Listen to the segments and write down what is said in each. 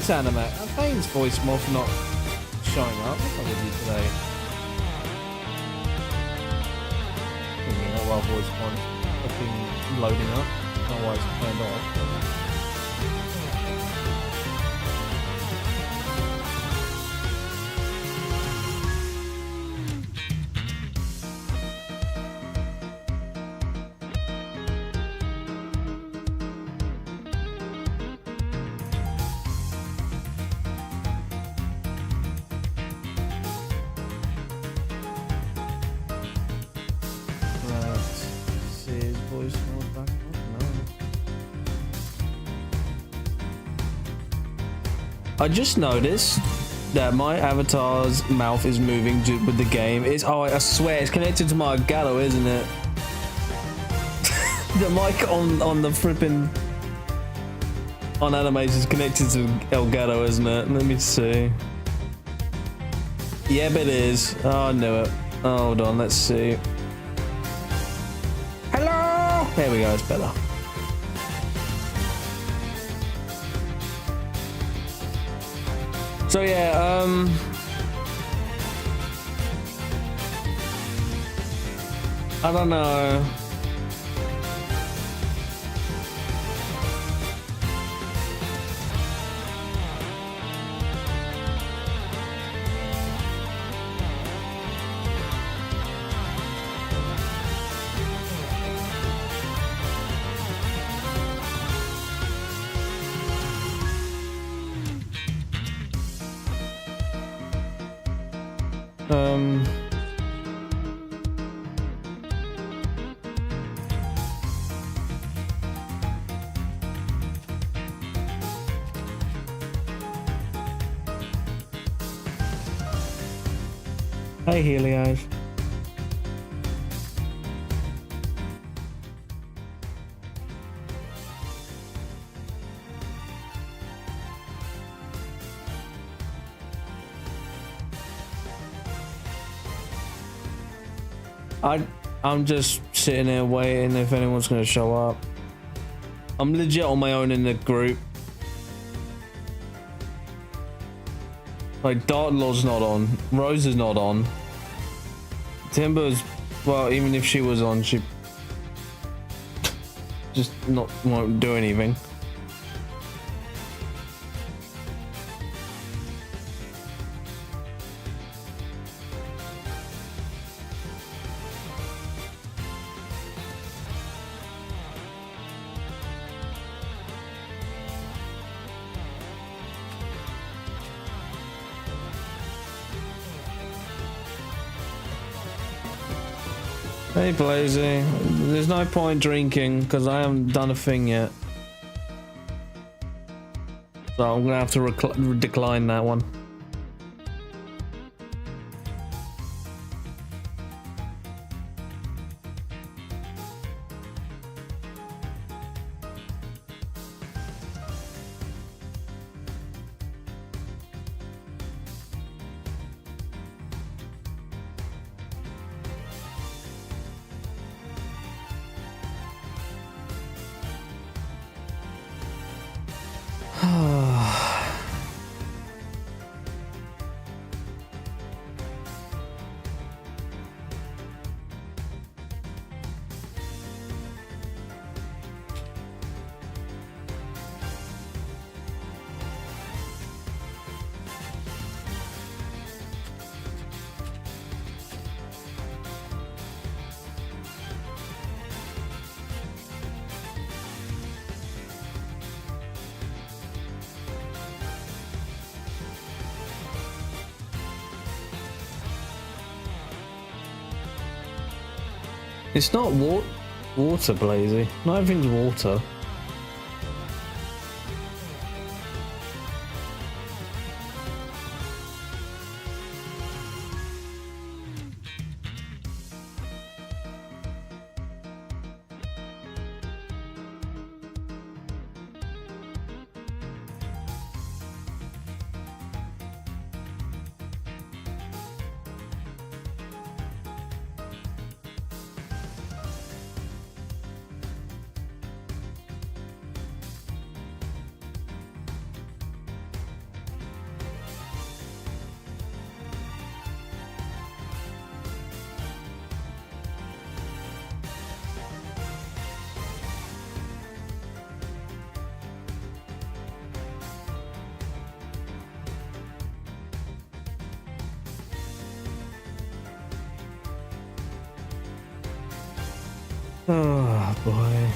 thanks, Anime. Thanks, Voice Moth, for not showing up. What's up with you today? While Voice Moth fucking loading up. I don't know why it's turned off. I just noticed that my avatar's mouth is moving with the game. Oh, I swear it's connected to my Elgato, isn't it? The mic on the flipping on animation is connected to Elgato, isn't it? Let me see. Yep, it is. Oh, I knew it. Hold on, let's see. Hello. There we go. It's better. So yeah, I don't know. Hey, Helios. I'm just sitting there waiting if anyone's gonna show up. I'm legit on my own in the group. Like, Dartlaw's not on, Rose is not on. Timber's, well, even if she was on, she just won't do anything. Hey, Blazy. There's no point drinking because I haven't done a thing yet. So I'm gonna have to decline that one. It's not water, Blazy. Not everything's water. Oh boy.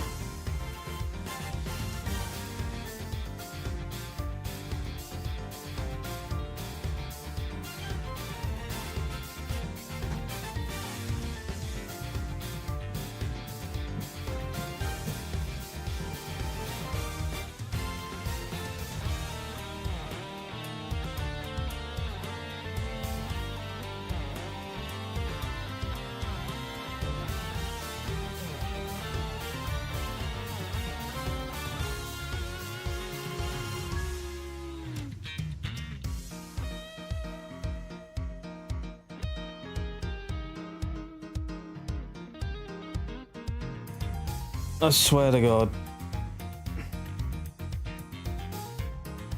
I swear to God.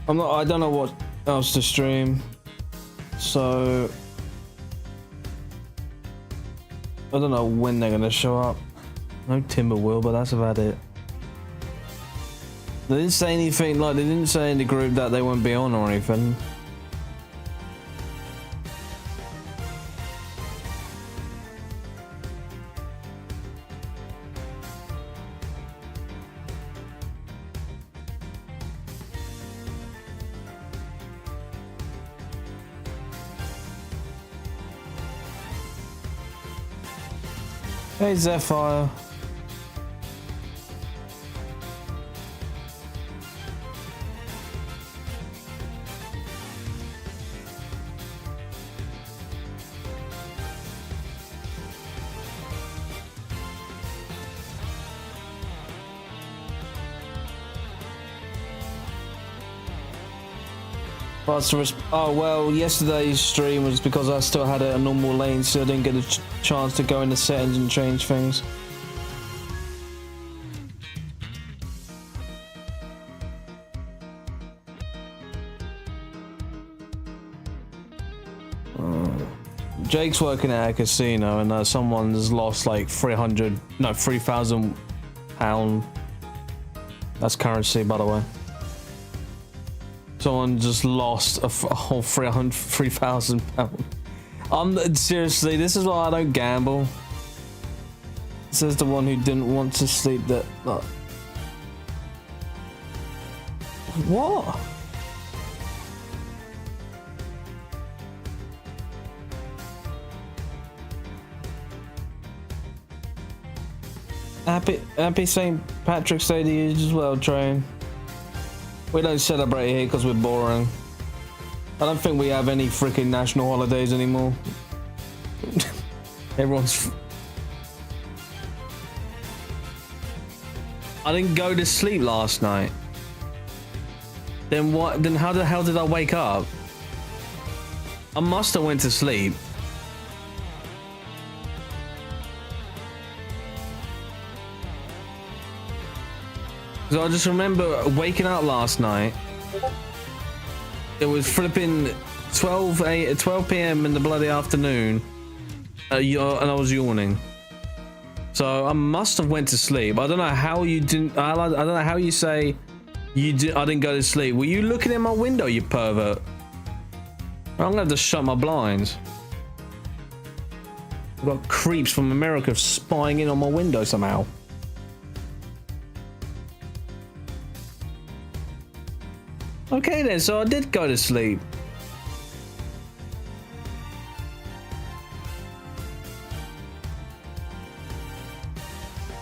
I don't know what else to stream. So I don't know when they're gonna show up. No Timber will, but that's about it. They didn't say anything, like they didn't say in the group that they won't be on or anything. Hey Zephyr. Oh well, yesterday's stream was because I still had a normal lane, so I didn't get a chance to go into settings and change things. Jake's working at a casino, and someone's lost like 3,000 pound. That's currency, by the way. Someone just lost a whole 3,000 pounds. Seriously, this is why I don't gamble. Says the one who didn't want to sleep. What? Happy St. Patrick's Day to you as well, Train. We don't celebrate here because we're boring. I don't think we have any freaking national holidays anymore. Everyone's... I didn't go to sleep last night. Then what? Then how the hell did I wake up? I must have went to sleep. So I just remember waking up last night. It was flipping 12 p.m. in the bloody afternoon, and I was yawning. So I must have went to sleep. I don't know how you didn't. I don't know how you say you did. I didn't go to sleep. Were you looking in my window, you pervert? I'm gonna have to shut my blinds. I've got creeps from America spying in on my window somehow. Okay then, so I did go to sleep.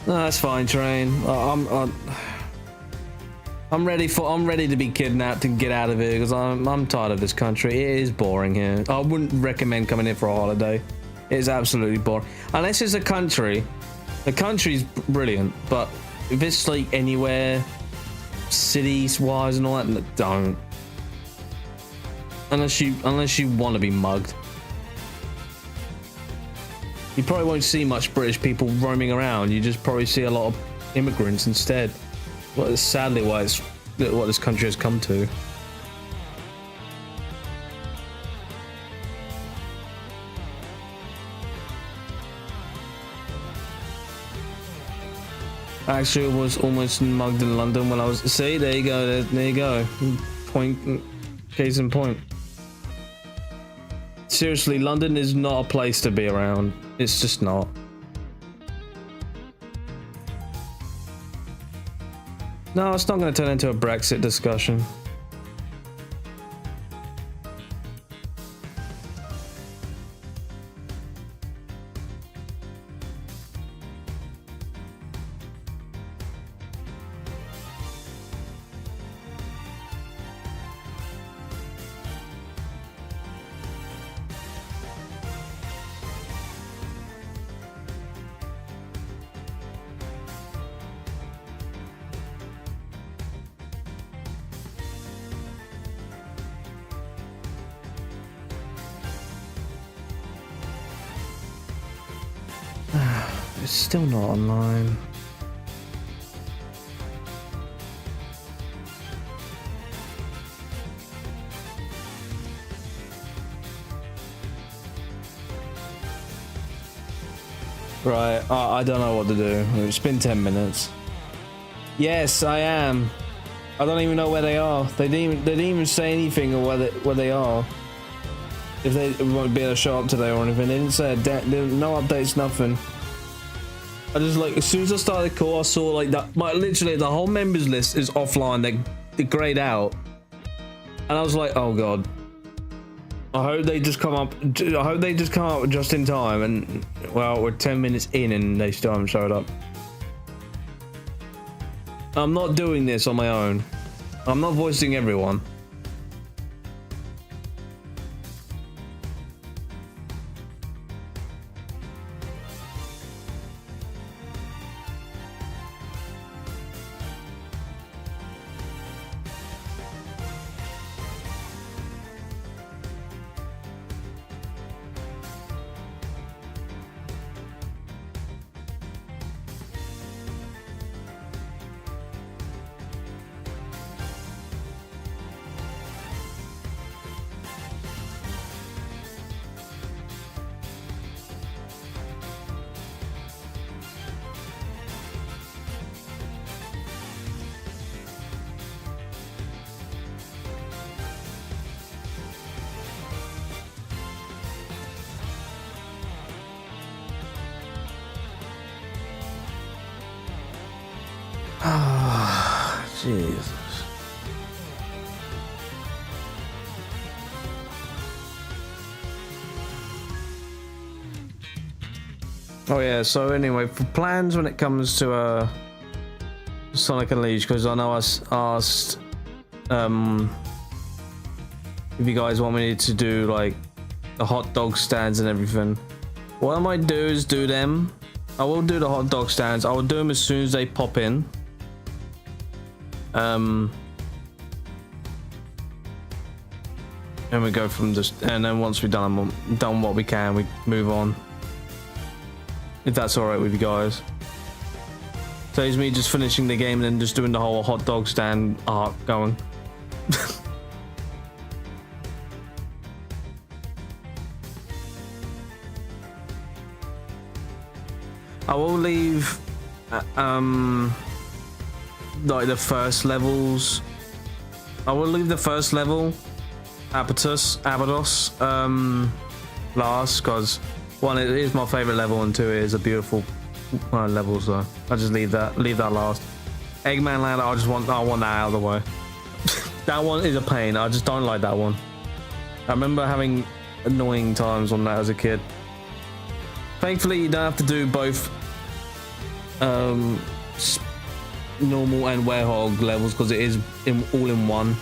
No, that's fine, Train. I'm ready to be kidnapped and get out of here because I'm tired of this country. It is boring here. I wouldn't recommend coming in for a holiday. It is absolutely boring. Unless it's a country. The country's brilliant, but if it's like anywhere cities wise and all that, don't. Unless you want to be mugged. You probably won't see much British people roaming around. You just probably see a lot of immigrants instead. Well, that's sadly what this country has come to. Actually, I was almost mugged in London when I was... See, there you go, there you go. Case in point. Seriously, London is not a place to be around. It's just not. No, it's not going to turn into a Brexit discussion. It's still not online. Right, I don't know what to do. It's been 10 minutes. Yes, I am. I don't even know where they are. They didn't even say anything or where they are. If they won't be able to show up today or anything. They didn't say no updates, nothing. I just like, as soon as I started the call, I saw like that, literally the whole members list is offline. They're grayed out, and I was like, oh god. I hope they just come up. I hope they just come up just in time. And well, we're 10 minutes in, and they still haven't showed up. I'm not doing this on my own. I'm not voicing everyone. Jesus. Oh yeah, so anyway, for plans when it comes to Sonic Unleashed, because I know I asked if you guys want me to do like the hot dog stands and everything. What I might do is do them. I will do the hot dog stands. I will do them as soon as they pop in. And we go from just, and then once we've done what we can, we move on. If that's all right with you guys. Saves me just finishing the game and then just doing the whole hot dog stand arc going. I will leave like the first levels. I will leave the first level Abados last, because one, it is my favorite level, and two, it is a beautiful level, so I just leave that last. Eggman Land, I want that out of the way. That one is a pain. I just don't like that one. I remember having annoying times on that as a kid. Thankfully, you don't have to do both normal and werehog levels, because it is all in one.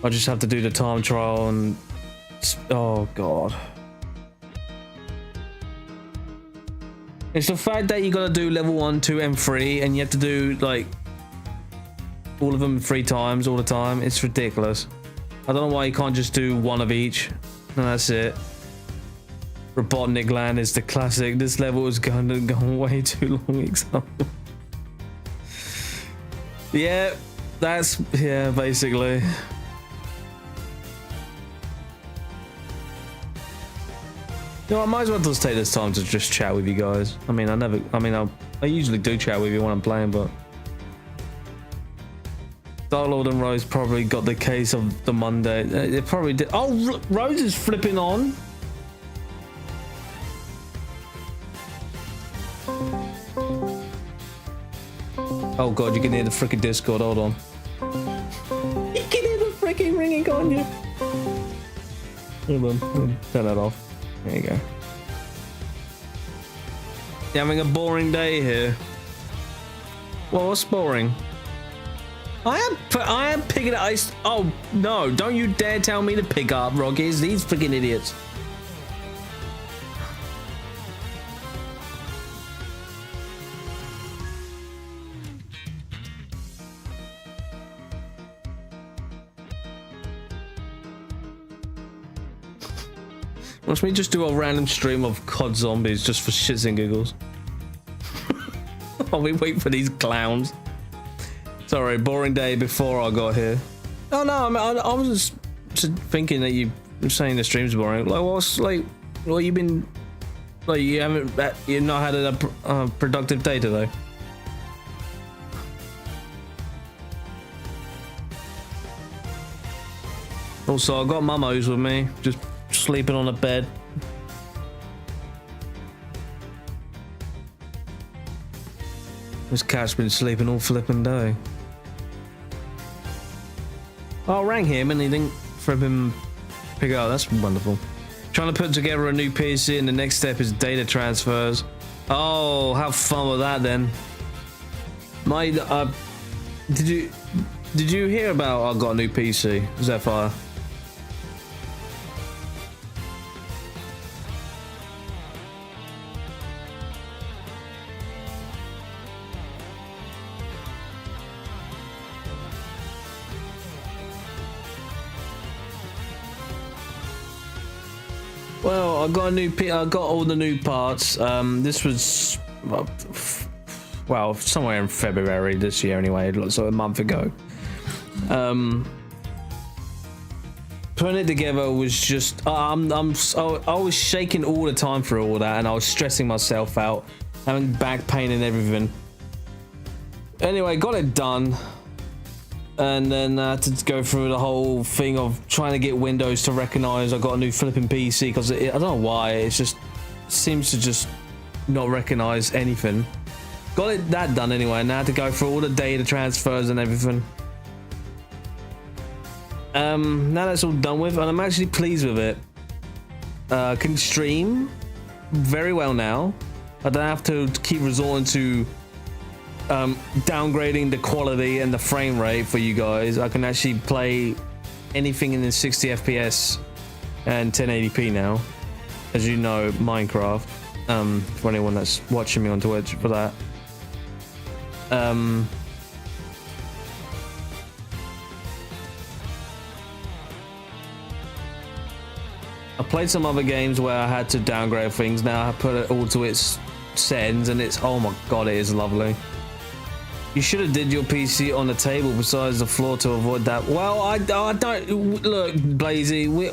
I just have to do the time trial, and oh god, it's the fact that you gotta do level 1, 2, and 3, and you have to do like all of them 3 times all the time. It's ridiculous. I don't know why you can't just do one of each and that's it. Robotnik Land is the classic. This level is gone way too long example. Yeah, basically. You know, I might as well just take this time to just chat with you guys. I mean, I usually do chat with you when I'm playing, but Dark Lord and Rose probably got the case of the Monday. They probably did. Oh, Rose is flipping on. Oh god, you can hear the freaking Discord. Hold on. You can hear the freaking ringing, can't you? Hold on. Turn that off. There you go. You're having a boring day here. Well, what's boring? I am picking up. Oh no! Don't you dare tell me to pick up Rockies. These freaking idiots. Watch me just do a random stream of COD zombies just for shits and giggles. While we wait for these clowns. Sorry, boring day before I got here. Oh no, I was just thinking that you were saying the stream's boring. Like, what's like, what you been, like, you've not had a productive day today. Also, I got Mumos with me, just sleeping on a bed. This cat's been sleeping all flipping day. I rang him and he didn't him pick up. That's wonderful. Trying to put together a new PC and the next step is data transfers. Oh, have fun with that then. My did you hear about I got a new PC, Zephyr? Well, I got all the new parts. This was, well, somewhere in February this year anyway, so a month ago. Putting it together was just, I was shaking all the time for all that, and I was stressing myself out, having back pain and everything. Anyway, got it done. And then I had to go through the whole thing of trying to get Windows to recognize I got a new flipping PC, because I don't know why, it just seems to just not recognize anything. Got that done anyway, and I had to go through all the data transfers and everything. Now that's all done with, and I'm actually pleased with it. Can stream very well now. I don't have to keep resorting to downgrading the quality and the frame rate for you guys. I can actually play anything in the 60 FPS and 1080p now, as you know, Minecraft, for anyone that's watching me on Twitch for that. I played some other games where I had to downgrade things. Now I put it all to its settings and it's, oh my god, it is lovely. You should have did your PC on the table besides the floor to avoid that. Well, I don't look, Blazy. We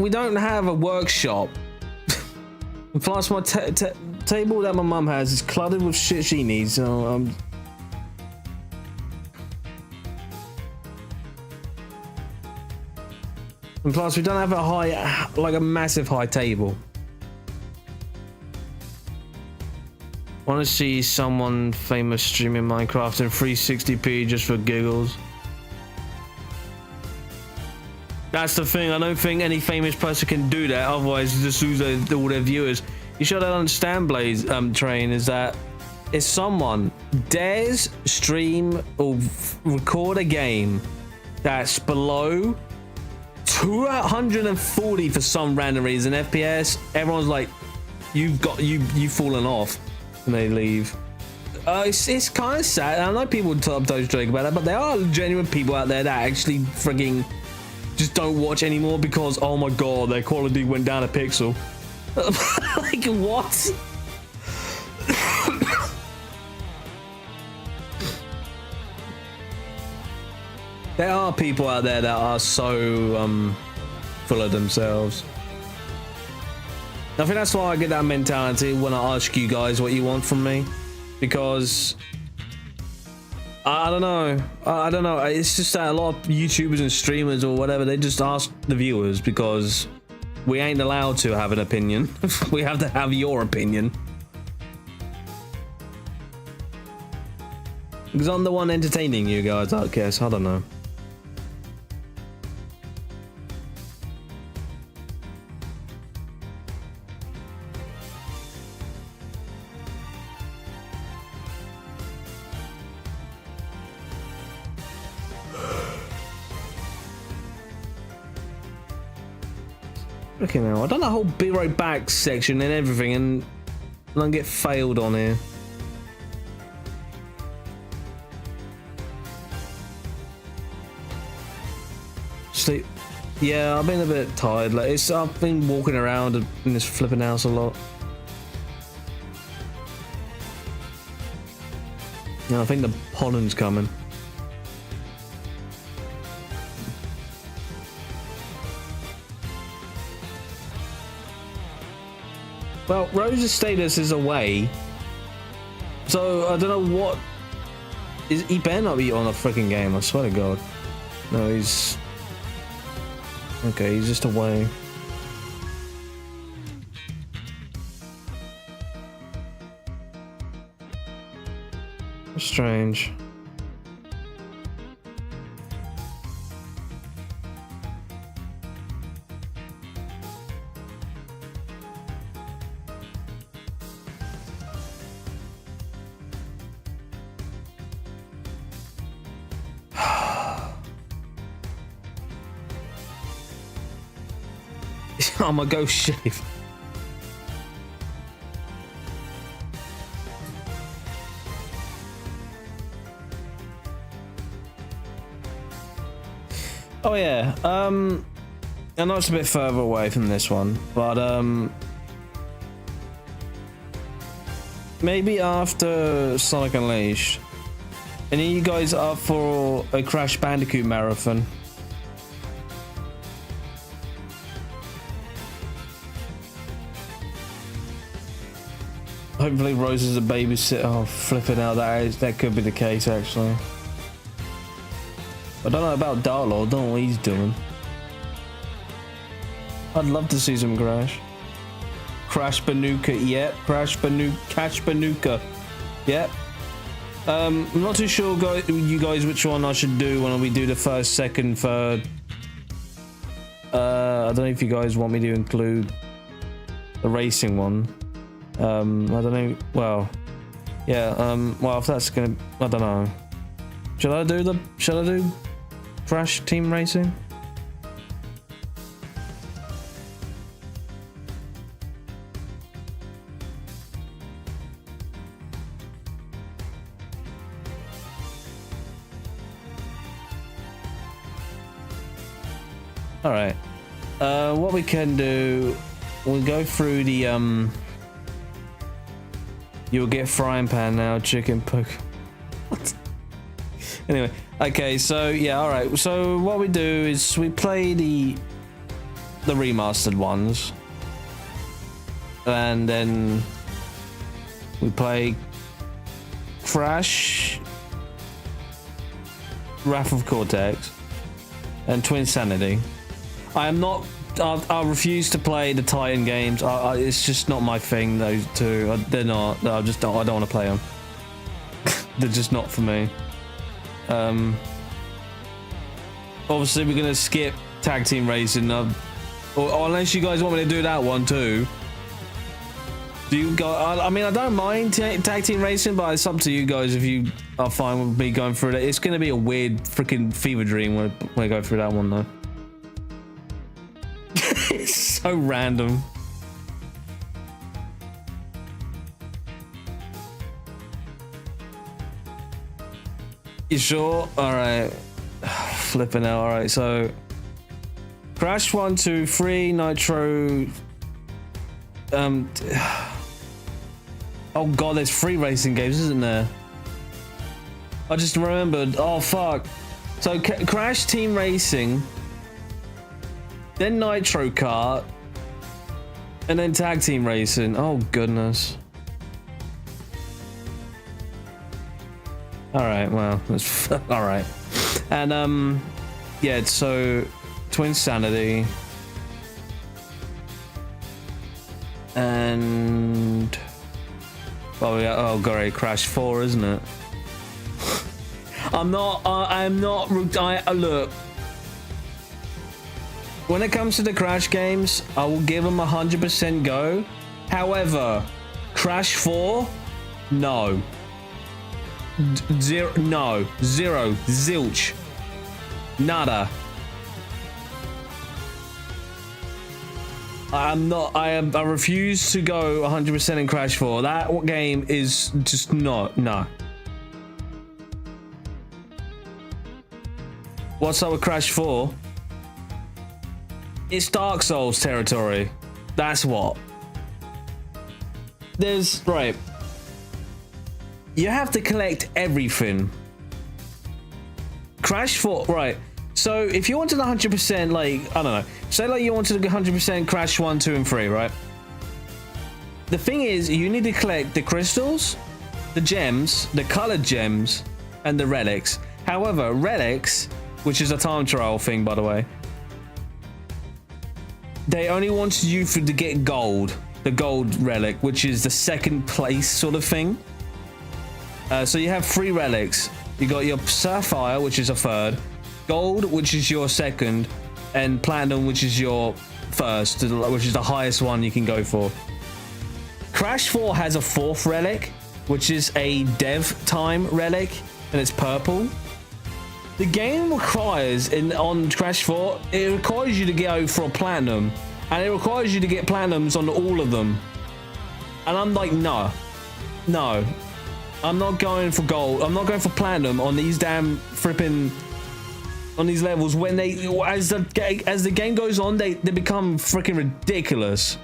don't have a workshop. Plus, my table that my mum has is cluttered with shit she needs. So and plus, we don't have a high, like a massive high table. Want to see someone famous streaming Minecraft in 360p just for giggles? That's the thing. I don't think any famous person can do that. Otherwise, you just lose all their viewers. You should understand, Blaze Train, is that if someone dares stream or record a game that's below 240 for some random reason FPS, everyone's like, you've fallen off. And they leave. It's kind of sad. I know people top those joke about that, but there are genuine people out there that actually frigging just don't watch anymore because, oh my god, their quality went down a pixel. Like, what? There are people out there that are so full of themselves. I think that's why I get that mentality when I ask you guys what you want from me, because I don't know. It's just that a lot of YouTubers and streamers or whatever, they just ask the viewers because we ain't allowed to have an opinion. We have to have your opinion. Because I'm the one entertaining you guys, I guess. I don't know. Okay, now I've done the whole be right back section and everything, and I don't get failed on here. Sleep. Yeah, I've been a bit tired. Like I've been walking around in this flipping house a lot. Yeah, I think the pollen's coming. Well, Rose's status is away, so I don't know what is. He better not be on a freaking game. I swear to God. No, he's okay. He's just away. Strange. I'm gonna go shave. Oh yeah, I know it's a bit further away from this one, but maybe after Sonic Unleashed, any of you guys up for a Crash Bandicoot marathon? Hopefully Rose is a babysitter. Oh, flipping out, that could be the case actually. I don't know about Darklord, don't know what he's doing. I'd love to see some Crash. Crash Banuka, yep. Crash Banuka, yep. I'm not too sure, you guys, which one I should do when we do the first, second, third. I don't know if you guys want me to include the racing one. I don't know. Well, yeah. Well, if that's gonna, I don't know. Should I do Crash Team Racing? All right. What we can do, we'll go through the You'll get frying pan now, chicken poke. What? Anyway, okay, so yeah, all right. So what we do is we play the remastered ones, and then we play Crash, Wrath of Cortex, and Twin Sanity. I am not. I refuse to play the Titan games. It's just not my thing. Those two, they're not. I don't want to play them. They're just not for me. Obviously, we're gonna skip tag team racing, or unless you guys want me to do that one too. Do you guys? I mean, I don't mind tag team racing, but it's up to you guys if you are fine with me going through it. It's gonna be a weird freaking fever dream when I go through that one though. It's so random. You sure? Alright. Flipping out. Alright, so Crash 1, 2, 3, Nitro. Oh god, there's 3 racing games, isn't there? I just remembered. Oh fuck. So Crash Team Racing, then Nitro Kart, and then Tag Team Racing. Oh goodness. All right, well, that's all right. And yeah, so Twin Sanity and well, oh great, Crash 4, isn't it? I'm not. Look. When it comes to the Crash games, I will give them 100% go. However, Crash 4, no. Zero, zilch, nada. I refuse to go 100% in Crash 4. That game is just not, no. What's up with Crash 4? It's Dark Souls territory. That's what. Right. You have to collect everything. Crash 4, right. So if you wanted 100%, like, I don't know. Say like you wanted 100% Crash 1, 2, and 3, right? The thing is, you need to collect the crystals, the gems, the colored gems, and the relics. However, relics, which is a time trial thing, by the way, they only want you to get gold. The gold relic, which is the second place sort of thing. So you have 3 relics. You got your sapphire, which is a third, gold, which is your second, and platinum, which is your first, which is the highest one you can go for. Crash 4 has a 4th relic, which is a dev time relic, and it's purple. The game requires, on Crash 4, it requires you to go for a platinum, and it requires you to get platinums on all of them. And I'm like, no. I'm not going for gold. I'm not going for platinum on these damn frippin', on these levels. When as the game goes on, they become freaking ridiculous.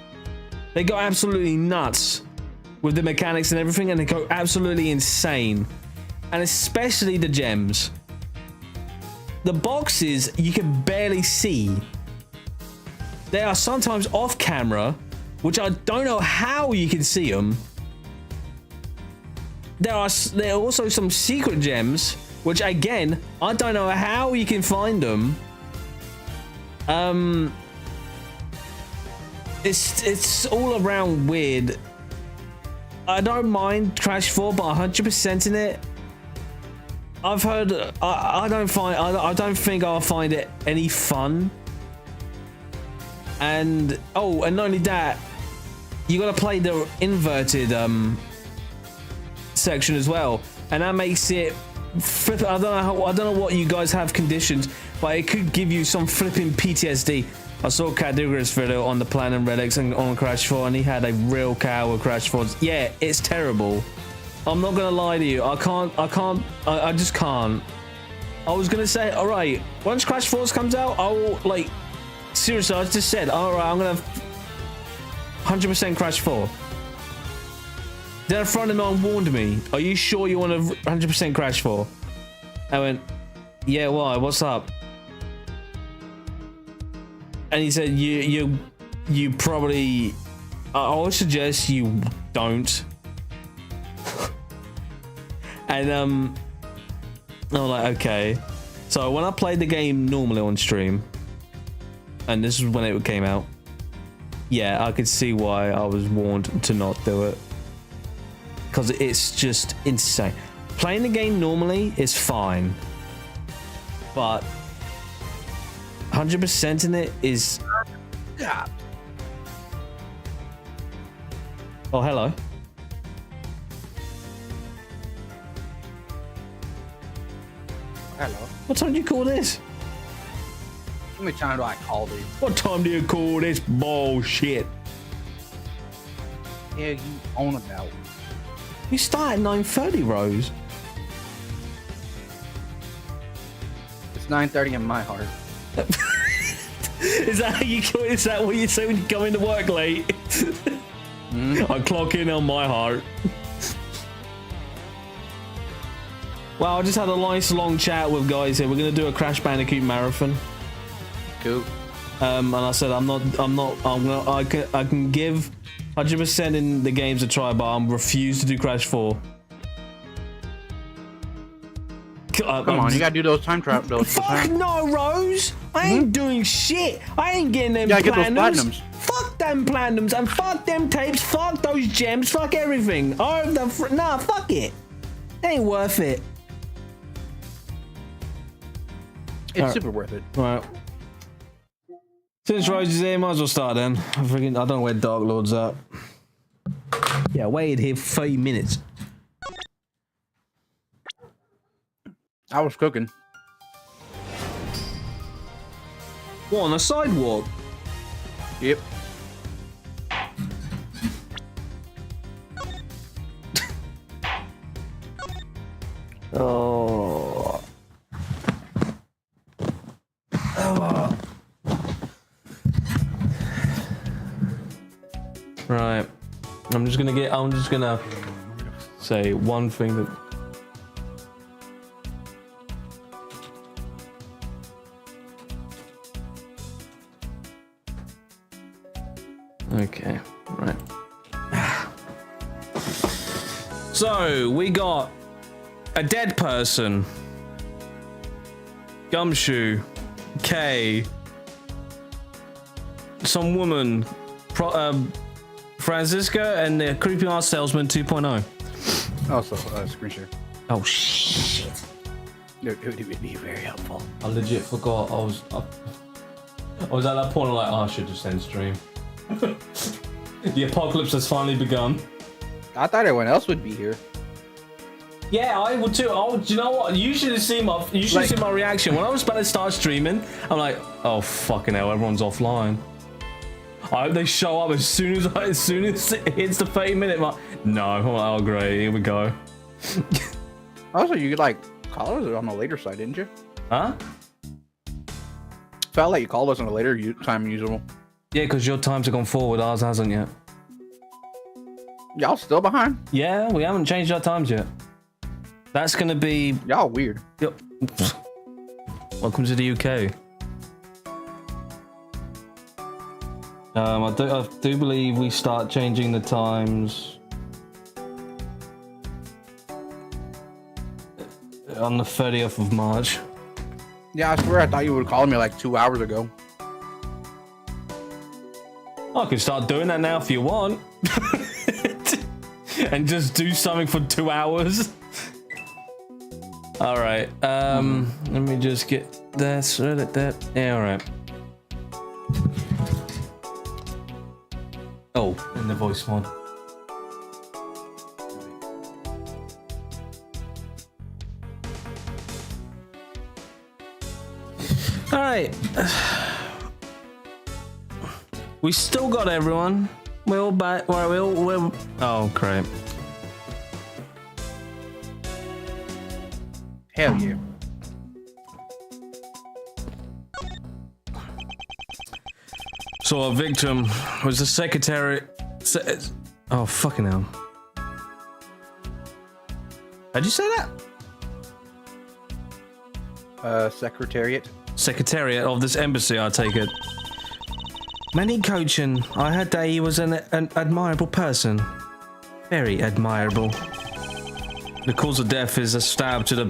They go absolutely nuts with the mechanics and everything, and they go absolutely insane. And especially the gems. The boxes you can barely see. They are sometimes off camera, which I don't know how you can see them. There are also some secret gems, which again, I don't know how you can find them. It's all around weird. I don't mind Crash 4, but 100% in it, I've heard. I don't think I'll find it any fun. And and not only that, you gotta play the inverted section as well, and that makes it flip. I don't know what you guys have conditions, but it could give you some flipping PTSD. I saw Cadugar's video on the Platinum Relics and on Crash 4, and he had a real cow with Crash 4. Yeah, it's terrible. I'm not gonna lie to you. I just can't. I was gonna say, all right, once Crash 4 comes out, I will, like, seriously, I just said, all right, I'm gonna 100% Crash 4. Then a friend of mine warned me, are you sure you want to 100% Crash 4? I went, yeah, why? What's up? And he said, you probably, I would suggest you don't. And I was like, okay. So when I played the game normally on stream, and this is when it came out, yeah, I could see why I was warned to not do it. Because it's just insane. Playing the game normally is fine, but 100% in it is... Yeah. Oh, hello. Hello. What time do you call this? How many times do I call these? What time do you call this bullshit? Yeah, you own about. You start at 9:30, Rose. It's 9:30 in my heart. Is that how you? Is that what you say when you come into work late? I clock in on my heart. Well, I just had a nice long chat with guys here. We're gonna do a Crash Bandicoot marathon. Cool. And I said I can give 100% in the games a try, but I refuse to do Crash 4. Come on, you gotta do those time traps. Fuck no, Rose! I ain't doing shit! I ain't getting them platinums. Get those platinums. Fuck them platinums and fuck them tapes, fuck those gems, fuck everything. Nah, fuck it. Ain't worth it. It's super worth it. Right. Since Rose is here, might as well start then. I don't know where Dark Lord's at. Yeah, I waited here for 30 minutes. I was cooking. What, on the sidewalk? Yep. Oh. Right. I'm just gonna say one thing that. Okay, right. So we got a dead person, Gumshoe, Kay, some woman, Francisca, and the creepy ass salesman 2.0. Also, screen share. Oh shit! It would be very helpful. I legit forgot. I was at that point. I'm like, oh, I should just end stream. The apocalypse has finally begun. I thought everyone else would be here. Yeah, I would too. Oh, do you know what? You should have seen my reaction when I was about to start streaming. I'm like, oh fucking hell, everyone's offline. I hope they show up as soon as it hits the 30-minute mark. No, I'm like, oh great, here we go. Also, you could like call us on the later side, didn't you? Huh? Felt like you called us on a later time usual. Yeah, because your times have gone forward, ours hasn't yet. Y'all still behind? Yeah, we haven't changed our times yet. That's gonna be... Y'all weird. Yep. Welcome to the UK. I do believe we start changing the times on the 30th of March. Yeah, I swear I thought you would call me like 2 hours ago. I can start doing that now if you want. And just do something for 2 hours. Alright, let me just get this, yeah, alright. Oh, in the voice mod. Alright. We still got everyone. We're all back. We're oh, great. Hell yeah. So our victim was the secretary. Oh, fucking hell. How'd you say that? Secretariat. Secretariat of this embassy, I take it. Many coaching. I heard that he was an admirable person. Very admirable. The cause of death is a stab to the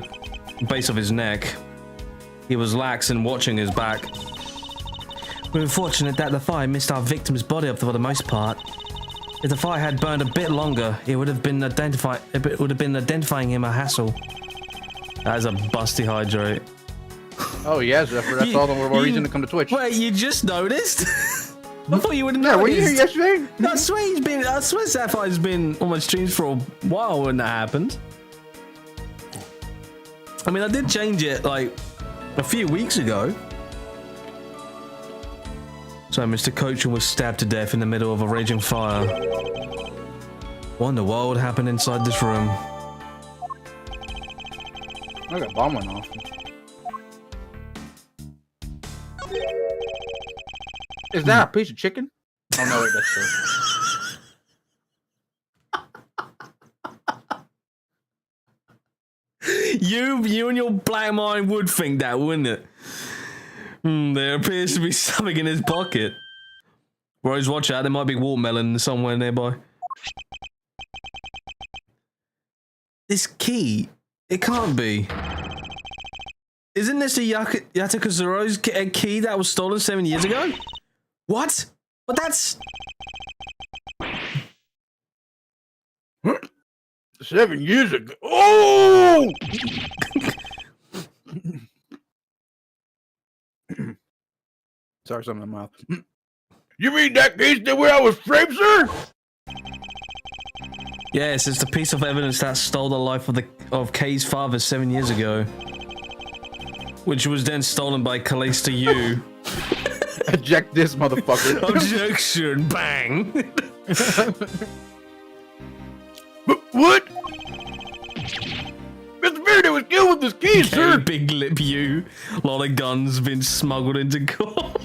base of his neck. He was lax in watching his back. We're fortunate that the fire missed our victim's body for the most part. If the fire had burned a bit longer, it would have been identifying him a hassle. That is a busty hydrate. Oh yeah, Zephyr, that's all the more reason to come to Twitch. Wait, you just noticed? I thought you would have noticed. Yeah, were you here yesterday? No, I swear Sapphire's been on my streams for a while when that happened. I mean, I did change it like a few weeks ago. So Mr. Coaching was stabbed to death in the middle of a raging fire. Wonder what would happen inside this room. Look, a bomb went off. Is that a piece of chicken? Oh no, wait, that's true. You and your black mind would think that, wouldn't it? There appears to be something in his pocket. Rose, watch out, there might be watermelon somewhere nearby. This key, it can't be. Isn't this a Yatakazuro's key that was stolen 7 years ago? What? But that's... 7 years ago. Oh! Sorry, something in my mouth. You mean that case that where I was framed, sir? Yes, it's the piece of evidence that stole the life of Kay's father 7 years ago, which was then stolen by Calista Yu. Eject this motherfucker. Objection! Bang! What? Mr. Faraday was killed with this key, sir. Big lip you. A lot of guns been smuggled into court.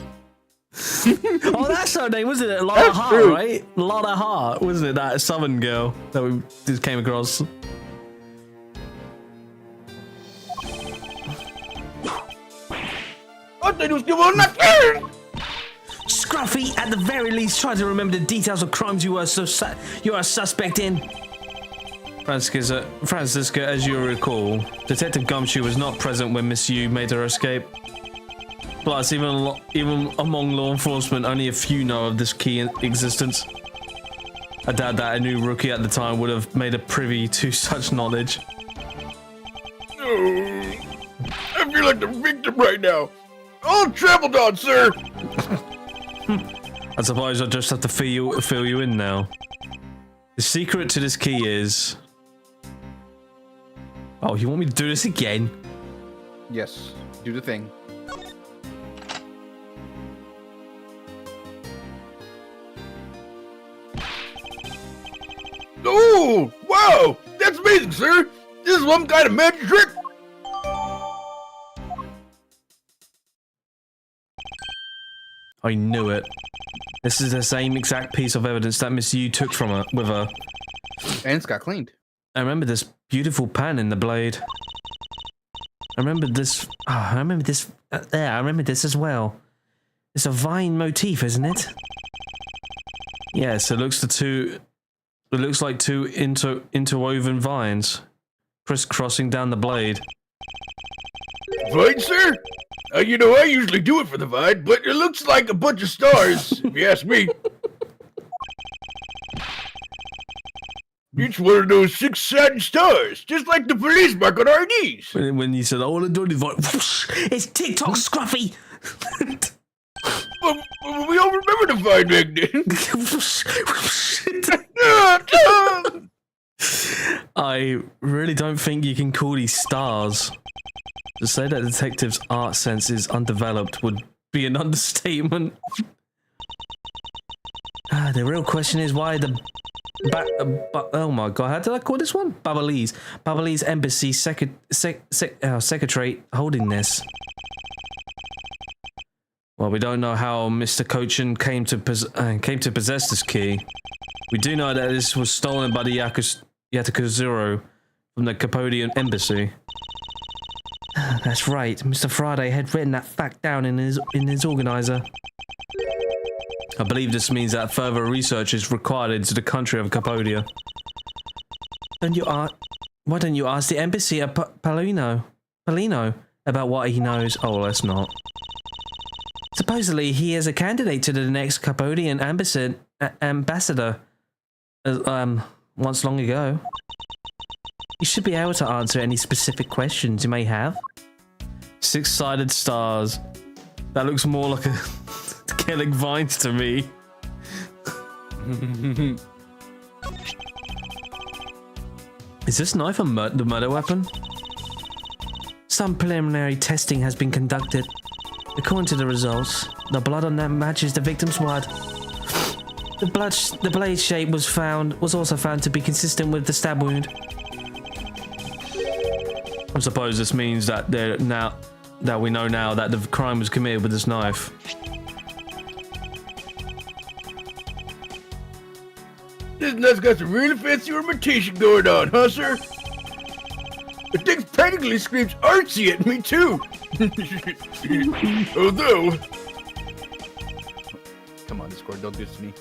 Oh, that's her name, wasn't it? Lotta That's Hart, true. right? Lotta Hart, wasn't it? That Southern girl that we just came across. I thought it was killed on that fair. Scruffy, at the very least, try to remember the details of crimes you are a suspect in. Francisca, as you recall, Detective Gumshoe was not present when Miss Yu made her escape. Plus, even among law enforcement, only a few know of this key in existence. I doubt that a new rookie at the time would have made a privy to such knowledge. Oh, I feel like the victim right now. All trampled on, sir. I suppose I'll just have to fill you in now. The secret to this key is... Oh, you want me to do this again? Yes, do the thing. Oh, wow, that's amazing, sir. This is one kind of magic trick. I knew it. This is the same exact piece of evidence that Miss Yu took from her with her. And it's got cleaned. I remember this beautiful pan in the blade. I remember this. Oh, I remember this. There, I remember this as well. It's a vine motif, isn't it? Yes, it looks like two interwoven vines, crisscrossing down the blade. Vine, sir? You know, I usually do it for the vine, but it looks like a bunch of stars, if you ask me. Each one of those 6 satin stars, just like the police mark on our IDs. When you said, "I want to do the vine," it's TikTok, Scruffy. But we all remember the vine back then. I really don't think you can call these stars. To say that detective's art sense is undeveloped would be an understatement. The real question is why the oh my god, how did I call this one? Babalese embassy secretary holding this. Well, we don't know how Mr. Cochin came to possess this key. We do know that this was stolen by the Yatakuzuro from the Capodian embassy. That's right. Mr. Friday had written that fact down in his organizer. I believe this means that further research is required into the country of Capodia. Why don't you ask the embassy at Palino about what he knows? Oh, let's not. Supposedly, he is a candidate to the next Capodian ambassador. Once long ago. You should be able to answer any specific questions you may have. 6-sided stars. That looks more like a killing vines to me. Is this knife the murder weapon? Some preliminary testing has been conducted. According to the results, the blood on that matches the victim's blood. The blade shape was also found to be consistent with the stab wound. I suppose this means that we know now that the crime was committed with this knife. This nut's got some really fancy ornamentation going on, huh, sir? The thing practically screams artsy at me, too. Although... Come on, Discord, don't do this to me.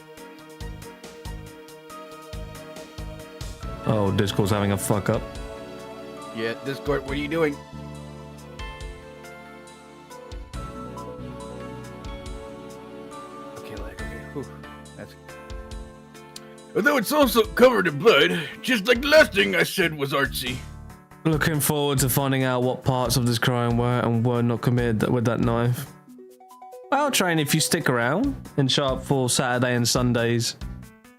Oh, Discord's having a fuck up. Yeah, Discord, what are you doing? Okay, whew. That's... Although it's also covered in blood, just like the last thing I said was artsy. Looking forward to finding out what parts of this crime were and were not committed with that knife. I'll train if you stick around and show up for Saturday and Sundays.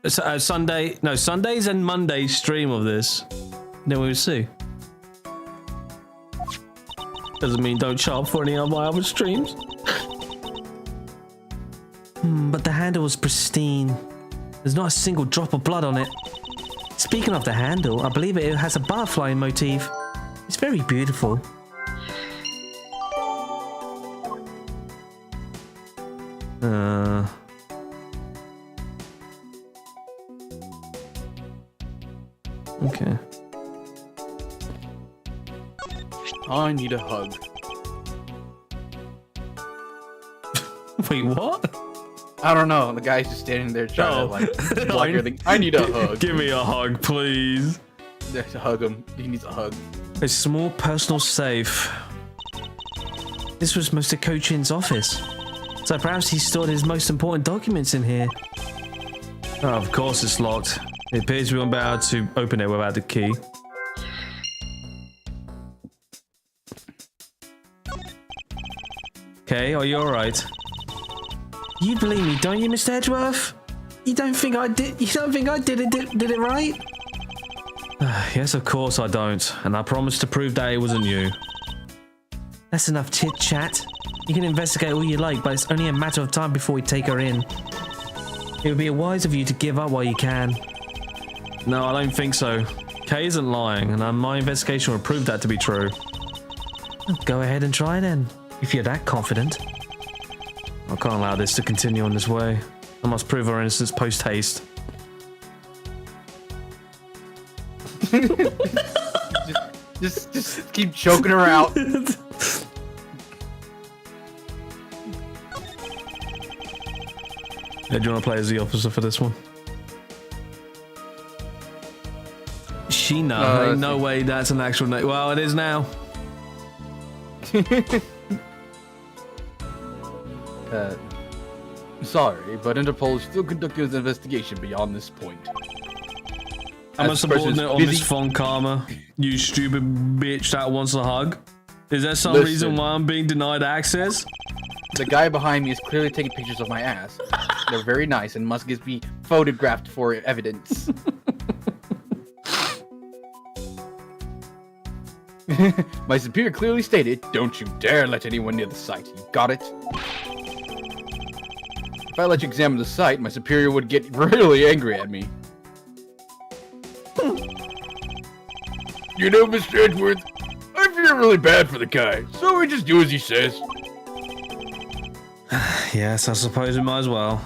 Sundays and Mondays stream of this. Then we'll see. Doesn't mean don't show up for any of my other streams. But the handle was pristine. There's not a single drop of blood on it. Speaking of the handle, I believe it has a butterfly motif. It's very beautiful. Okay. I need a hug. Wait, what? I don't know. The guy's just standing there trying to like block everything. I need a hug. Give me a hug, please. Let's hug him. He needs a hug. A small personal safe. This was Mr. Kochin's office. So perhaps he stored his most important documents in here. Oh, of course it's locked. It appears we won't be able to open it without the key. Okay, are you alright? You believe me, don't you, Mr. Edgeworth? You don't think I did it right? Yes, of course I don't. And I promise to prove that it wasn't you. That's enough chit-chat. You can investigate all you like, but it's only a matter of time before we take her in. It would be wise of you to give up while you can. No, I don't think so. Kay isn't lying, and my investigation will prove that to be true. Go ahead and try then, if you're that confident. I can't allow this to continue in this way. I must prove her innocence post-haste. just keep choking her out. Yeah, do you want to play as the officer for this one? Sheena, ain't no way that's an actual name. Well, it is now. Sorry, but Interpol is still conducting its investigation beyond this point. I'm a subordinate on this phone karma. You stupid bitch that wants a hug. Is there some reason why I'm being denied access? The guy behind me is clearly taking pictures of my ass. They're very nice and must be photographed for evidence. My superior clearly stated, don't you dare let anyone near the site. You got it? If I let you examine the site, my superior would get really angry at me. You know, Mr. Edgeworth, I feel really bad for the guy, so we just do as he says. Yes, I suppose we might as well.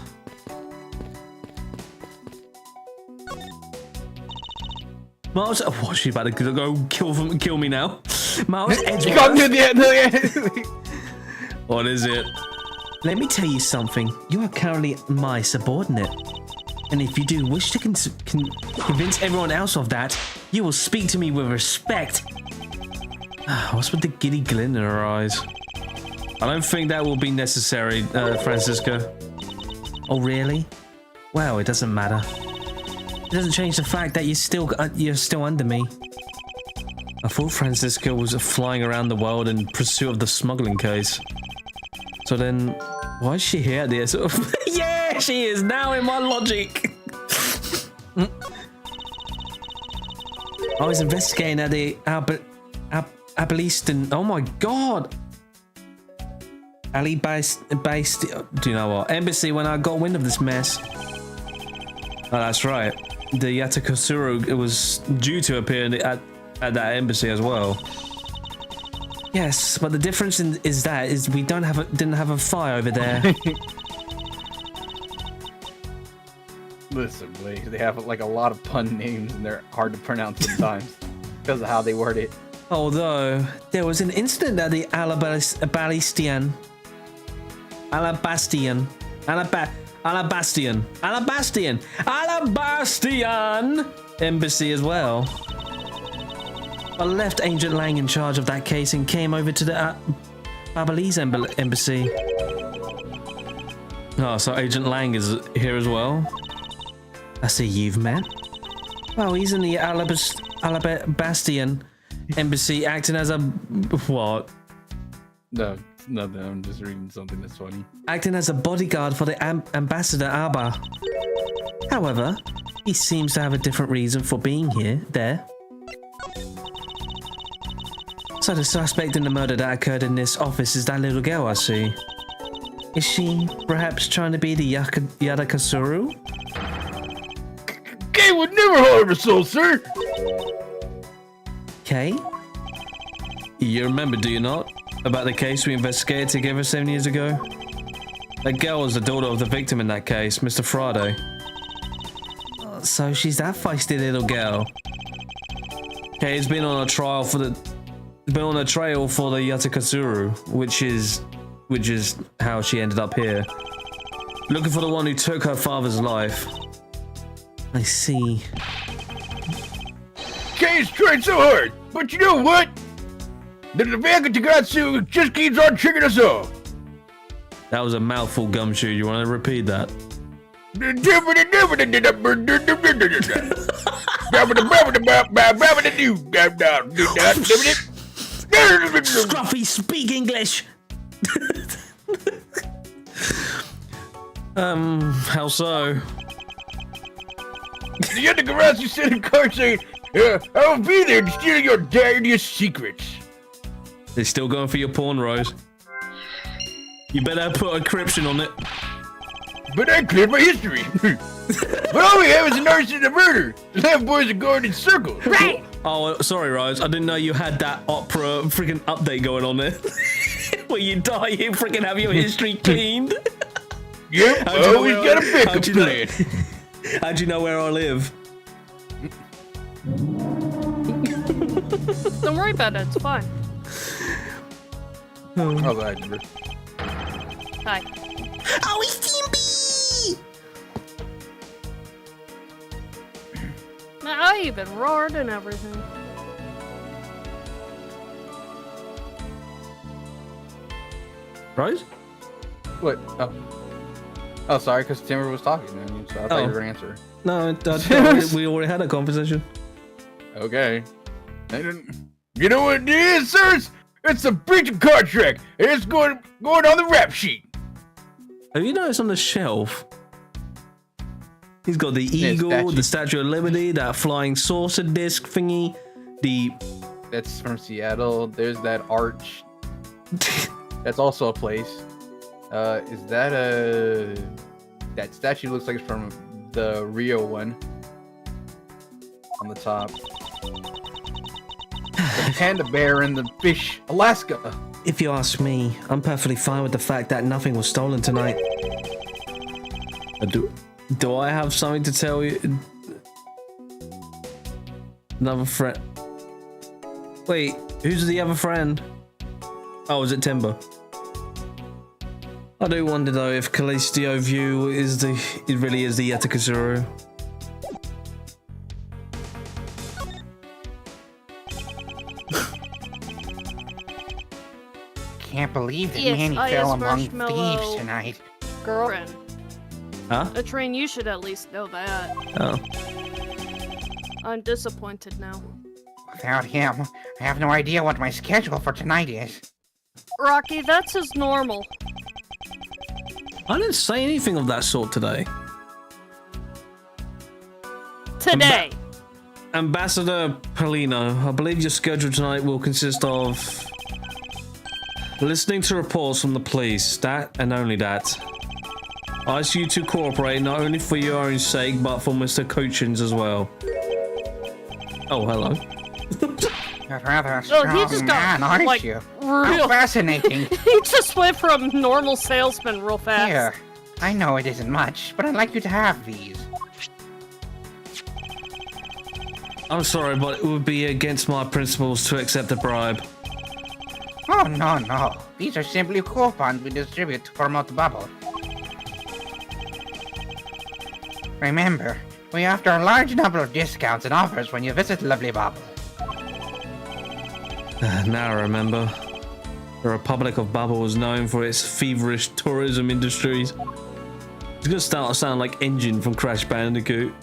Miles, oh, she's about to go kill me now. Miles Edgeworth. You got to the end. What is it? Let me tell you something. You are currently my subordinate. And if you do wish to convince everyone else of that, you will speak to me with respect. What's with the giddy glint in her eyes? I don't think that will be necessary, Francisca. Oh, really? Well, it doesn't matter. It doesn't change the fact that you're still under me. I thought Francisca was flying around the world in pursuit of the smuggling case. So then, why is she here at the end? Yeah, she is now in my logic. I was investigating at the Abalistan. Oh my god. Do you know what? Embassy when I got wind of this mess. Oh, that's right. The Yatakasuru was due to appear at that embassy as well. Yes, but the difference is we didn't have a fire over there. Listen, Blake, they have like a lot of pun names and they're hard to pronounce sometimes because of how they word it. Although there was an incident at the Alabastian embassy as well. I left Agent Lang in charge of that case and came over to the Babalese embassy. Oh, so Agent Lang is here as well? I see you've met. Well, he's in the Alabastian embassy acting as a... what? No, Nothing. I'm just reading something that's funny. Acting as a bodyguard for the ambassador Abba. However, he seems to have a different reason for being there. So the suspect in the murder that occurred in this office is that little girl I see. Is she perhaps trying to be the Yadakasuru? Kay would never harm a soul, sir. Kay? You remember, do you not? About the case we investigated together 7 years ago? That girl was the daughter of the victim in that case, Mr. Friday. So she's that feisty little girl. Kay's been on a trail for the Yatakasuru, which is how she ended up here. Looking for the one who took her father's life. I see. Kay's tried so hard, but you know what? The Tagagatsu just keeps on tricking us off. That was a mouthful, Gumshoe. You want to repeat that? Scruffy, speak English. How so? The Tagagatsu sent a card saying, I'll be there to steal your dirtiest secrets. They're still going for your porn, Rose. You better put a encryption on it. But I cleared my history. But all we have is a narcissist and a murder. The lab boys are going in circles. Right. Oh, sorry, Rose. I didn't know you had that opera freaking update going on there. Where you die, you freaking have your history cleaned. Yep, always got a backup plan. How'd you know where I live? Don't worry about it. It's fine. How's that, Amber? Hi. Oh, it's Team B! I even roared and everything. Rose? What? Oh, sorry, because Timber was talking, man. So I thought you were gonna answer. No, we already had a conversation. Okay. You know what it is, sirs? It's a breach of contract, and it's going on the rap sheet. Have you noticed on the shelf? He's got the Yeah, eagle, statue. the Statue of Liberty, that flying saucer disc thingy, the... That's from Seattle. There's that arch. That's also a place. Is that a... That statue looks like it's from the Rio one. On the top. The panda bear and the fish. Alaska. If you ask me, I'm perfectly fine with the fact that nothing was stolen tonight. Do I have something to tell you? Another friend. Wait, who's the other friend? Oh, is it Timber? I do wonder though if Calistio View really is the Yatakazuru. Can't believe that Yes, Manny I fell asked among thieves Marshmallow. tonight. Girlfriend. Huh? A train, you should at least know that. Oh. I'm disappointed now. Without him, I have no idea what my schedule for tonight is. Rocky, that's his normal. I didn't say anything of that sort today. Today. Ambassador Polino, I believe your schedule tonight will consist of listening to reports from the police, that and only that. I ask you to cooperate not only for your own sake, but for Mr. Cochin's as well. Oh, hello. You're rather a Oh, strong he just got, man, aren't like, you? real... How fascinating. He just went from normal salesman real fast. Here, I know it isn't much, but I'd like you to have these. I'm sorry, but it would be against my principles to accept a bribe. Oh, no. These are simply coupons we distribute to promote the bubble. Remember, we offer a large number of discounts and offers when you visit Lovely Bubble. Now I remember. The Republic of Bubble was known for its feverish tourism industries. It's gonna start to sound like Engine from Crash Bandicoot.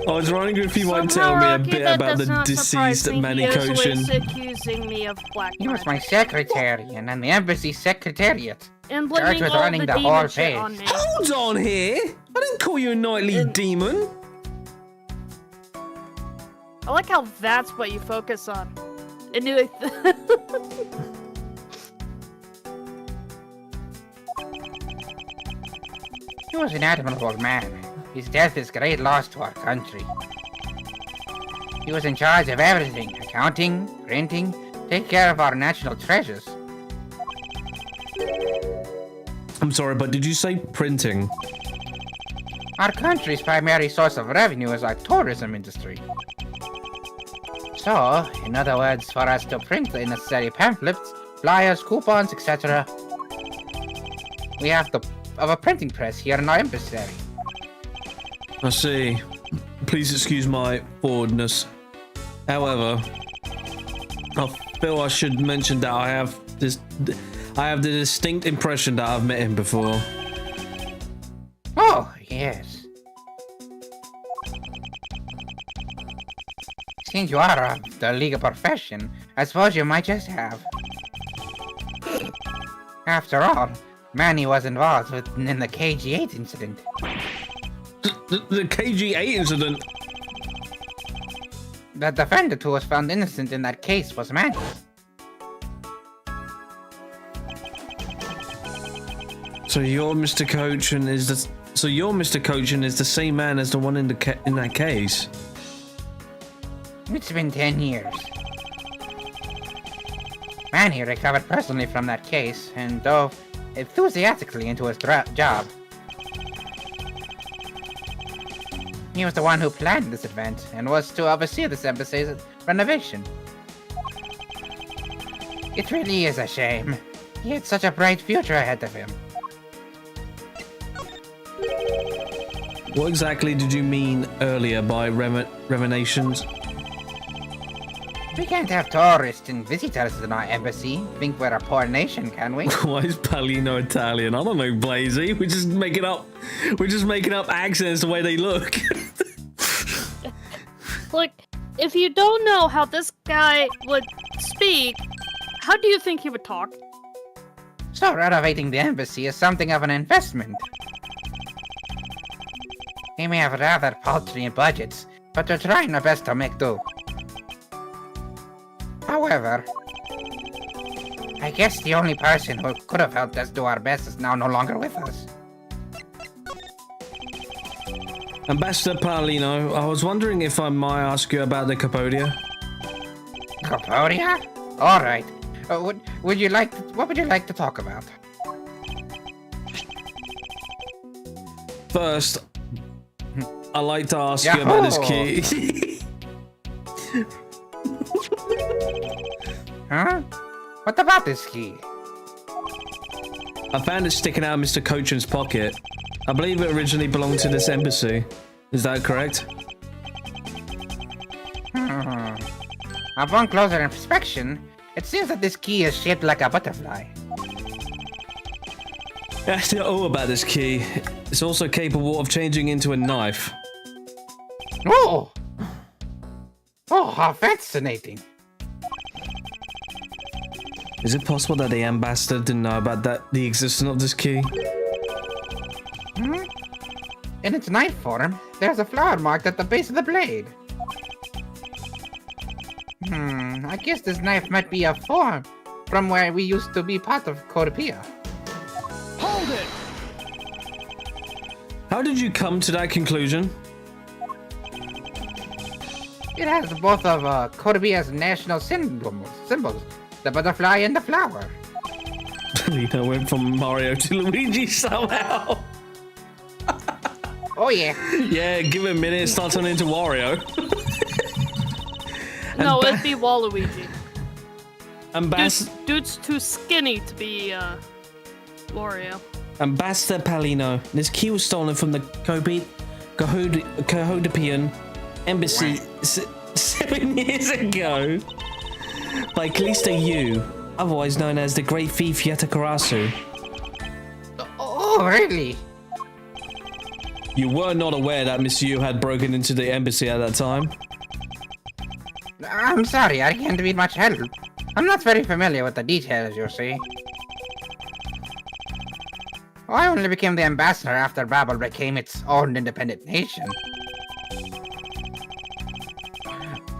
I was wondering if you might Somehow, tell me a Rocky, bit that about does the not surprise deceased me. Manny He is Koshin. accusing me of black He was magic my secretary and the embassy secretariat. and charged blaming with all running the the demon whole shit on place. me. Hold on here. I didn't call you a nightly And- demon. I like how that's what you focus on. And you. He was an admirable man. His death is great loss to our country. He was in charge of everything, accounting, printing, take care of our national treasures. I'm sorry, but did you say printing? Our country's primary source of revenue is our tourism industry. So, in other words, for us to print the necessary pamphlets, flyers, coupons, etc., we have to have a printing press here in our embassy. I see. Please excuse my forwardness. However, I feel I should mention that I have the distinct impression that I've met him before. Oh, yes. Since you are of the legal profession, I suppose you might just have. After all, Manny was involved in the KG-8 incident. The KG-8 incident. The defendant who was found innocent in that case was Manny. So you're Mr. Cochin is the same man as the one in that case. It's been 10 years. Manny recovered personally from that case and dove enthusiastically into his job. He was the one who planned this event and was to oversee this embassy's renovation. It really is a shame. He had such a bright future ahead of him. What exactly did you mean earlier by reminations? We can't have tourists and visitors in our embassy. Think we're a poor nation, can we? Why is Palino Italian? I don't know, Blazy. We're just making up accents the way they look. Look, if you don't know how this guy would speak, how do you think he would talk? So renovating the embassy is something of an investment. We may have rather paltry budgets, but we're trying our best to make do. However, I guess the only person who could have helped us do our best is now no longer with us. Ambassador Paolino, I was wondering if I might ask you about the Capodia. Capodia? Alright. What would you like to talk about? First, I'd like to ask you about this key. Huh? What about this key? I found it sticking out of Mr. Cochin's pocket. I believe it originally belonged to this embassy. Is that correct? Upon closer inspection, it seems that this key is shaped like a butterfly. That's not all about this key. It's also capable of changing into a knife. Oh! Oh, how fascinating! Is it possible that the ambassador didn't know about the existence of this key? In its knife form, there's a flower marked at the base of the blade. I guess this knife might be a form from where we used to be part of Corpia. Hold it! How did you come to that conclusion? It has both of Corpia's national symbols, the butterfly and the flower. Palino went from Mario to Luigi somehow. Oh yeah. Yeah, give it a minute, it starts turning into Wario. No, it'd be Waluigi. Ambassador Dude's too skinny to be, Wario. Palino. This key was stolen from the Cahodapian embassy 7 years ago by Callisto Yu, otherwise known as the Great Thief Yatakarasu. Oh really? You were not aware that Miss Yu had broken into the embassy at that time? I'm sorry, I can't be much help. I'm not very familiar with the details, you see. I only became the ambassador after Babel became its own independent nation.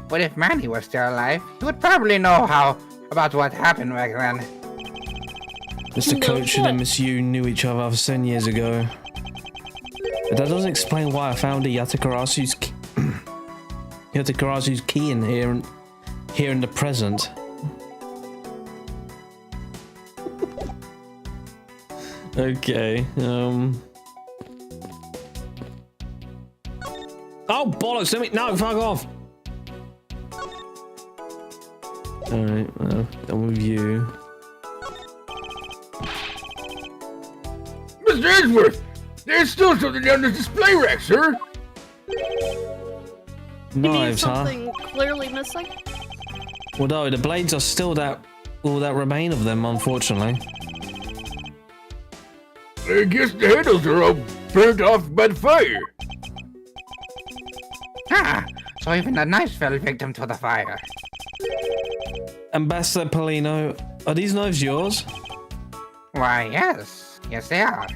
But if Manny was still alive, he would probably know about what happened back then. Mr. Cochin and Miss Yu knew each other 7 years ago. But that doesn't explain why I found the Yatakarasu's key in here in the present. Okay, Oh, bollocks, no, fuck off! Alright, well, done with you. Mr. Edgeworth, there's still something on the display rack, sir. Knives, something clearly missing? Well, no, the blades are still all that remain of them, unfortunately. I guess the handles are all burnt off by the fire. Ah, so even the knives fell victim to the fire. Ambassador Polino, are these knives yours? Why, yes. Yes, they are.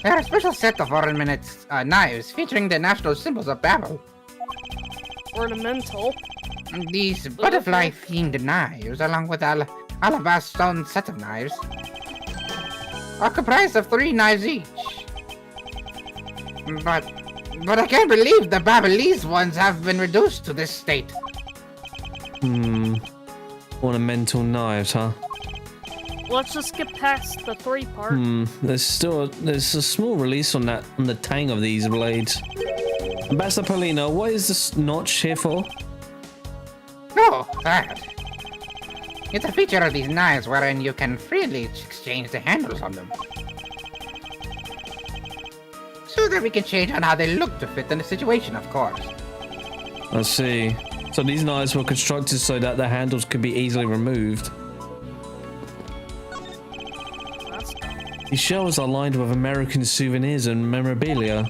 They are a special set of ornamented knives featuring the national symbols of Babel. Ornamental? These butterfly-themed knives, along with alabaster stone set of knives, are comprised of 3 knives each. But I can't believe the Babelese ones have been reduced to this state. Ornamental knives, huh? Let's just skip past the 3 part. There's a small release on the tang of these blades. Ambassador Polino, what is this notch here for? Oh, that. It's a feature of these knives wherein you can freely exchange the handles on them. So that we can change on how they look to fit in the situation, of course. I see. So these knives were constructed so that the handles could be easily removed. These shelves are lined with American souvenirs and memorabilia.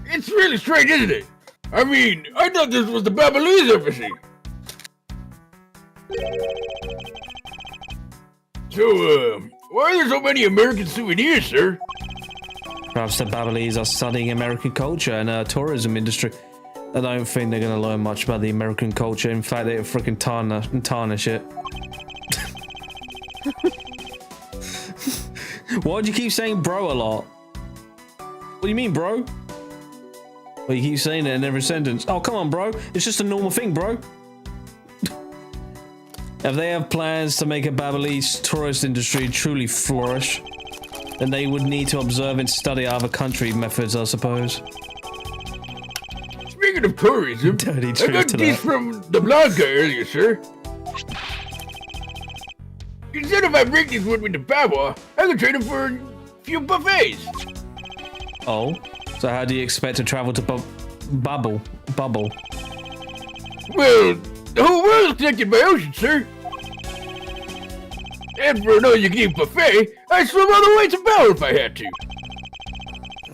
It's really strange, isn't it? I mean, I thought this was the Babelese embassy. So, why are there so many American souvenirs, sir? Perhaps the Babelese are studying American culture and tourism industry. I don't think they're gonna learn much about the American culture. In fact, they freaking tarnish it. Why do you keep saying bro a lot? What do you mean, bro? Well, you keep saying it in every sentence. Oh, come on, bro. It's just a normal thing, bro. If they have plans to make a Babelese tourist industry truly flourish, then they would need to observe and study other country methods, I suppose. Speaking of tourism, Dirty I truth got to these that. from the blonde guy earlier, sir. He said if I bring these with me to Babel, I could trade them for a few buffets. Oh? So how do you expect to travel to Bubble? Well, the whole world's connected by ocean, sir. And for an all-you-can-eat buffet, I'd swim all the way to Babel if I had to.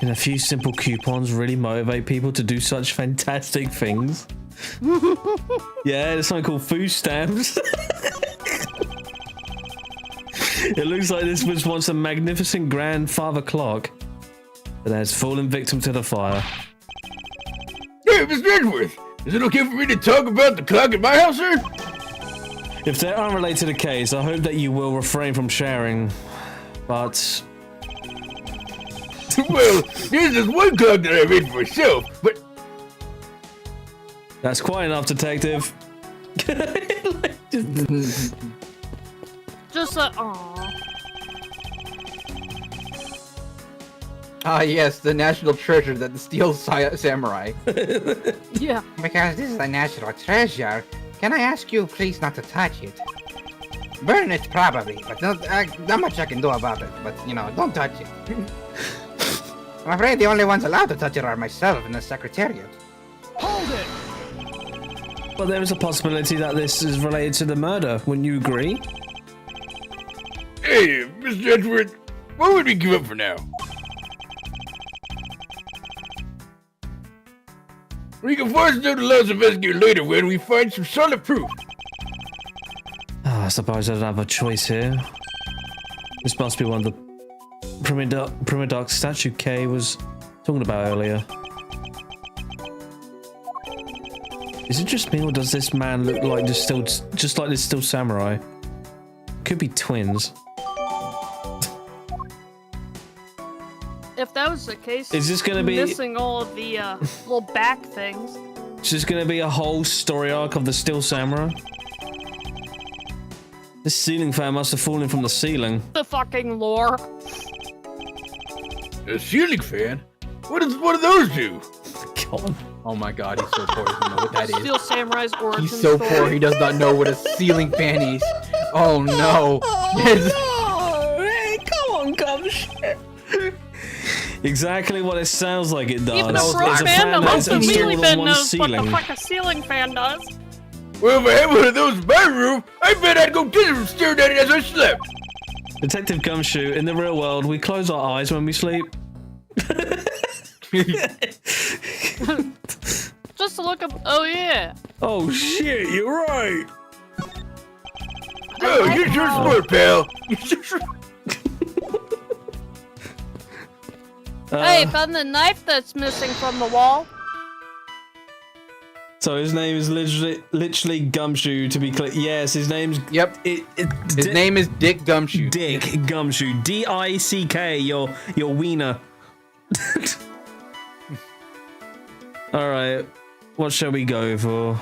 Can a few simple coupons really motivate people to do such fantastic things? Yeah, there's something called food stamps. It looks like this was once a magnificent grandfather clock that has fallen victim to the fire. Hey, Mr. Edgeworth, is it okay for me to talk about the clock at my house, sir? If they're unrelated to the case, I hope that you will refrain from sharing, but... Well, there's this one clock that I made for myself, but... That's quite enough, detective. Just aww. Ah, yes, the national treasure that steals samurai. Yeah. Because this is a national treasure, can I ask you please not to touch it? Burn it probably, but not much I can do about it. But, you know, don't touch it. I'm afraid the only ones allowed to touch it are myself and the Secretariat. Hold it! But there is a possibility that this is related to the murder, wouldn't you agree? Hey, Mr. Edgeworth, what would we give up for now? We can force them to let us investigate later when we find some solid proof. I suppose I don't have a choice here. This must be one of the Primidoc statue Kay was talking about earlier. Is it just me, or does this man look like just like this still samurai? Could be twins. If that was the case, Is this gonna be missing all of the little back things? Is this gonna be a whole story arc of the still samurai? This ceiling fan must have fallen from the ceiling. The fucking lore. A ceiling fan? What do those do? God. Oh my god, he's so poor. He doesn't know what that is. Steel Samurai's origin He's so story. poor, he does not know what a ceiling fan is. Oh no. Yes. Hey, come on, Gumshoe. Exactly what it sounds like it does. Even a It's pro a fan fan that that's loves the installed wheelie on bin one knows what ceiling. the fuck a ceiling fan does. Well, if I had one of those in my room, I bet I'd go dizzy from staring at it as I slept. Detective Gumshoe, in the real world, we close our eyes when we sleep. Just to look up. Oh yeah. Oh shit, you're right. Oh, you're sure smart, pal. You're sure. Hey, found the knife that's missing from the wall. So his name is literally Gumshoe, to be clear. Yes, his name's... Yep. His name is Dick Gumshoe. Dick Gumshoe. D-I-C-K, your wiener. Alright, what shall we go for?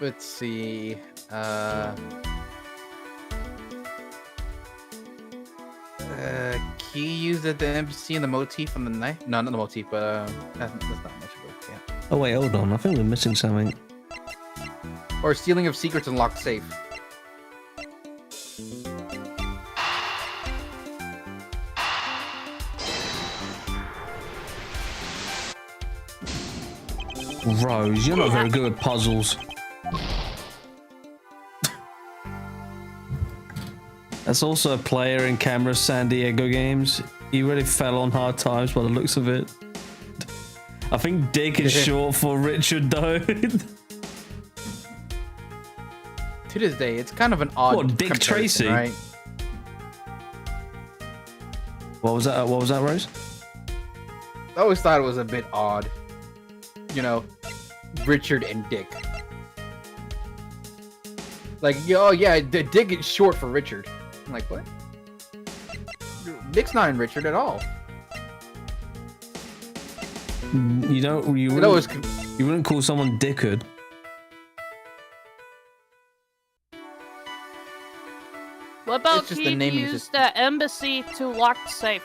Let's see. Key used at the embassy and the motif on the knife? No, not the motif, but that's not much of it, yeah. Oh wait, hold on, I think we're missing something. Or stealing of secrets and locked safe. Rose, you're not very good at puzzles. That's also a player in Camera's San Diego games. He really fell on hard times by the looks of it. I think Dick is short for Richard though. To this day, it's kind of an odd What, Dick comparison, Tracy? right? What was that? What was that, Rose? I always thought it was a bit odd. You know, Richard and Dick. Like, oh yeah, Dick is short for Richard. I'm like, what? Dick's not in Richard at all. You don't. You It always, wouldn't call someone Dickard. What about It's just he the naming used system. the embassy to lock the safe?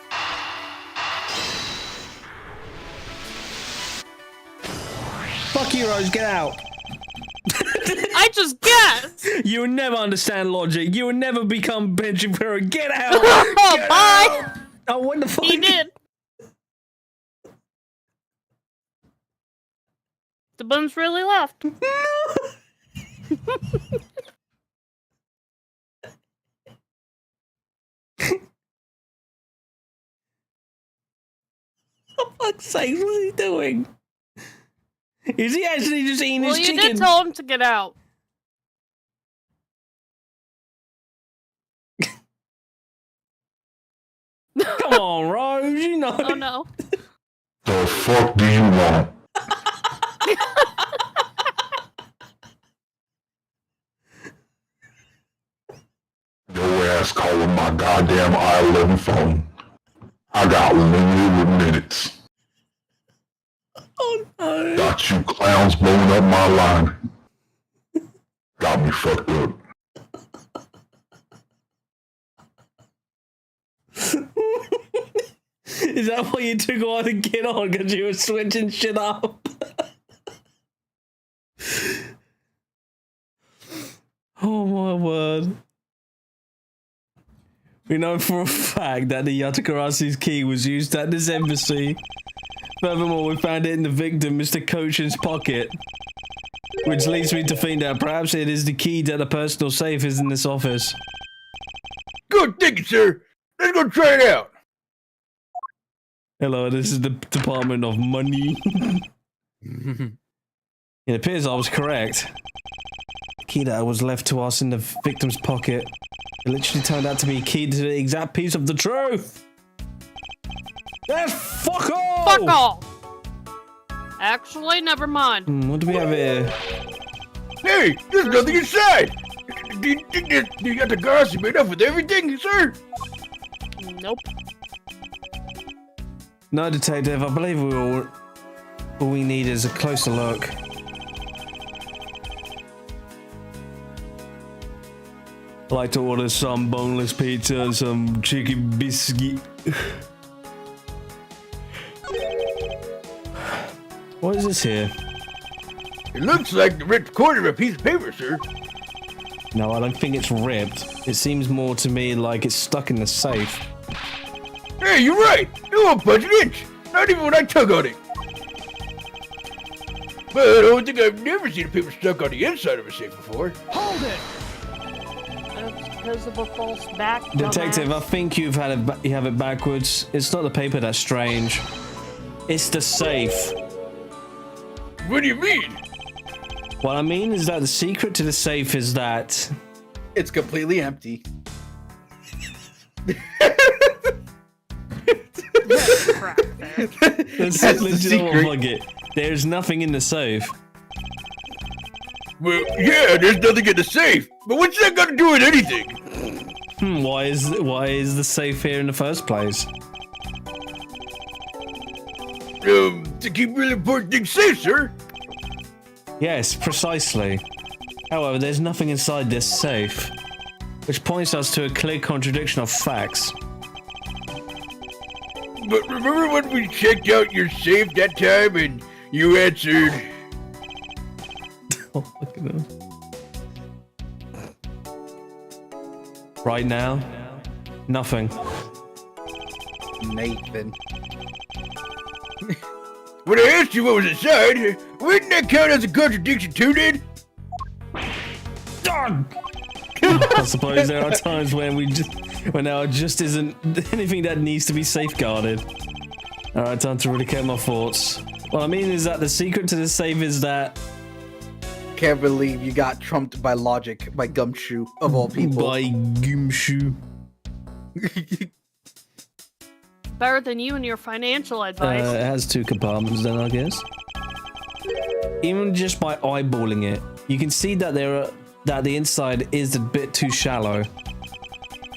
Fuck you, Rose. Get out. I just guessed. You will never understand logic. You will never become Benjamin Pro. Get out. Oh, Get bye. out. Oh, what the fuck? He did. The bums really left. For fuck's sake, what is he doing? Is he actually just eating Well, his you chicken? did tell him to get out. Come on, Rose, you know. Oh no. The fuck do you want? Your ass calling my goddamn I-11 phone. I got limited minutes. Oh no. Got you clowns blowing up my line. Got me fucked up. Is that why you took a while to get on? Because you were switching shit up? Oh my word. We know for a fact that the Yatakarasi's key was used at this embassy. Furthermore, we found it in the victim, Mr. Kochin's pocket. Which leads me to think that perhaps it is the key that the personal safe is in this office. Thank you, sir. Let's go try it out. Hello, this is the Department of Money. It appears I was correct. The key that was left to us in the victim's pocket, it literally turned out to be a key to the exact piece of the truth. That's fuck all! Fuck all! Actually, never mind. What do we have here? Hey, there's nothing inside. Do you got the gauze made up with everything, sir? Nope. No, detective, I believe all we need is a closer look. I'd like to order some boneless pizza and some chicken biscuit. What is this here? It looks like the ripped corner of a piece of paper, sir. No, I don't think it's ripped. It seems more to me like it's stuck in the safe. Hey, you're right. It won't budge an inch. Not even when I tug on it. But I don't think I've never seen a paper stuck on the inside of a safe before. Hold it! That's because of a false back. Detective, I dumbass. think you have it backwards. It's not the paper that's strange. It's the safe. What do you mean? What I mean is that the secret to the safe is that It's completely empty. Crap there. That's That's the legit secret. plug it. There's nothing in the safe. Well, yeah, there's nothing in the safe. But what's that got to do with anything? Why is the safe here in the first place? To keep really important things safe, sir. Yes, precisely. However, there's nothing inside this safe, which points us to a clear contradiction of facts. But remember when we checked out your safe that time and you answered, Oh, look at them. Right now, nothing. Nathan. when I asked you what was inside, wouldn't that count as a contradiction too, then? I suppose there are times when there just isn't anything that needs to be safeguarded. Alright, time to really get my thoughts. What I mean is that the secret to the safe is that Can't believe you got trumped by logic by Gumshoe of all people. by Gumshoe. Better than you and your financial advice. It has two compartments then, I guess. Even just by eyeballing it, you can see that that the inside is a bit too shallow.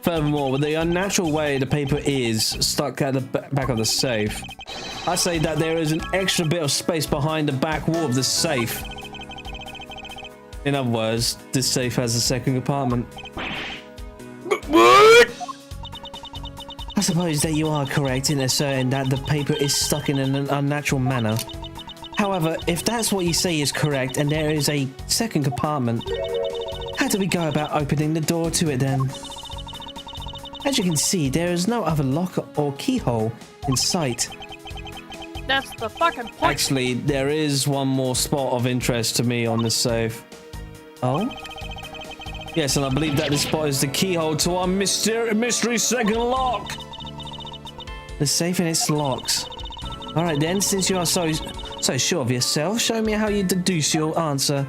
Furthermore, with the unnatural way the paper is stuck at the back of the safe, I say that there is an extra bit of space behind the back wall of the safe. In other words, this safe has a second compartment. What? I suppose that you are correct in asserting that the paper is stuck in an unnatural manner. However, if that's what you say is correct and there is a second compartment, how do we go about opening the door to it then? As you can see, there is no other lock or keyhole in sight. That's the fucking point. Actually, there is one more spot of interest to me on this safe. Oh? Yes, and I believe that this spot is the keyhole to our mystery second lock. The safe and its locks. Alright then, since you are so sure of yourself, show me how you deduce your answer.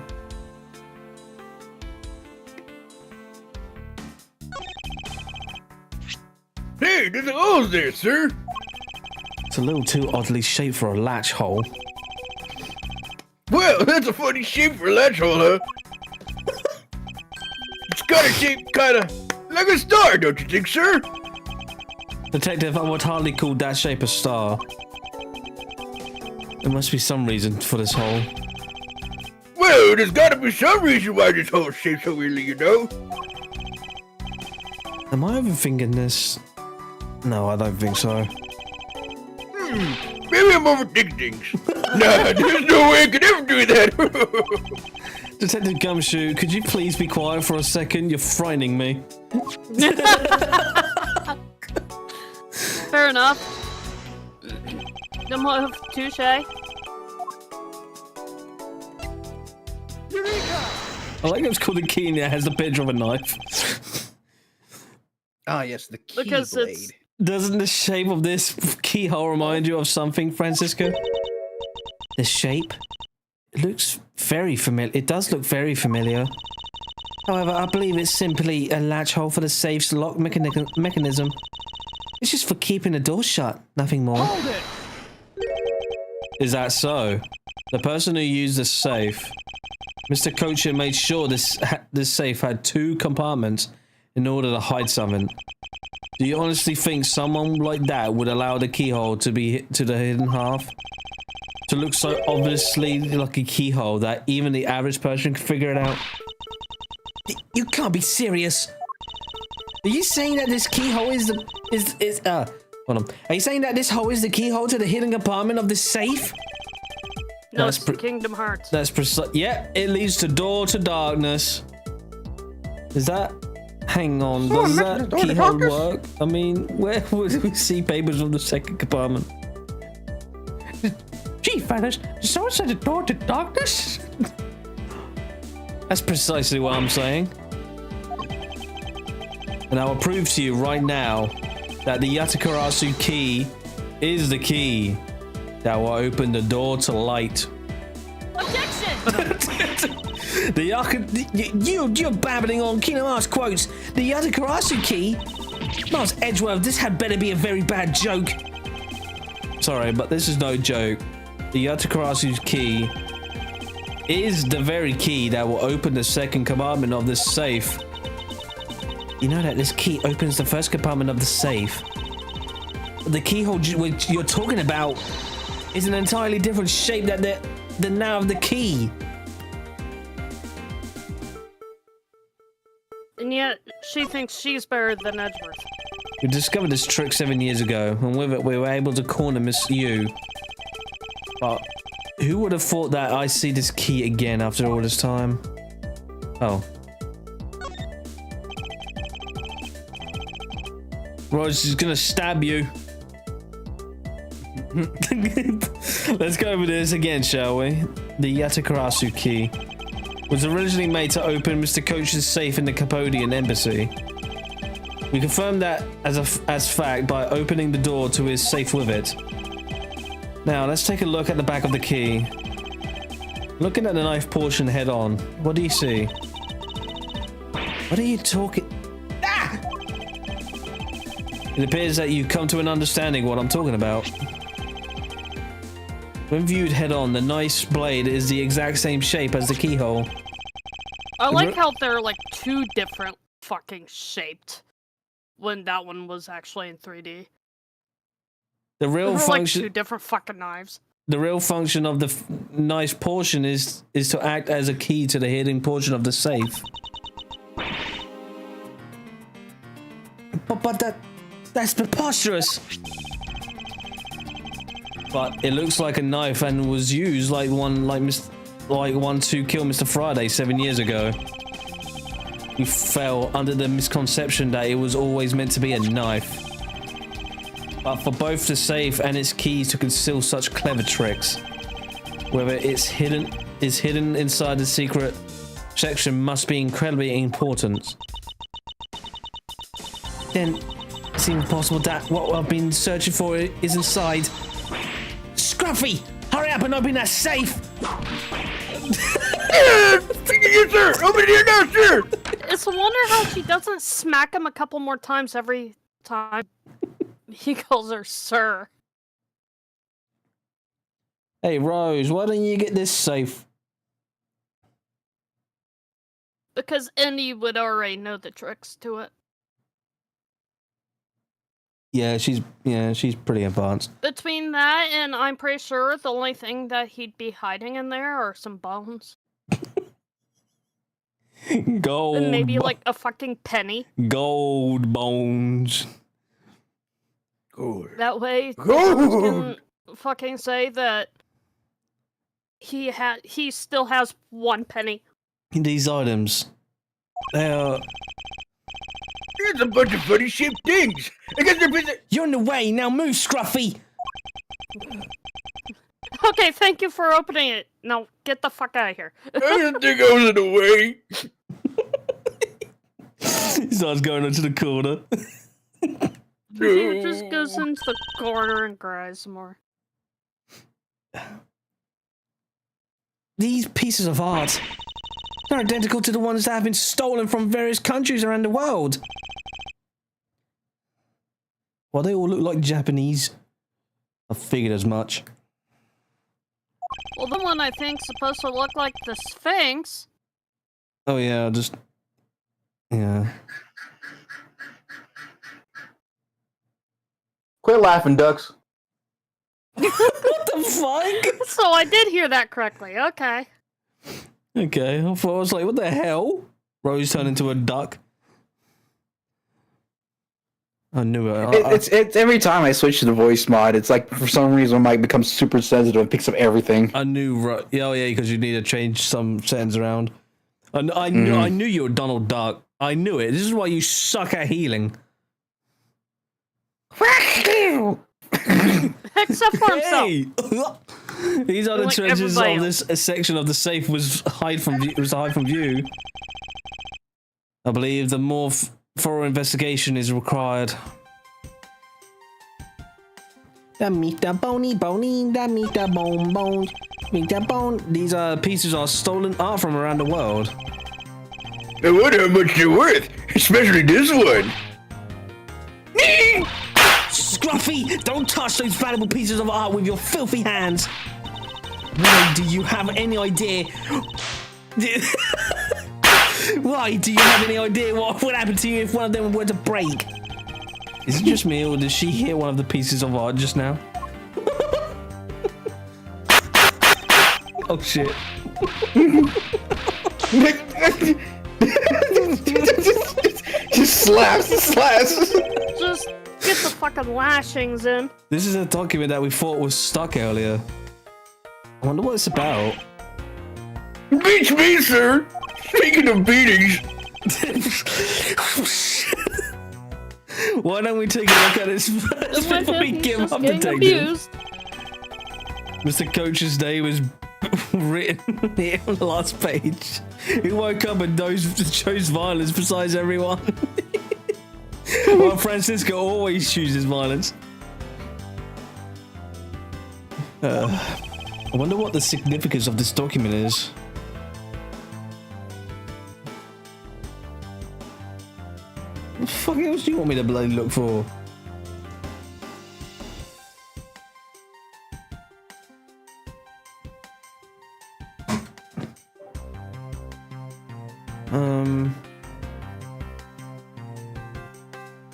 Hey, there's a hole there, sir. It's a little too oddly shaped for a latch hole. Well, that's a funny shape for a latch hole, huh? It's got a shape kinda like a star, don't you think, sir? Detective, I would hardly call that shape a star. There must be some reason for this hole. Well, there's gotta be some reason why this hole's shaped so weirdly, you know? Am I overthinking this? No, I don't think so. Maybe I'm overthinking things. Nah, there's no way I could ever do that. Detective Gumshoe, could you please be quiet for a second? You're frightening me. Fair enough. Touche. I like it's called a key and it has the picture of a knife. Ah, yes, the Because keyblade. it's Doesn't the shape of this keyhole remind you of something, Francisco? The shape? It looks very familiar. It does look very familiar. However, I believe it's simply a latch hole for the safe's lock mechanism. It's just for keeping the door shut, nothing more. Hold it! Is that so? The person who used the safe, Mr. Kocher, made sure this safe had 2 compartments in order to hide something. Do you honestly think someone like that would allow the keyhole to be to the hidden half? To look so obviously like a keyhole that even the average person can figure it out? You can't be serious. Are you saying that this keyhole is the hold on. Are you saying that this hole is the keyhole to the hidden compartment of the safe? no, it's Kingdom Hearts. That's precise. Yeah, it leads to door to darkness. Is that? Hang on, Oh, does next that door to keyhole darkness? work? I mean, where would we see papers from the second compartment? Gee, fellas, did someone say the door to darkness? That's precisely what I'm saying. And I will prove to you right now that the Yatakarasu key is the key that will open the door to light. You're babbling on Kingdom Hearts quotes. The Yatakarasu key? Mars Edgeworth, this had better be a very bad joke. Sorry, but this is no joke. The Yatakarasu's key is the very key that will open the second compartment of the safe. You know that this key opens the first compartment of the safe. The keyhole which you're talking about is an entirely different shape than that of the key. And yet, she thinks she's better than Edgeworth. We discovered this trick 7 years ago, and with it we were able to corner Miss Yu. But who would have thought that I see this key again after all this time? Oh. Rose is gonna stab you. Let's go over this again, shall we? The Yatakarasu key was originally made to open Mr. Kocher's safe in the Capodian embassy. We confirmed that as fact by opening the door to his safe with it. Now, let's take a look at the back of the key. Looking at the knife portion head on, what do you see? What are you talking? Ah! It appears that you've come to an understanding what I'm talking about. When viewed head on, the knife's blade is the exact same shape as the keyhole. I like how they're like 2 different fucking shaped when that one was actually in 3D. The real They're function, like 2 different fucking knives. the real function of the knife portion is to act as a key to the hidden portion of the safe. But that's preposterous. But it looks like a knife and was used like one to kill Mr. Friday 7 years ago. We fell under the misconception that it was always meant to be a knife. But for both the safe and its keys to conceal such clever tricks, whether it's hidden inside the secret section must be incredibly important. Then it seems possible that what I've been searching for is inside. Scruffy, hurry up and open that safe! Yes, sir! Open it here now, sir! It's a wonder how she doesn't smack him a couple more times every time he calls her sir. Hey Rose, why don't you get this safe? Because Indy would already know the tricks to it. Yeah, she's pretty advanced. Between that and I'm pretty sure the only thing that he'd be hiding in there are some bones. Gold. And maybe like a fucking penny. Gold bones. Good. That way Gold! can fucking say that he still has 1 penny. These items, they are. Here's a bunch of funny shaped things. I guess they're busy. You're in the way. Now move, Scruffy. Okay, thank you for opening it. Now get the fuck out of here. I didn't think I was in the way. Starts going into the corner. He just goes into the corner and cries some more. These pieces of art, they're identical to the ones that have been stolen from various countries around the world. Well, they all look like Japanese. I figured as much. Well, the one I think's supposed to look like the Sphinx. Oh yeah, yeah. Quit laughing, ducks. What the fuck? So I did hear that correctly. Okay. Okay, I thought I was like, what the hell? Rose turned into a duck. I knew it. It's every time I switch to the voice mod, it's like for some reason my mic becomes super sensitive and picks up everything. I knew. Oh yeah, because you need to change some settings around. I knew you were Donald Duck. I knew it. This is why you suck at healing. Except for himself. Hey! These are the Like treasures everybody of this section of the safe was hide from view. I believe the more thorough investigation is required. Da meat da bony, da meat da bone, meat da bone. These pieces are stolen art from around the world. I wonder how much they're worth, especially this one. Scruffy, don't touch those valuable pieces of art with your filthy hands. Why do you have any idea? Why do you have any idea what would happen to you if one of them were to break? Is it just me, or did she hear one of the pieces of art just now? Oh shit. Just slaps. Just get the fucking lashings in. This is a document that we thought was stuck earlier. I wonder what it's about. Beats me, sir. Speaking of beatings, why don't we take a look at this first Like before we he's give just up, getting detective? abused. Mr. Coach's day was written here on the last page. He woke up and chose violence besides everyone. While Francisco always chooses violence. I wonder what the significance of this document is. What the fuck else do you want me to bloody look for?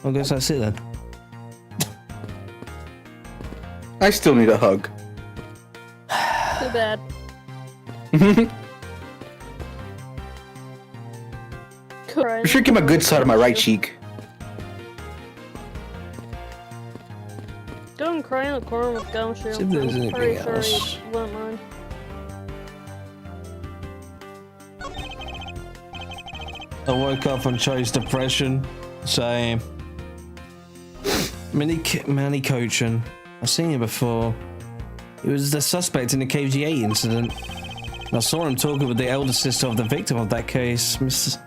I guess that's it then. I still need a hug. Too bad. I should give him a good side of my right cheek. Go and cry in the corner with Gumshoe. See if there's I'm pretty anything sure else. he wouldn't mind. I woke up and chose depression. Same. Manny Coachin. I've seen him before. He was the suspect in the KG8 incident. I saw him talking with the elder sister of the victim of that case, Mrs.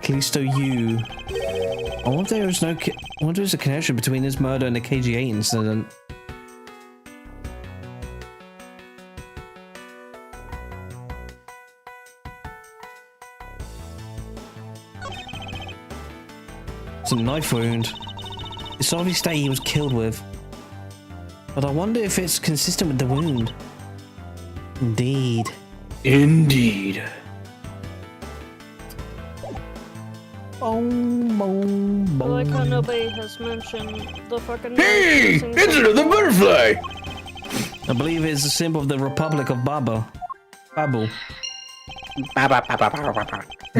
Callisto Yu. I wonder if there's a connection between his murder and the KG8 incident. It's a knife wound. It's obviously he was killed with. But I wonder if it's consistent with the wound. Indeed. Indeed. Boom, boom, I like how boom. nobody has mentioned the fucking. hey, missing it's another butterfly. I believe it's a symbol of the Republic of Babel. A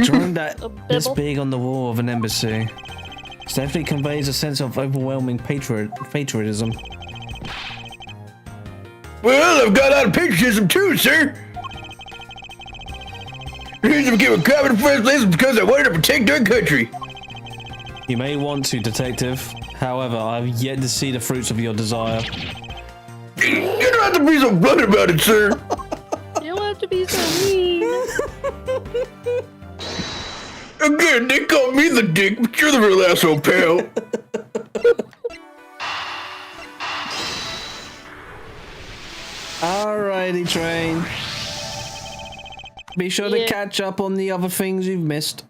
drawing that A this bibble? big on the wall of an embassy. It definitely conveys a sense of overwhelming patriotism. Well, I've got a lot of patriotism too, sir. The reason I became a cop in the first place is because I wanted to protect our country. You may want to, detective. However, I've yet to see the fruits of your desire. You don't have to be so blunt about it, sir. You don't have to be so mean. What? Again, they call me the dick, but you're the real asshole, pal. Alrighty, train. Be sure to Yeah. catch up on the other things you've missed.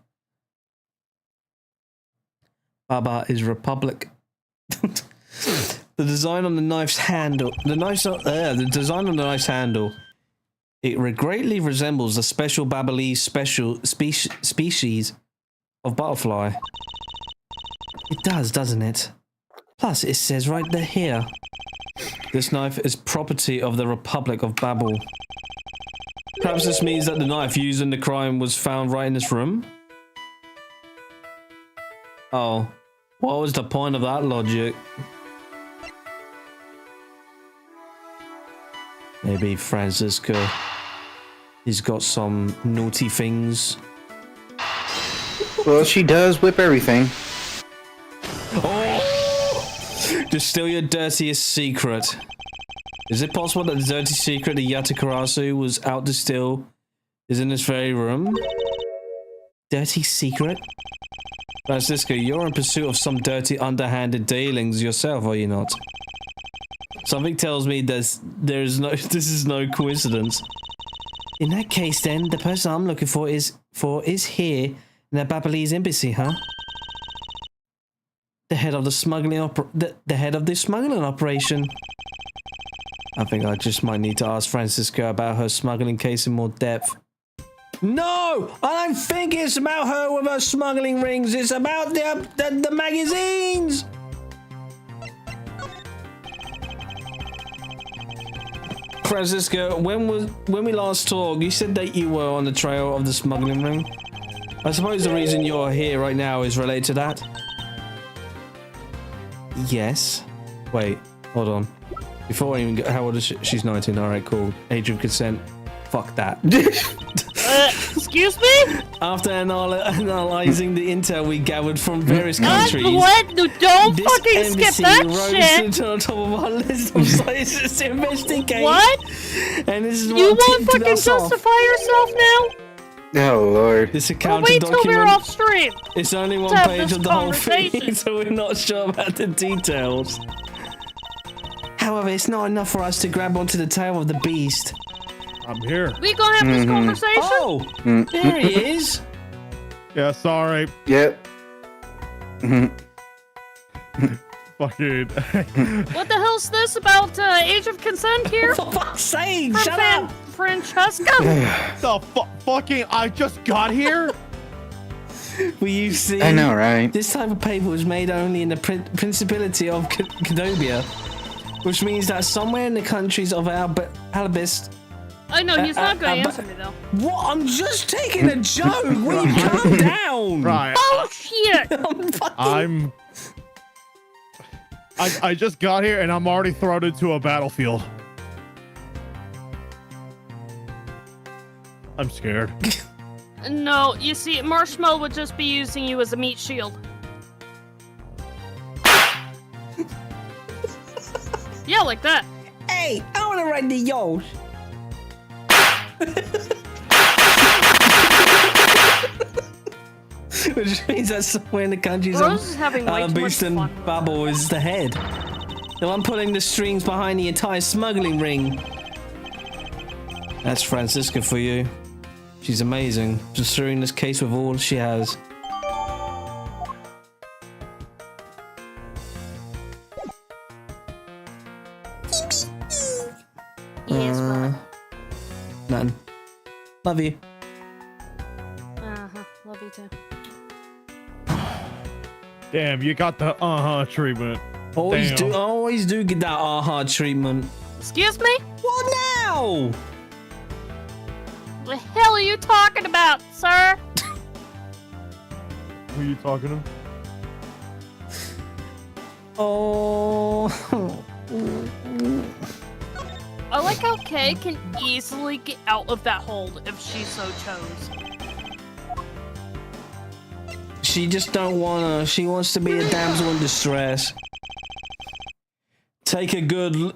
Baba is Republic. The design on the knife's handle. The design on the knife's handle. It greatly resembles the special Babalese species of butterfly. It does, doesn't it? Plus, it says right there here. This knife is property of the Republic of Babel. Perhaps this means that the knife used in the crime was found right in this room? Oh. What was the point of that logic? Maybe Francisco. He's got some naughty things. Well, she does whip everything. Oh! Distill your dirtiest secret. Is it possible that the dirty secret that Yatakarasu was out to steal is in this very room? Dirty secret? Francisco, you're in pursuit of some dirty, underhanded dealings yourself, are you not? Something tells me this is no coincidence. In that case, then, the person I'm looking for is here in the Babalese embassy, huh? The head of the smuggling operation. I think I just might need to ask Francisco about her smuggling case in more depth. No! I don't think it's about her with her smuggling rings. It's about the magazines! Francisco, when we last talked, you said that you were on the trail of the smuggling ring. I suppose the reason you're here right now is related to that? Yes. Wait, hold on. Before I even get... How old is she? She's 19. Alright, cool. Age of consent. Fuck that. Excuse me? After analyzing the intel we gathered from various countries... What? No, don't this fucking skip embassy that rose shit! to the top of our list of places to investigate. What? And this is You what won't tipped fucking us off. justify yourself now? Oh, Lord. This Or account wait till we're document... off stream. It's only one to have page this of the whole thing, conversation. so we're not sure about the details. However, it's not enough for us to grab onto the tail of the beast. I'm here. We gonna have this conversation? Oh, there he is. Yeah, sorry. Yep. Fucking. What the hell's this about age of consent here? For fuck's sake, From shut up. Francesca? The fucking. I just got here? Well, you see, I know, right? this type of paper was made only in the Principality of Cadobia, which means that somewhere in the countries of Alabist. I know, he's not gonna answer me though. What? I'm just taking a joke. Will you calm down? Right. Oh shit! I'm fucking... I just got here and I'm already thrown into a battlefield. I'm scared. No, you see, Marshmallow would just be using you as a meat shield. Yeah, like that. Hey, I want to ride the yours. Which means that somewhere in the countries Rose is having way too much Boost and fun. Bubble is the head. The one pulling the strings behind the entire smuggling ring. That's Francisca for you. She's amazing, pursuing this case with all she has. Yes, brother. Nothing. Love you. Uh-huh. Love you too. Damn, you got the treatment. Always Damn. do get that aha treatment. Excuse me? What now? The hell are you talking about, sir? Who are you talking to? Oh. I like how Kay can easily get out of that hole if she so chose. She just don't wanna. She wants to be a damsel in distress. Take a good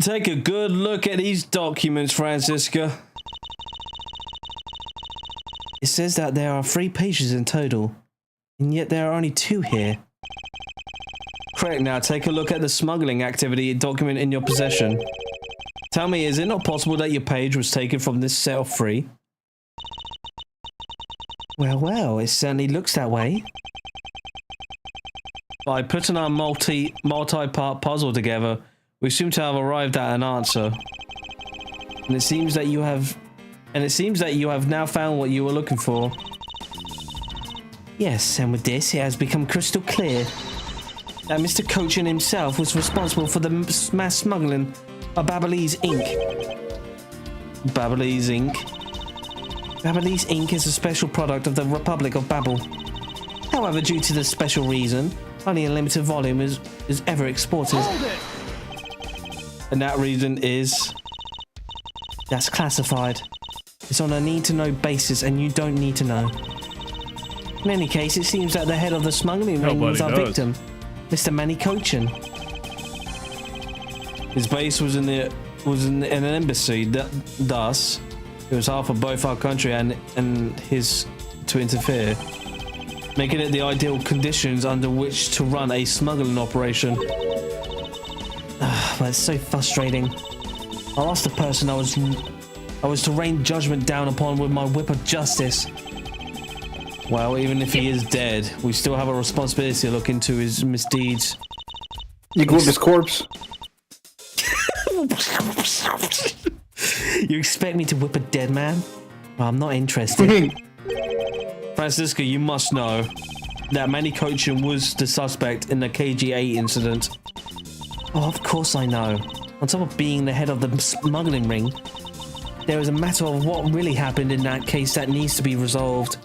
look at these documents, Francisca. It says that there are 3 pages in total, and yet there are only 2 here. Correct. Now take a look at the smuggling activity document in your possession. Tell me, is it not possible that your page was taken from this set of 3? Well, it certainly looks that way. By putting our multi-part puzzle together, we seem to have arrived at an answer. And it seems that you have now found what you were looking for. Yes, and with this, it has become crystal clear that Mr. Cochin himself was responsible for the mass smuggling of Babyliss Inc. Babyliss Inc. Babyliss Inc. is a special product of the Republic of Babel. However, due to the special reason, only a limited volume is ever exported. And that reason is... that's classified. It's on a need-to-know basis, and you don't need to know. In any case, it seems that the head of the smuggling ring was our victim, Mr. Vani Cochin. His base was in an embassy. Thus, it was hard for both our country and his to interfere, making it the ideal conditions under which to run a smuggling operation. But it's so frustrating. I lost the person I was to rain judgment down upon with my whip of justice. Well, even if he is dead, we still have a responsibility to look into his misdeeds. You go with his corpse. You expect me to whip a dead man? Well, I'm not interested. Francisca, you must know that Vani Cochin was the suspect in the KG8 incident. Oh, of course I know. On top of being the head of the smuggling ring, there is a matter of what really happened in that case that needs to be resolved.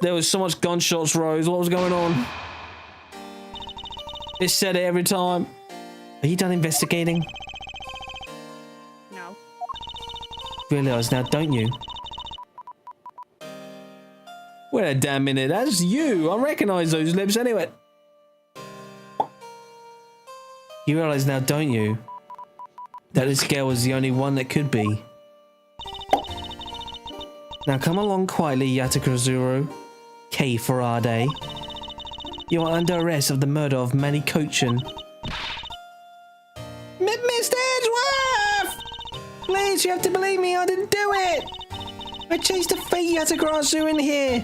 There was so much gunshots, Rose. What was going on? It said it every time. Are you done investigating? No. Realize now, don't you? Wait a damn minute. That's you. I recognize those lips anyway. You realize now, don't you, that this girl was the only one that could be? Now come along quietly, Yatakazuru. K. Farade. You are under arrest of the murder of Vani Cochin. Mr. Edgeworth! Please, you have to believe me, I didn't do it! I chased the fake Yatagarasu in here,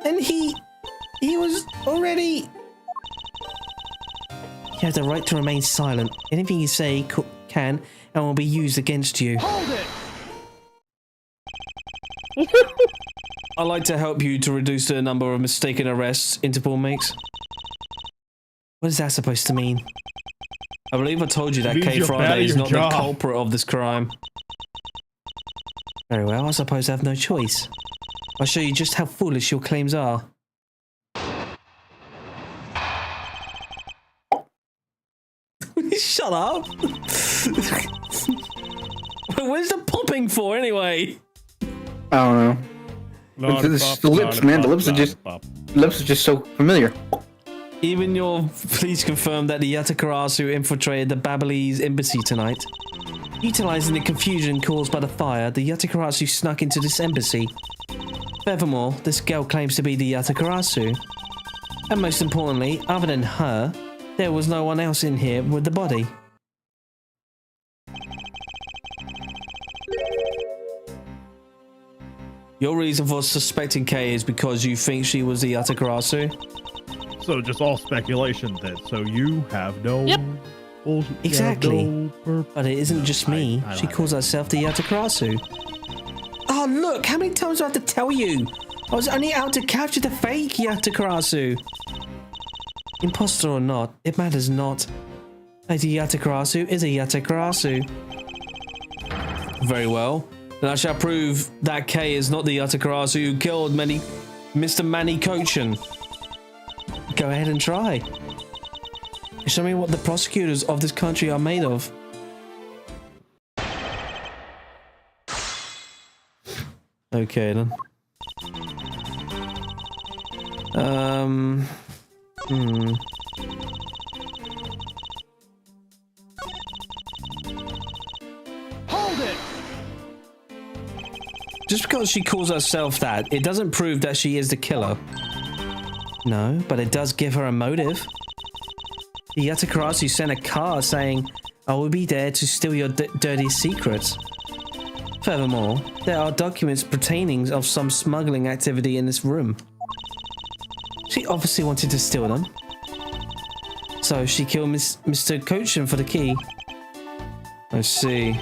and he was already... You have the right to remain silent. Anything you say can and will be used against you. Hold it! I'd like to help you to reduce the number of mistaken arrests Interpol makes. What is that supposed to mean? I believe I told you that K. Friday is not the culprit of this crime. Very well, I suppose I have no choice. I'll show you just how foolish your claims are. Shut up! Where's the popping for anyway? I don't know. It's the lips, man. The lips are just so familiar. Even your police confirmed that the Yatakarasu infiltrated the Babyliss embassy tonight. Utilizing the confusion caused by the fire, the Yatakarasu snuck into this embassy. Furthermore, this girl claims to be the Yatakarasu. And most importantly, other than her, there was no one else in here with the body. Your reason for suspecting Kay is because you think she was the Yatakarasu? So just all speculation then. So you have no... Yep. Exactly. No but it isn't just me. She calls herself the Yatakarasu. Oh look, how many times do I have to tell you? I was only out to capture the fake Yatakarasu. Imposter or not, it matters not. Lady Yatakarasu is a Yatakarasu. Very well. Then I shall prove that K is not the Yatakarasu who killed Mr. Vani Cochin. Go ahead and try. Show me what the prosecutors of this country are made of. Okay then. Hold it! Just because she calls herself that, it doesn't prove that she is the killer. No, but it does give her a motive. The Yatakarasu sent a card saying, I will be there to steal your dirty secrets. Furthermore, there are documents pertaining of some smuggling activity in this room. She obviously wanted to steal them. So she killed Mr. Cochin for the key. I see.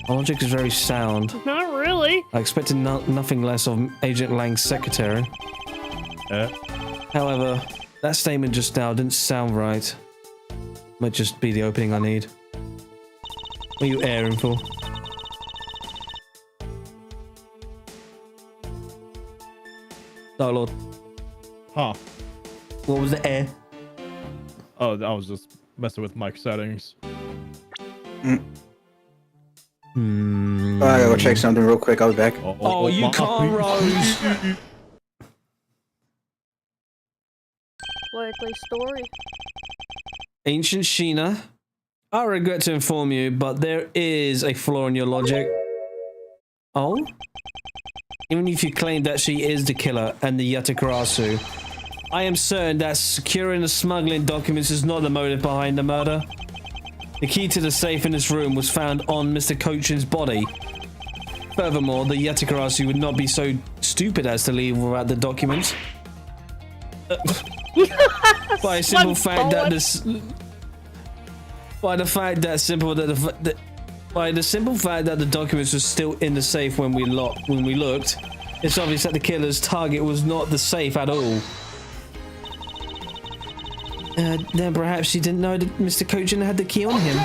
Logic is very sound. Not really. I expected nothing less of Agent Lang's secretary. However, that statement just now didn't sound right. Might just be the opening I need. What are you airing for? Oh Lord. Huh. What was the air? Oh, I was just messing with mic settings. I gotta go check something real quick. I'll be back. Oh, you can't, Rose. Likely story. Ancient Sheena, I regret to inform you, but there is a flaw in your logic. Oh? Even if you claim that she is the killer and the Yatakarasu, I am certain that securing the smuggling documents is not the motive behind the murder. The key to the safe in this room was found on Mr. Cochin's body. Furthermore, the Yatakarasu would not be so stupid as to leave without the documents. By a simple fact that this... By the simple fact that the documents were still in the safe when we looked, it's obvious that the killer's target was not the safe at all. Then perhaps she didn't know that Mr. Cochin had the key on him.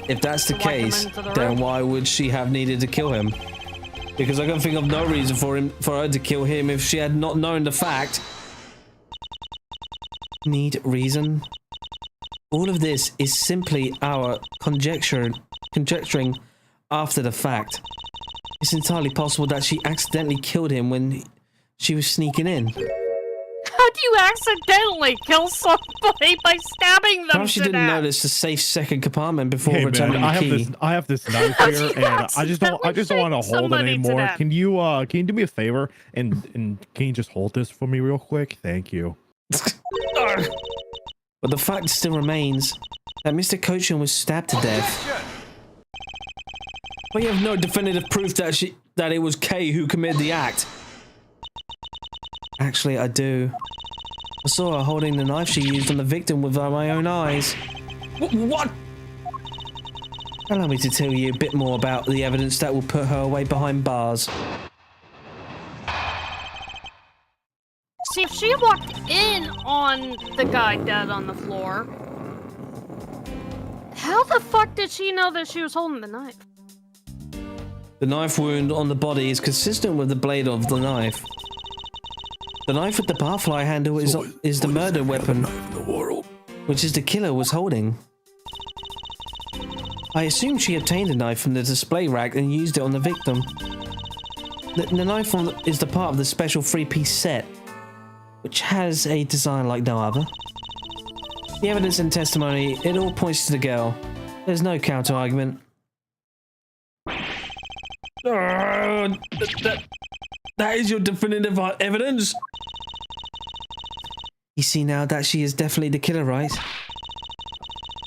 If that's the case, then why would she have needed to kill him? Because I can think of no reason for her to kill him if she had not known the fact. Need reason? All of this is simply our conjecturing after the fact. It's entirely possible that she accidentally killed him when she was sneaking in. How do you accidentally kill somebody by stabbing them Perhaps she to didn't death? notice the safe second compartment before Hey returning man, the key. I have this knife How do here, you and I just don't want to accidentally hold it somebody to anymore. death? Can you do me a favor and can you just hold this for me real quick? Thank you. But the fact still remains that Mr. Cochin was stabbed to death. But you have no definitive proof that it was Kay who committed the act. Actually, I do. I saw her holding the knife she used on the victim with my own eyes. What? Allow me to tell you a bit more about the evidence that will put her away behind bars. See, if she walked in on the guy dead on the floor, how the fuck did she know that she was holding the knife? The knife wound on the body is consistent with the blade of the knife. The knife with the barfly handle is the murder weapon, which is the killer was holding. I assume she obtained the knife from the display rack and used it on the victim. The knife is the part of the special 3-piece set, which has a design like no other. The evidence and testimony, it all points to the girl. There's no counter-argument. That is your definitive evidence? You see now that she is definitely the killer, right?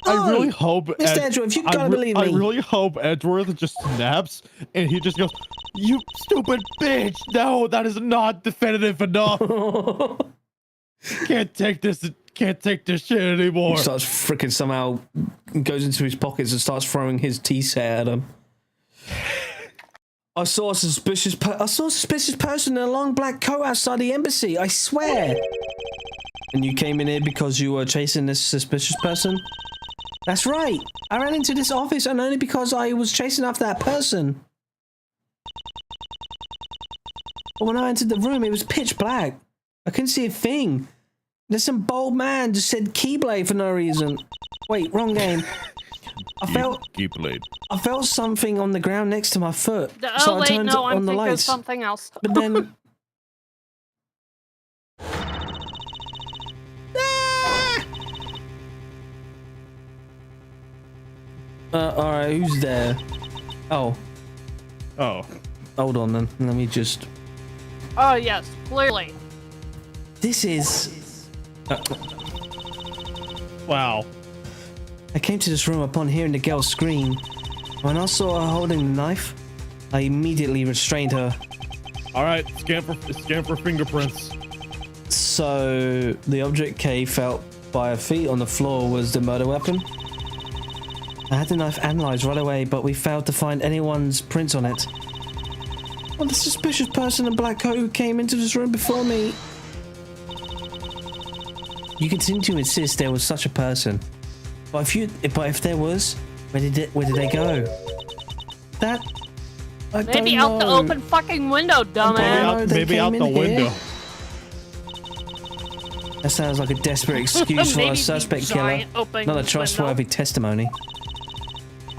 I really hope Mr. Edgeworth, you've got to believe me. I really hope Edgeworth just snaps and he just goes, "You stupid bitch! No, that is not definitive enough. Can't take this shit anymore." He starts freaking somehow goes into his pockets and starts throwing his tea set at him. I saw a suspicious person in a long black coat outside the embassy. I swear. And you came in here because you were chasing this suspicious person? That's right. I ran into this office and only because I was chasing after that person. But when I entered the room, it was pitch black. I couldn't see a thing. There's some bold man just said Keyblade for no reason. Wait, wrong game. I felt something on the ground next to my foot. So I turned on the lights. Of something else. But then... Alright, who's there? Oh. Oh. Hold on then. Let me just. Oh yes, clearly. This is. Wow. I came to this room upon hearing the girl scream. When I saw her holding the knife, I immediately restrained her. All right, scan for fingerprints. So the object K felt by her feet on the floor was the murder weapon. I had the knife analyzed right away, but we failed to find anyone's prints on it. Well, the suspicious person in black coat who came into this room before me. You continue to insist there was such a person, but if there was, where did they go? That I Maybe don't out the know. open fucking window, dumbass. Maybe out the window. That sounds like a desperate excuse for a Maybe suspect the killer, giant open not a trustworthy testimony.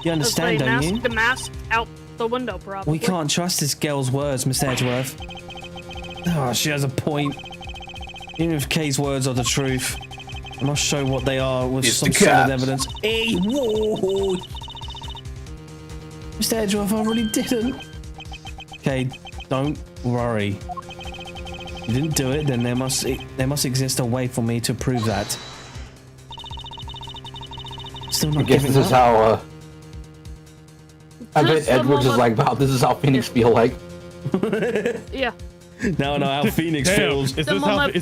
You understand, They don't you? masked the mask out the window, probably. We can't trust this girl's words, Mr. Edgeworth. Oh, she has a point. Even if Kay's words are the truth, I must show what they are with It's some the solid cops. evidence. Hey, whoa! Mr. Edgeworth, I really didn't. Okay, don't worry. You didn't do it, then there must exist a way for me to prove that. Still I not guess giving this is up. how. I bet Just a Edwards is moment. like, wow, this is how Phoenix feel like. Yeah. Now how Phoenix Damn, feels. is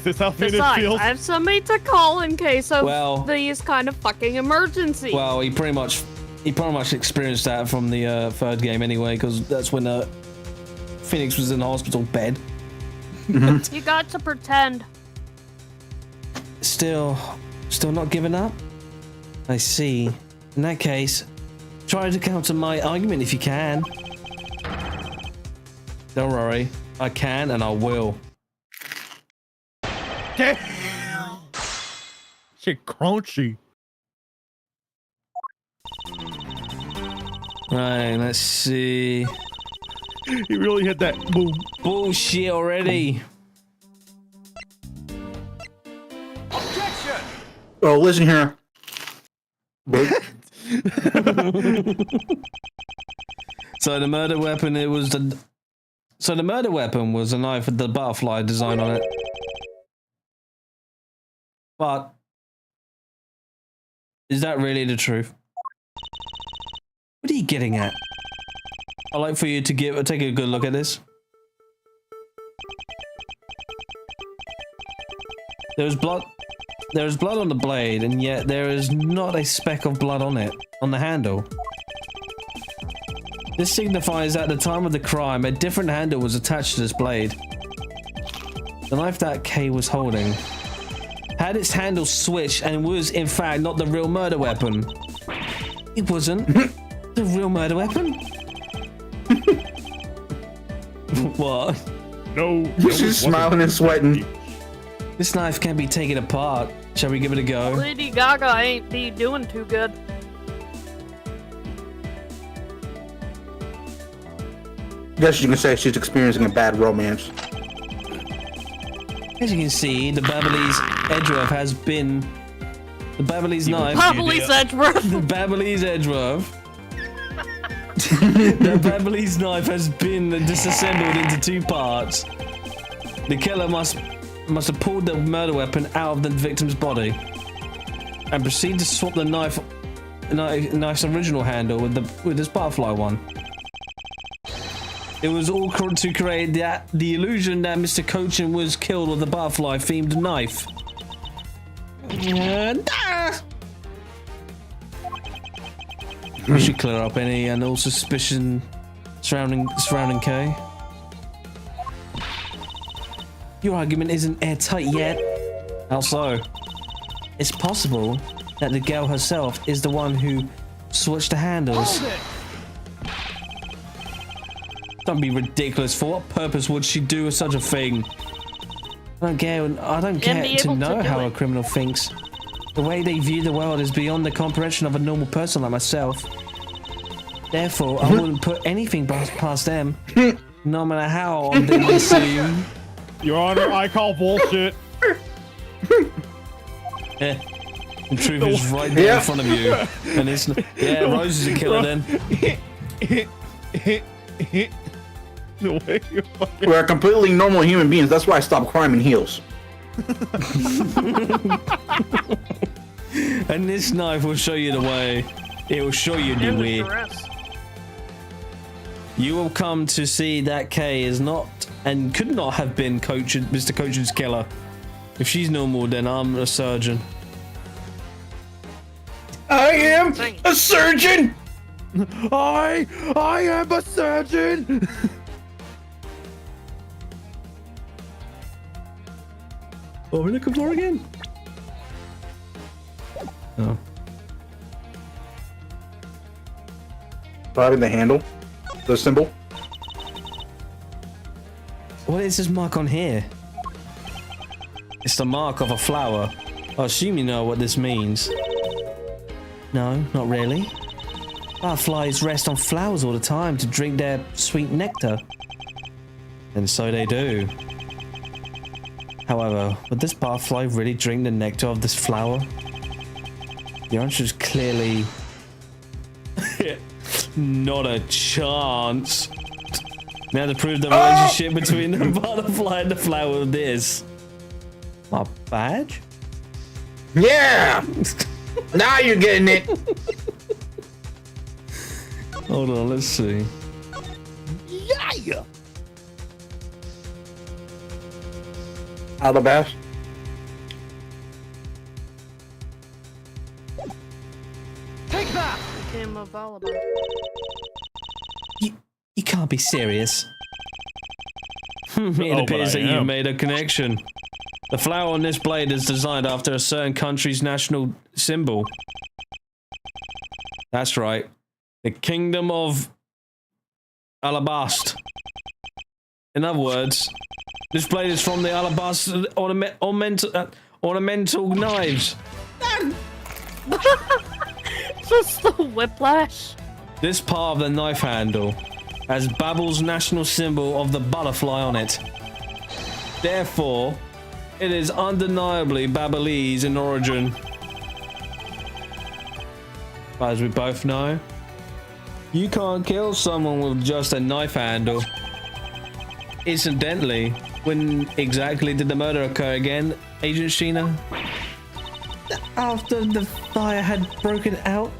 this how Phoenix Besides, feels? I have somebody to call in case of Well- these kind of fucking emergencies. Well, he pretty much experienced that from the third game anyway, because that's when Phoenix was in the hospital bed. You got to pretend. Still not giving up? I see. In that case, try to counter my argument if you can. Don't worry, I can and I will. Damn. Shit, crunchy. Right, let's see. He really hit that boom. Bullshit already. Oh, listen here. So the murder weapon, was a knife with the butterfly design on it. But is that really the truth? What are you getting at? I'd like for you to take a good look at this. There's blood on the blade, and yet there is not a speck of blood on it, on the handle. This signifies that at the time of the crime, a different handle was attached to this blade. The knife that Kay was holding had its handle switched and was, in fact, not the real murder weapon. It wasn't the real murder weapon? What? No. She's smiling and sweating. This knife can be taken apart. Shall we give it a go? Lady Gaga ain't be doing too good. Guess you can say she's experiencing a bad romance. As you can see, the Babyliss Edgeworth has been... The Babyliss knife... Probably Edgeworth. The Babyliss Edgeworth... The Babyliss knife has been disassembled into two parts. The killer must have pulled the murder weapon out of the victim's body and proceed to swap the knife's original handle with this butterfly one. It was all to create the illusion that Mr. Cochin was killed with a butterfly-themed knife. And, we should clear up any and all suspicion surrounding Kay. Your argument isn't airtight yet. How so? It's possible that the girl herself is the one who switched the handles. Don't be ridiculous. For what purpose would she do such a thing? I don't care to know how a criminal thinks. The way they view the world is beyond the comprehension of a normal person like myself. Therefore, I wouldn't put anything past them, no matter how they may seem. Your Honor, I call bullshit. The truth is right there in front of you. And it's... Yeah, Rose is a killer then. The way you fucking... We're completely normal human beings. That's why I stopped climbing heels. And this knife will show you the way. It will show you the And the way. dress. You will come to see that Kay is not and could not have been Mr. Coach's killer. If she's normal, then I'm a surgeon. I am a surgeon. I am a surgeon. What are we looking for again? Oh. Probably the handle. The symbol. What is this mark on here? It's the mark of a flower. I assume you know what this means. No, not really. Butterflies rest on flowers all the time to drink their sweet nectar. And so they do. However, would this butterfly really drink the nectar of this flower? The answer is clearly... not a chance. Now to prove the relationship between the butterfly and the flower with this. My badge? Yeah. Now you're getting it. Hold on, let's see. Yeah. Alabaster. Take that! Became a volleyball. You can't be serious. It appears that you've made a connection. The flower on this blade is designed after a certain country's national symbol. That's right. The Kingdom of Alabast. In other words, this blade is from the Alabast ornamental knives. Just the whiplash. This part of the knife handle has Babel's national symbol of the butterfly on it. Therefore, it is undeniably Babelese in origin. But as we both know, you can't kill someone with just a knife handle. Incidentally, when exactly did the murder occur again, Agent Sheena? After the fire had broken out?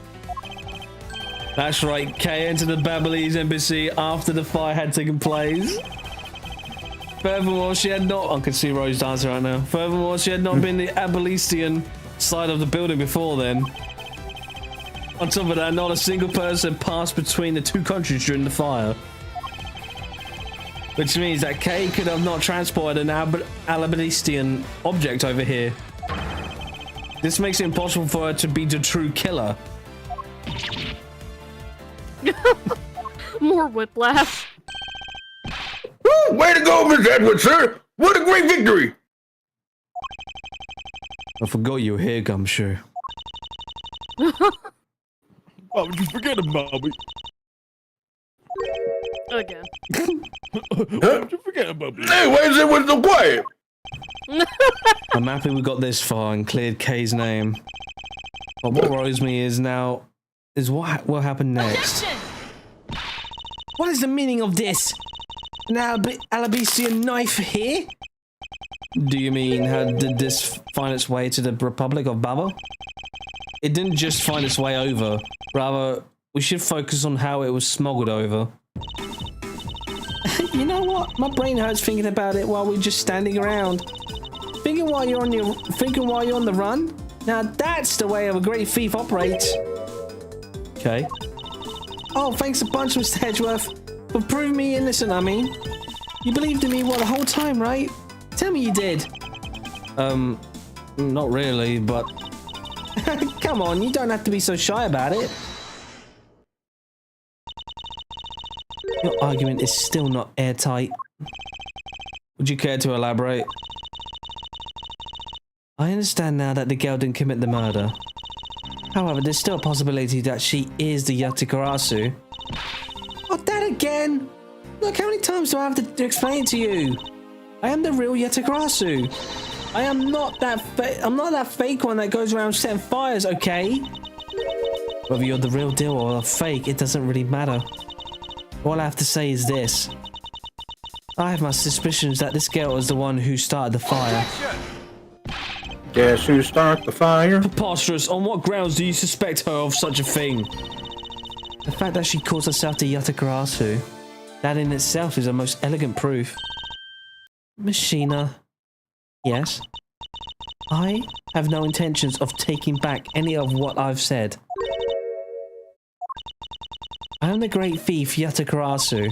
That's right, Kay entered the Babelese embassy after the fire had taken place. Furthermore, she had not... I can see Rose dancing right now. Furthermore, she had not been the Abelician side of the building before then. On top of that, not a single person passed between the two countries during the fire. Which means that Kay could have not transported an Alabelician object over here. This makes it impossible for her to be the true killer. More whiplash. Woo, way to go, Miss Edwards, sir. What a great victory. I forgot you were here, Gumshoe. Why would you forget about me? Again. Why would you forget about me? Hey, why is everyone so quiet? I'm happy we got this far and cleared Kay's name. But what worries me is what will happen next. What is the meaning of this? An Alabician knife here? Do you mean, how did this find its way to the Republic of Baba? It didn't just find its way over. Rather, we should focus on how it was smuggled over. You know what? My brain hurts thinking about it while we're just standing around. Thinking while you're on the run? Now that's the way a great thief operates. Okay. Oh, thanks a bunch, Mr. Hedgeworth. For proving me innocent, I mean. You believed in me, the whole time, right? Tell me you did. Not really, but... Come on, you don't have to be so shy about it. Your argument is still not airtight. Would you care to elaborate? I understand now that the girl didn't commit the murder. However, there's still a possibility that she is the Yatikarasu. Oh, that again! Look, how many times do I have to explain it to you? I am the real Yatikarasu. I am not that I'm not that fake one that goes around setting fires, okay? Whether you're the real deal or a fake, it doesn't really matter. All I have to say is this. I have my suspicions that this girl is the one who started the fire. Guess who started the fire? Preposterous. On what grounds do you suspect her of such a thing? The fact that she calls herself the Yatakarasu, that in itself is a most elegant proof. Machina. Yes? I have no intentions of taking back any of what I've said. I am the great thief Yatakarasu,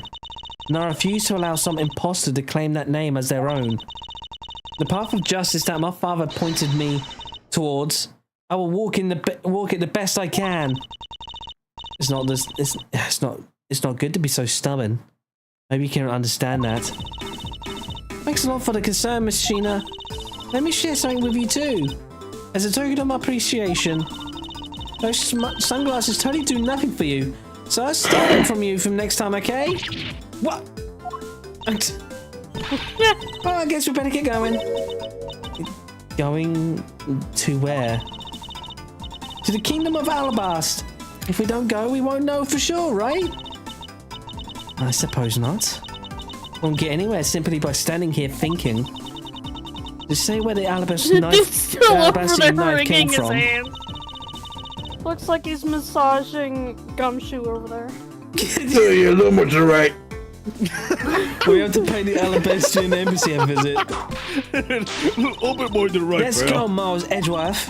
and I refuse to allow some imposter to claim that name as their own. The path of justice that my father pointed me towards, I will walk it the best I can. It's not good to be so stubborn. Maybe you can understand that. Thanks a lot for the concern, Miss Sheena. Let me share something with you too. As a token of my appreciation, those sunglasses totally do nothing for you. So I'll steal them from you from next time, okay? What? Well, I guess we better get going. Going to where? To the Kingdom of Alabast. If we don't go, we won't know for sure, right? I suppose not. Won't get anywhere simply by standing here thinking. Just say where the Alabast knife, Dude's still over there knife came wringing his from. hands. Looks like he's massaging Gumshoe over there. So you're a little more to the right. We have to pay the Alabastian embassy a visit. A little bit more to the right, Let's bro. go, Miles Edgeworth.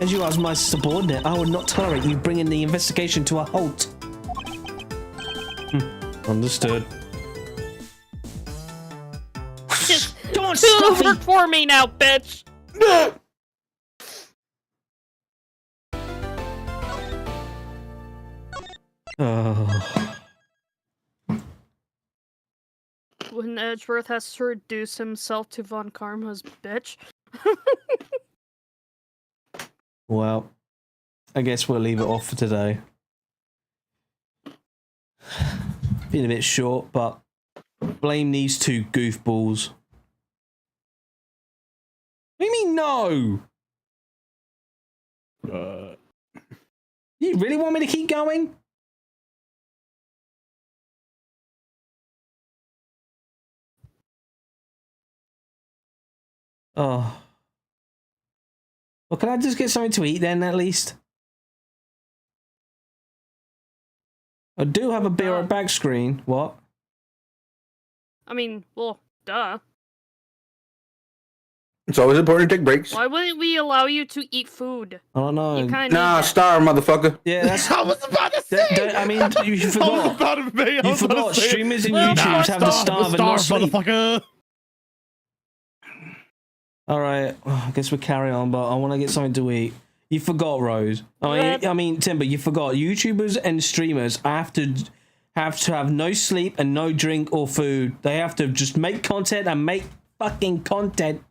As you are my subordinate, I would not tolerate you bringing the investigation to a halt. Understood. Just Come on, do the Stuffy! work for me now, bitch! Oh. When Edgeworth has to reduce himself to Von Karma's bitch. Well, I guess we'll leave it off for today. Been a bit short, but blame these two goofballs. What do you mean, no? You really want me to keep going? Oh. Well, can I just get something to eat then, at least? I do have a beer at back screen. What? I mean, well, duh. It's always important to take breaks. Why wouldn't we allow you to eat food? I don't know. You kind of Nah, star, motherfucker. Yeah, that's. I was about to say. I mean, you I was forgot. about to say. You forgot. Streamers and Well, YouTubers have to starve and not sleep. motherfucker. All right, I guess we carry on, but I want to get something to eat. You forgot, Rose. I mean, Timber. You forgot. YouTubers and streamers have to have no sleep and no drink or food. They have to just make content and make fucking content.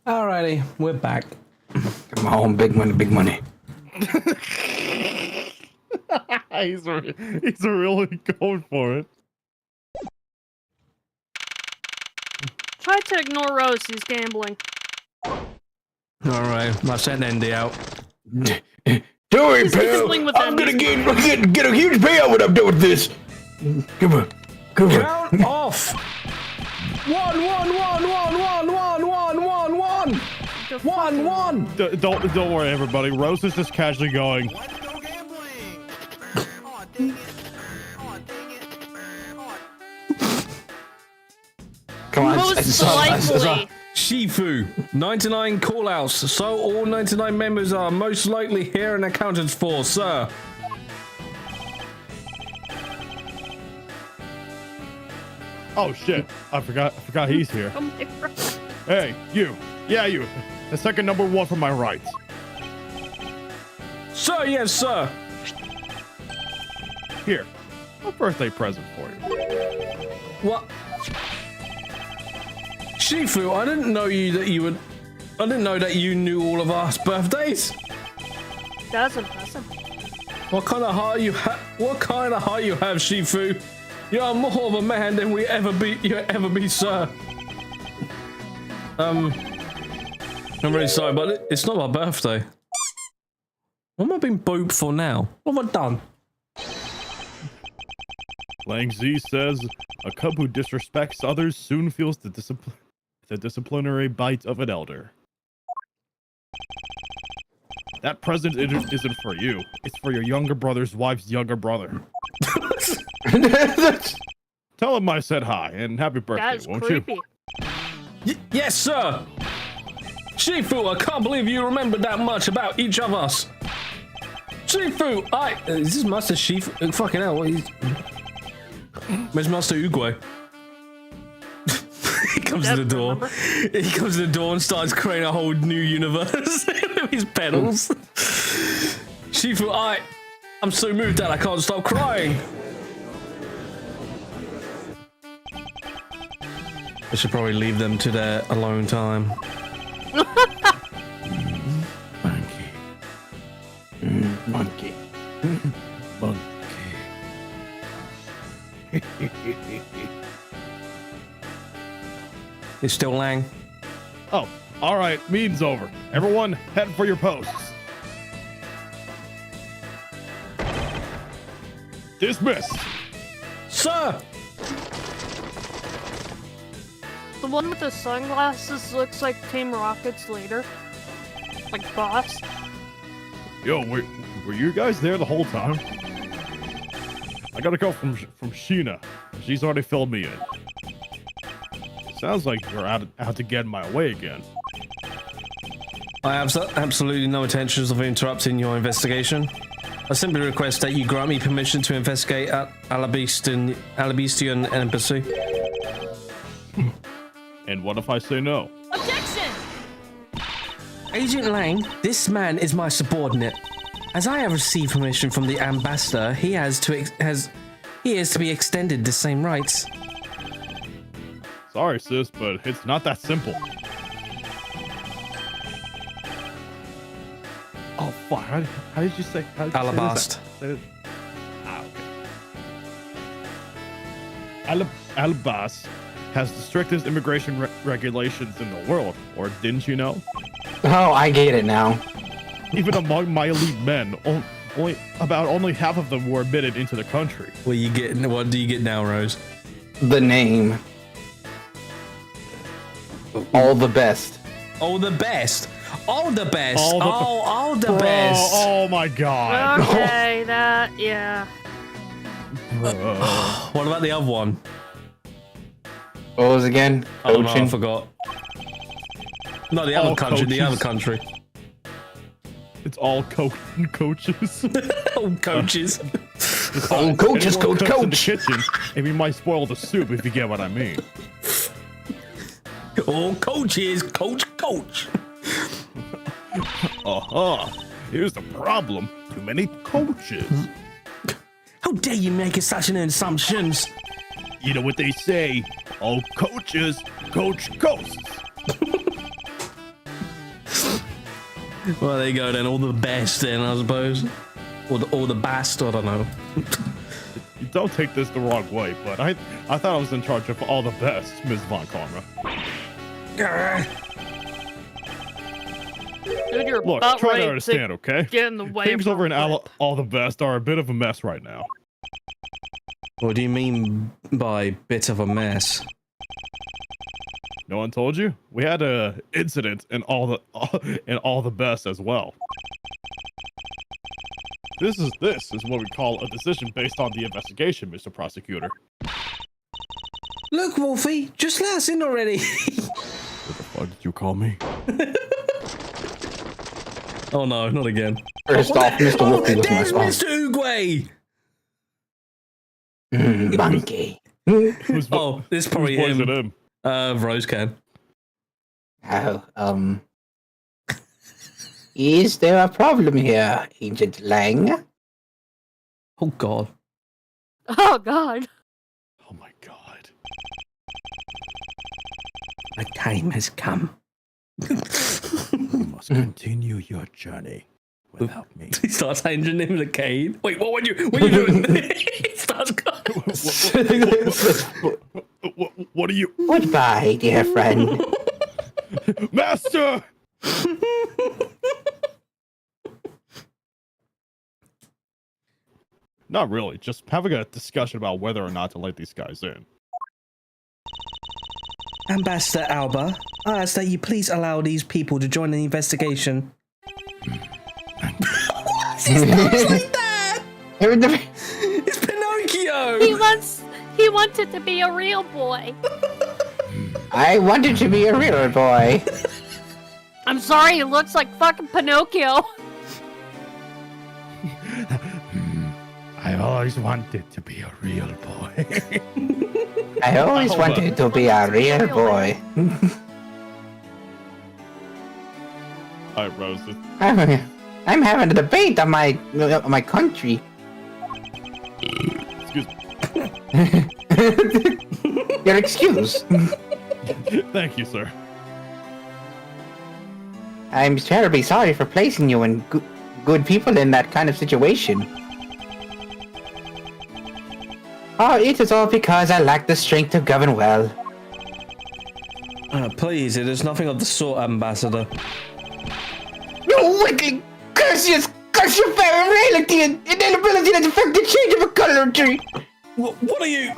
Alrighty, we're back. Come on, big money, big money. he's really going for it. Try to ignore Rose, he's gambling. Alright, I sent Andy out. Don't worry, He's pal. gambling with I'm gonna Andy's get a huge payout when I'm done with this. Come on. Count off! 1, 1, 1, 1, 1, 1, 1, 1, 1! 1, 1! Don't worry, everybody. Rose is just casually going. Why'd you go gambling? Oh, dang it. Oh, dang it. Oh. Come on, Most likely. Shifu, 99 callouts, so all 99 members are most likely here and accounted for, sir. Oh shit! I forgot he's here. Oh my God. Hey, you. Yeah, you. The second number one from my right. Sir, yes, sir. Here, a birthday present for you. What? Shifu, I didn't know that you would. I didn't know that you knew all of our birthdays. That's impressive. What kind of heart you have? What kind of heart you have, Shifu? You are more of a man than you ever be, sir. I'm really sorry, but it's not my birthday. What am I being booped for now? What have I done? Lang Z says, a cub who disrespects others soon feels the disciplinary bite of an elder. That present isn't for you. It's for your younger brother's wife's younger brother. Tell him I said hi and happy birthday, That's won't creepy. you? Yes, sir. Shifu, I can't believe you remembered that much about each of us. Shifu, is this Master Shifu? Fucking hell, what is... Where's Master Uguay? He comes to the door. Remember? He comes to the door and starts creating a whole new universe with his pedals. Shifu, I'm so moved that I can't stop crying. I should probably leave them to their alone time. Monkey. Monkey. It's still Lang. Oh, all right. Meeting's over. Everyone, head for your posts. Dismissed. Sir! The one with the sunglasses looks like Team Rocket's leader. Like boss. Yo, were you guys there the whole time? I got a call from Sheena. She's already filled me in. Sounds like you're out to get in my way again. I have absolutely no intentions of interrupting your investigation. I simply request that you grant me permission to investigate Alabestian embassy. And what if I say no? Objection! Agent Lang, this man is my subordinate. As I have received permission from the ambassador, he is to be extended the same rights. Sorry, sis, but it's not that simple. Oh, fuck. How did you say? Alabast. Okay. Alabast has the strictest immigration regulations in the world, or didn't you know? Oh, I get it now. Even among my elite men, only half of them were admitted into the country. What do you get now, Rose? The name. All the best. Oh, the best. All the best. All the best. Oh my god. Okay, yeah. What about the other one? What was it again? I don't know, I Coaching? forgot. No, the other country. coaches. The other country. It's all coaches. All coaches. Oh, coaches, Anyone coach, cooks in the coach. kitchen, and we might spoil the soup if you get what I mean. All coaches, coach. Here's the problem. Too many coaches. How dare you make such an assumption? You know what they say? All coaches coach ghosts. Well, there you go then. All the best then, I suppose. Or the best, I don't know. You don't take this the wrong way, but I thought I was in charge of all the best, Ms. Von Karma. Dude, you're Look, about try ready to understand, okay? get in the way Things of over in her whip. all the best are a bit of a mess right now. What do you mean by bit of a mess? No one told you? We had a incident in all the best as well. This is what we call a decision based on the investigation, Mr. Prosecutor. Look, Wolfie, just let us in already. What the fuck did you call me? Oh no, not again. First off, Mr. Wolfie was my There's sponsor. Mr. Uguay. Monkey. Oh, this is probably whose voice him. it him? Rose can. Oh, is there a problem here, Agent Lang? Oh God. Oh god. Oh my god. My time has come. must continue your journey without me. He starts handing him the cane. Wait, what are you doing? He starts What are you? Goodbye, dear friend. Master! Not really, just having a discussion about whether or not to let these guys in. Ambassador Alba, I ask that you please allow these people to join the investigation. What's his nose like that? It's Pinocchio! He wanted to be a real boy. I wanted to be a real boy. I'm sorry, he looks like fucking Pinocchio. I always wanted to be a real boy. I always wanted to be a real boy. Alright, Roses. I'm having a debate on my country. Excuse me. Your excuse. Thank you, sir. I'm terribly sorry for placing you and good people in that kind of situation. Oh, it is all because I lack the strength to govern well. Please, it is nothing of the sort, Ambassador. You wicked, curse your reality and inability to affect the change of a country. What are you?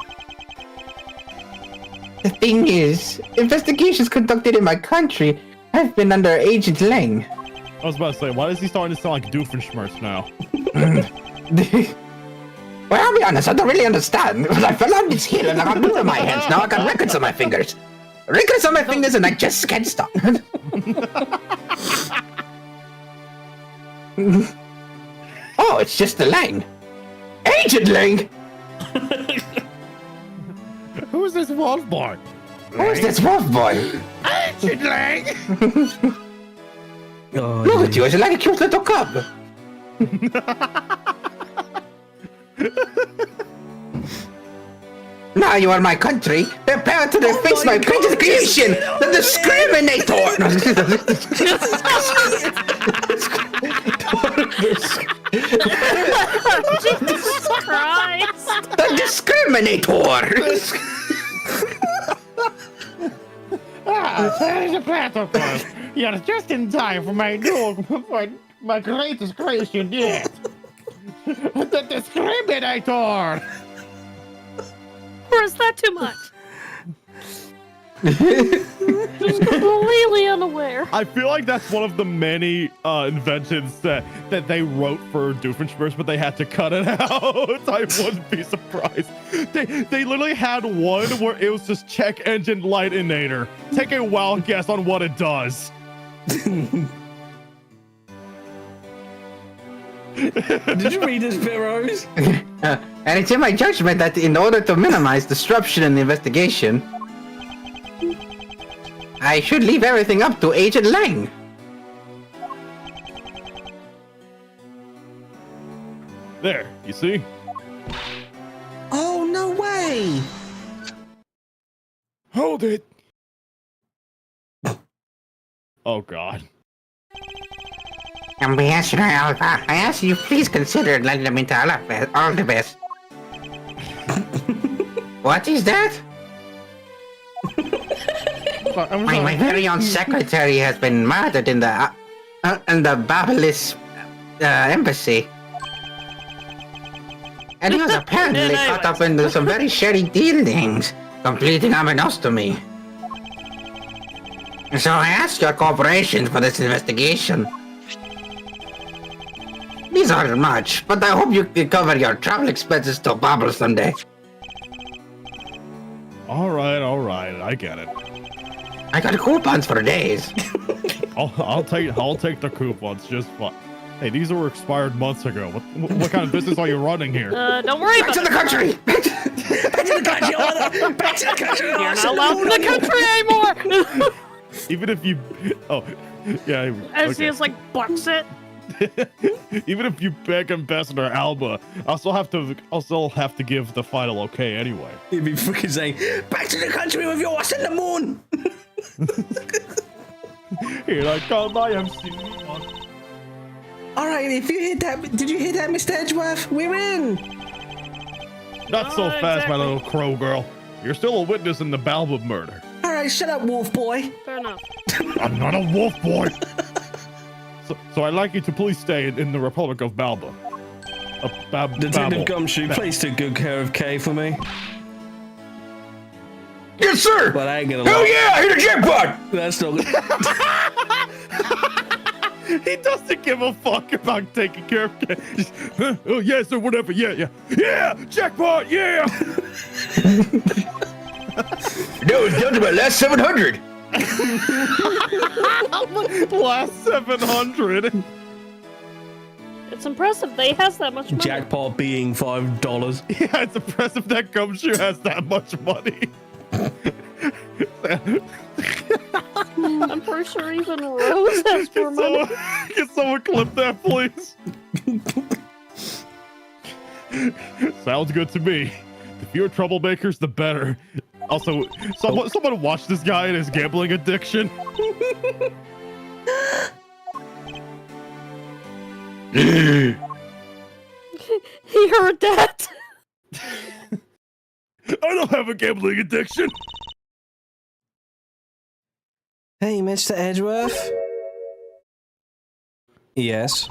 The thing is, investigations conducted in my country have been under Agent Lang. I was about to say, why is he starting to sound like Doofenshmirtz now? Well, I'll be honest, I don't really understand. I fell on this hill and I got blue in my hands. Now I got records on my fingers. Records on my fingers and I just can't stop. Oh, it's just the Lang. Agent Lang! Who's this wolf boy? Who's this wolf boy? Agent Lang! Oh, Look at you, you're like a cute little cub. Now you are my country. Prepare to face my greatest creation, the discriminator. Jesus Christ! The discriminator. There's a platypus. You're just in time for my greatest creation yet. The discriminator. Or is that too much? Just completely unaware. I feel like that's one of the many inventions that they wrote for Doofenshmirtz, but they had to cut it out. I wouldn't be surprised. They literally had one where it was just check engine lightinator. Take a wild guess on what it does. Did you read this, Rose? And it's in my judgment that in order to minimize disruption in the investigation, I should leave everything up to Agent Lang. There, you see? Oh, no way! Hold it. Oh, God. Ambassador Alpha, I ask you please consider letting them into all the best. What is that? My very own secretary has been murdered in the Babyliss embassy. And he was apparently caught up into some very shady dealings, completely unbeknownst to me. So I ask your cooperation for this investigation. These aren't much, but I hope you can cover your travel expenses to Babel someday. All right, I get it. I got coupons for days. I'll take the coupons just fine. Hey, these were expired months ago. What kind of business are you running here? Don't worry Back about to the country! Back to the country! Back to the country! You're not allowed in the country anymore! Even if you... Oh, yeah. As he is like, bucks it. Even if you beg Ambassador Alba, I'll still have to give the final okay anyway. He'd be freaking saying, "Back to the country with your ass in the moon." Here I come, I am singing on. All right, if you hit that, did you hear that, Mr. Edgeworth? We're in. Not so fast, my little crow girl. You're still a witness in the Balba murder. All right, shut up, wolf boy. Fair enough. I'm not a wolf boy. So I'd like you to please stay in the Republic of Balba. Detective Gumshoe, please take good care of Kay for me. Yes, sir. But I ain't gonna. Hell yeah! I hit a jackpot. That's not. He doesn't give a fuck about taking care of Kay. Just, oh yes or whatever. Yeah. Jackpot. Yeah. No, it's down to my last 700. Last 700. It's impressive they has that much money. Jackpot being $5. Yeah, it's impressive that Gumshoe has that much money. I'm pretty sure even Rose has more money. Can someone clip that, please? Sounds good to me. The fewer troublemakers, the better. Also, someone watch this guy and his gambling addiction. He heard that. I don't have a gambling addiction. Hey, Mr. Edgeworth. Yes.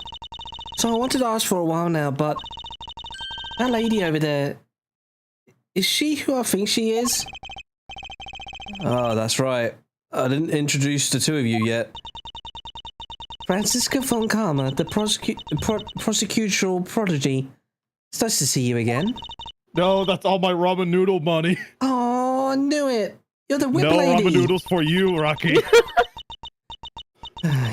So I wanted to ask for a while now, but that lady over there, is she who I think she is? Oh, that's right. I didn't introduce the two of you yet. Francisca von Karma, the prosecutorial prodigy. It's nice to see you again. No, that's all my ramen noodle money. Oh, I knew it. You're the whip no lady. ramen noodles for you, Rocky.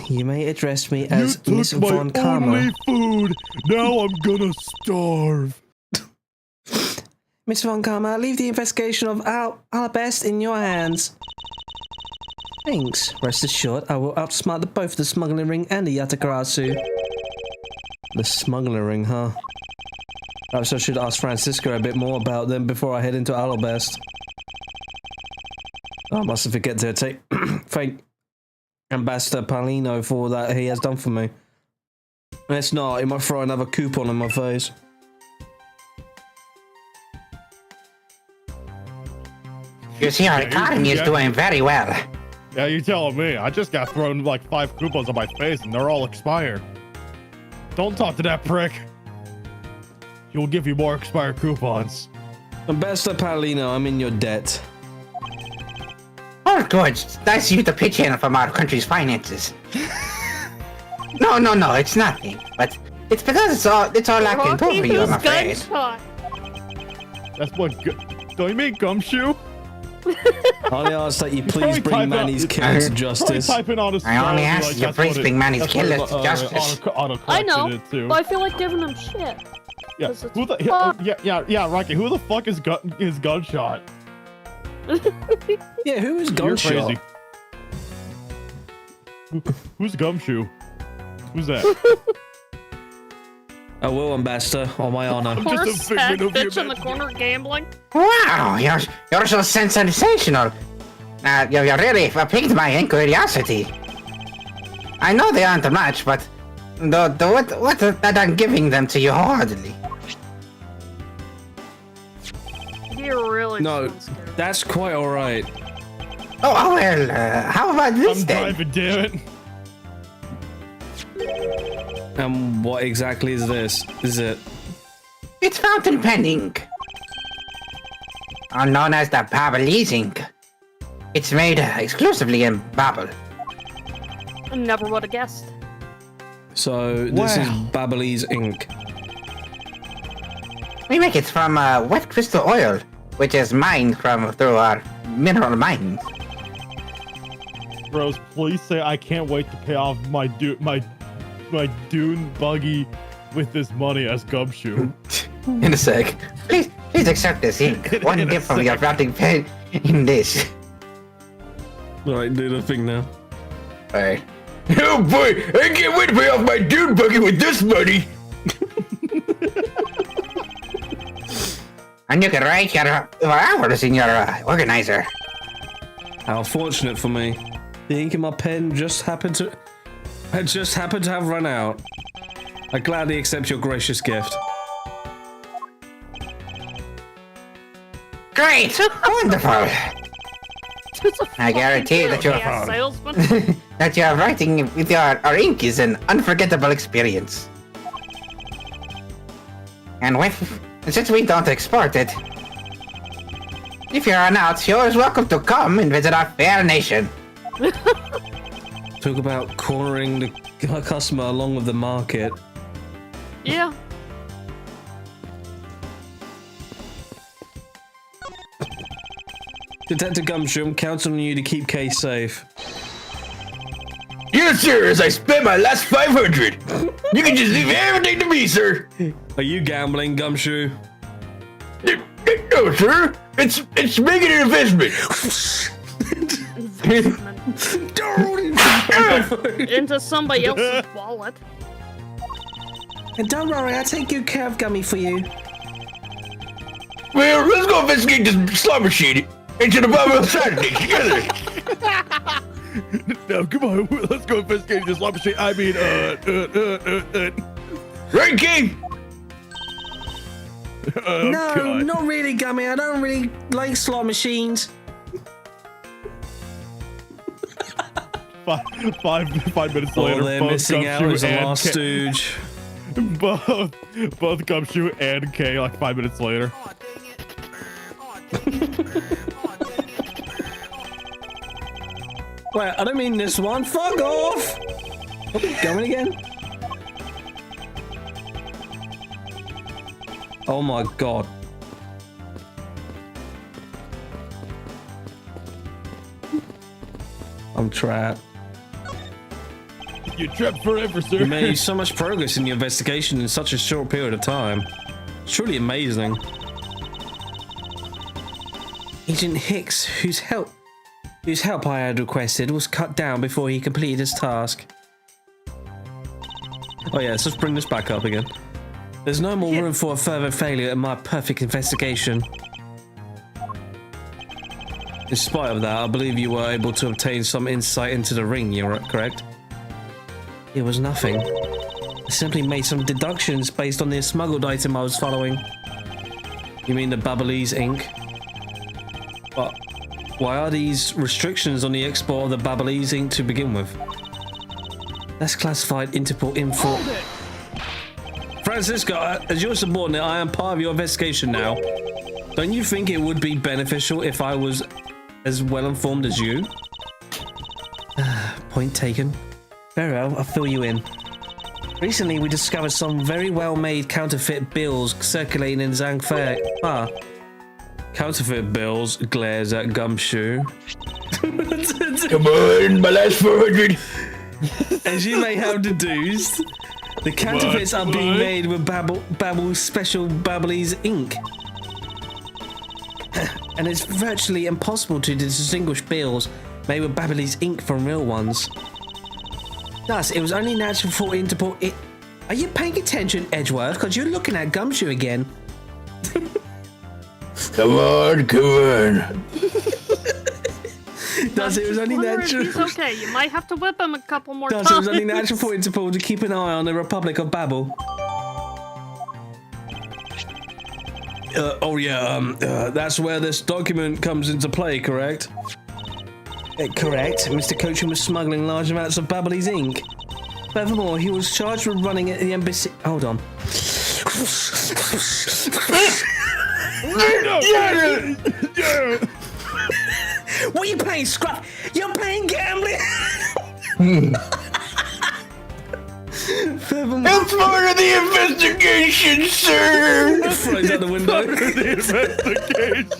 You may address me as you Miss took my von Karma. only food. Now I'm gonna starve. Miss von Karma, leave the investigation of Alabest in your hands. Thanks. Rest assured, I will outsmart both the smuggling ring and the Yatakarasu. The smuggling ring, huh? Perhaps I should ask Francisco a bit more about them before I head into Alabest. I mustn't forget to thank Ambassador Paulino for that he has done for me. It's not, he might throw another coupon in my face. You see, our economy is doing very well. Yeah, you're telling me. I just got thrown like 5 coupons on my face and they're all expired. Don't talk to that prick. He will give you more expired coupons. Ambassador Paulino, I'm in your debt. Oh, good. It's nice of you to pitch in from our country's finances. No, it's nothing. But it's because it's all I can do for you, I'm afraid. That's what. Don't you mean Gumshoe? I ask that you please bring Manny's killer to justice. I only ask you please bring Manny's killer to justice. I know, but I feel like giving him shit. Yeah, yeah, Rocky. Who the fuck is Gunshot? Yeah, who is Gunshot? You're crazy. Who's Gumshoe? Who's that? I will, Ambassador, on my honor. Poor sad bitch in the corner gambling. Wow, you're so sensational. You really piqued my curiosity. I know they aren't much, but what that I'm giving them to you hardly. You're really no, that's quite all right. Oh well, how about this I'm then? driving, damn it. And what exactly is this? Is it? It's fountain pen ink, known as the Babelese ink. It's made exclusively in Babel. I never would have guessed. So this is Babelese ink. We make it from wet crystal oil, which is mined through our mineral mines. Rose, please say I can't wait to pay off my dune buggy with this money as Gumshoe. In a sec. Please accept this ink. One dip from your fountain pen in this. Alright, do the thing now. Alright. Oh boy, I can't wait to pay off my dune buggy with this money. And you can write your hours in your organizer. How fortunate for me. The ink in my pen just happened to have run out. I gladly accept your gracious gift. Great! Wonderful! I guarantee that salesman. that your writing with your ink is an unforgettable experience. And since we don't export it, if you're out, you're always welcome to come and visit our fair nation. Talk about cornering the customer along with the market. Yeah. Detective Gumshoe, I'm counting on you to keep Kay safe. Yes, sir, as I spent my last 500. You can just leave everything to me, sir. Are you gambling, Gumshoe? No, sir. It's making an investment. Into somebody else's wallet. And don't worry, I'll take good care of Gummy for you. Well, let's go investigate this slot machine into the bottom of Saturday together. No, come on, let's go investigate this slot machine. I mean, Right, King? Oh, No, God. not really, Gummy. I don't really like slot machines. 5 minutes All later, they're both missing out Gumshoe is the and last stooge. both Gumshoe and Kay, like 5 minutes later. Oh, dang it. Oh, dang it. Oh, dang it. Wait, I don't mean this one. Fuck off! Oh, going again? Oh my god. I'm trapped. You're trapped forever, sir. You made so much progress in your investigation in such a short period of time. It's truly amazing. Agent Hicks, whose help I had requested, was cut down before he completed his task. Oh yeah, let's bring this back up again. There's no more room for a further failure in my perfect investigation. In spite of that, I believe you were able to obtain some insight into the ring, you're correct? It was nothing. I simply made some deductions based on the smuggled item I was following. You mean the Babalese ink? But why are these restrictions on the export of the Babalese ink to begin with? That's classified Interpol info. Francisco, as your subordinate, I am part of your investigation now. Don't you think it would be beneficial if I was as well informed as you? Point taken. Very well, I'll fill you in. Recently, we discovered some very well-made counterfeit bills circulating in Zhangfei. Counterfeit bills glares at Gumshoe. Come on, my last 400. As you may have deduced, the counterfeits are being made with Babble's special Babbly's ink. And it's virtually impossible to distinguish bills made with Babbly's ink from real ones. Thus, it was only natural for Interpol. Are you paying attention, Edgeworth? Because you're looking at Gumshoe again. Come on, come on. Thus, it was only Wonder if natural. he's okay. You might have to whip him a couple more Thus, times. it was only natural for Interpol to keep an eye on the Republic of Babel. That's where this document comes into play, correct? Correct. Mr. Coaching was smuggling large amounts of Babbly's ink. Furthermore, he was charged with running at the embassy. Hold on. What are you playing, Scruff? You're playing gambling. Furthermore, It's part of the investigation, sir. throws out the window. The investigation.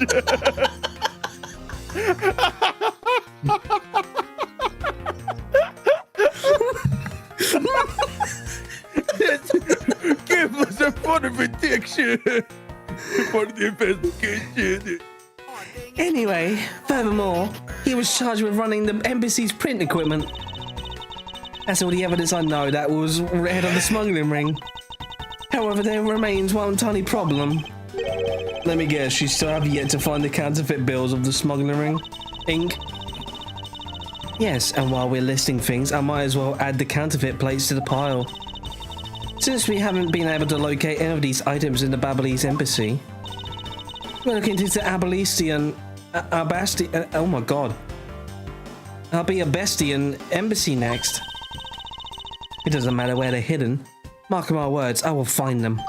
Give us a part of addiction. Part of the investigation. Anyway, furthermore, he was charged with running the embassy's print equipment. That's all the evidence I know that was head of the smuggling ring. However, there remains one tiny problem. Let me guess, you still have yet to find the counterfeit bills of the smuggling ring? Ink? Yes, and while we're listing things, I might as well add the counterfeit plates to the pile. Since we haven't been able to locate any of these items in the Babalese embassy, we're looking into the Abalestian... oh my god. I'll be a Bestian embassy next. It doesn't matter where they're hidden. Mark my words, I will find them.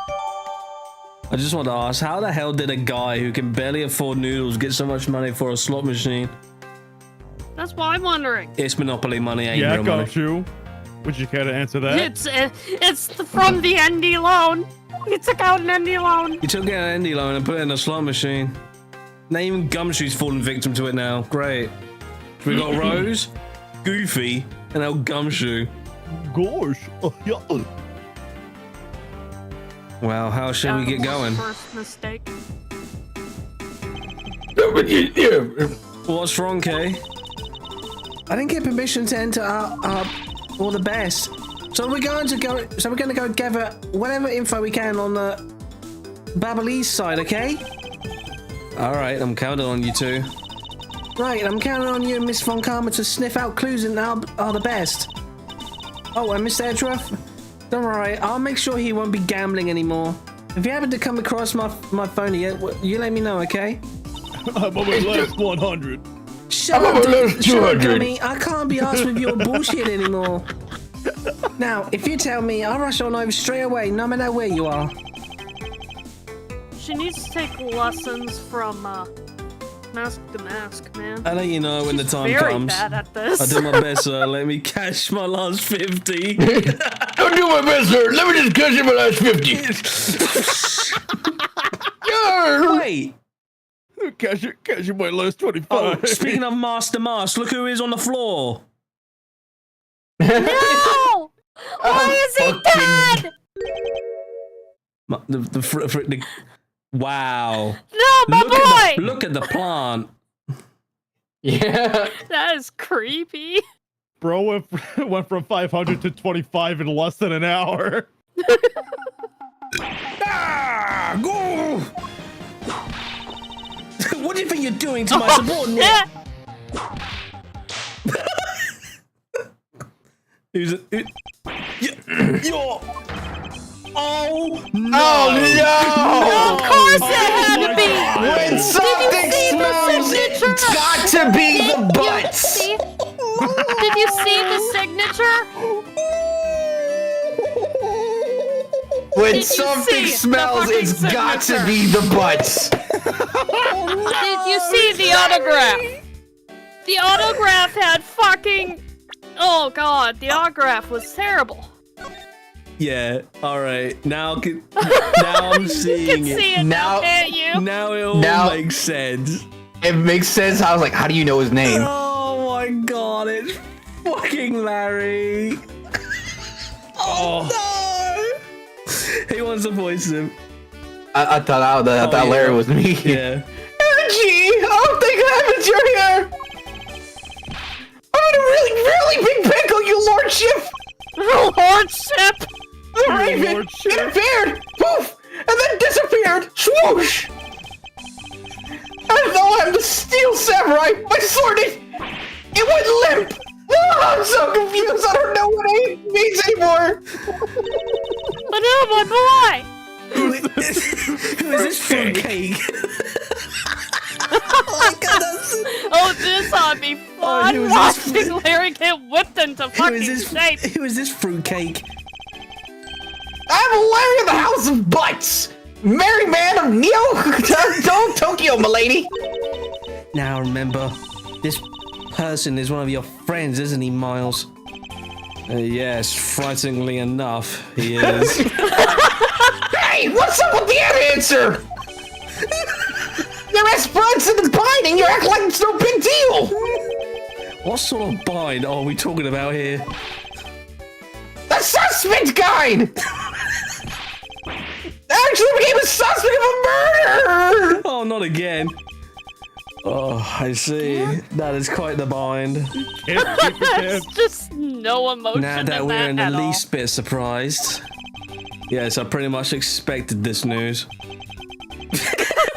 I just want to ask, how the hell did a guy who can barely afford noodles get so much money for a slot machine? That's what I'm wondering. It's Monopoly money, ain't Yeah, real money. Gumshoe. Would you care to answer that? It's from the ND loan. You took out an ND loan. You took out an ND loan and put it in a slot machine. Now even Gumshoe's fallen victim to it now. Great. We got Rose, Goofy, and now Gumshoe. Gosh. Yeah. Well, how shall we get going? First mistake. What's wrong, Kay? I didn't get permission to enter our all the best. So we're going to go gather whatever info we can on the Babalese side, okay? All right, I'm counting on you two. Right, I'm counting on you and Miss Von Karma to sniff out clues and are the best. Oh, and Mr. Edgeworth? Don't worry, I'll make sure he won't be gambling anymore. If you happen to come across my phone yet, you let me know, okay? I'm on my last 100. Shut up, dummy. I can't be asked with your bullshit anymore. Now, if you tell me, I'll rush on over straight away, no matter where you are. She needs to take lessons from Mask to Mask, man. I'll let you know when the time very comes. Bad at this. I'll do my best, sir. Let me cash my last 50. Don't do my best, sir. Let me just cash in my last 50. Wait. Cash in my last 25. Oh, speaking of Master Mask, look who is on the floor. No! Why is he dead? Wow. No, my boy! Look at the plant. Yeah. That is creepy. Bro went from 500 to 25 in less than an hour. Go! What do you think you're doing to my subordinate? You're. Oh no! Oh no! Of course it had to be. When something smells, it's got to be the butts. Did you see the signature? When Did you something see the smells, fucking it's got to signature? be the butts. Did you see the autograph? The autograph had fucking. Oh god, the autograph was terrible. Yeah. All right. Now I'm seeing You can it. see it now, can't you? Now it all Now- makes sense. It makes sense. I was like, how do you know his name? Oh my god! It's fucking Larry. Oh no! He wants to voice him. I thought Larry was me. Yeah. Gee, oh, thank heavens you're here! I'm in a really, really big pickle, you lordship! Lordship! The raven, lordship. it appeared, poof, and then disappeared, swoosh! And though I'm the steel samurai, my sword, it went limp! Oh, I'm so confused, I don't know what it means anymore! But oh my boy! Who is this fruitcake? Oh, this ought to be fun who is this? watching Larry get whipped into fucking shape. Who is this fruitcake? I'm Larry of the House of Butts! Merry man of Tokyo, milady! Now remember, this person is one of your friends, isn't he, Miles? Yes, frighteningly enough, he is. Hey, what's up with the answer? You're as friends in the bind, you act like it's no big deal! What sort of bind are we talking about here? The suspect guide! Actually became a suspect of a murder! Oh, not again. Oh, I see. That is quite the bind. There's just no emotion Now in that we're in the at all. least bit surprised. Yes, I pretty much expected this news.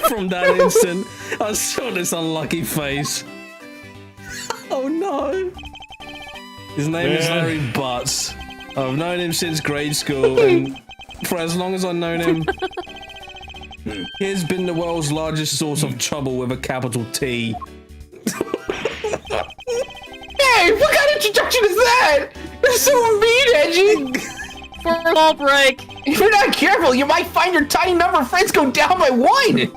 From that instant, I saw this unlucky face. Oh no. His name is Larry Butts. I've known him since grade school, and for as long as I've known him, he's been the world's largest source of trouble with a capital T. Hey, what kind of introduction is that? You're so mean, Edgy. Football break. If you're not careful, you might find your tiny number of friends go down by 1.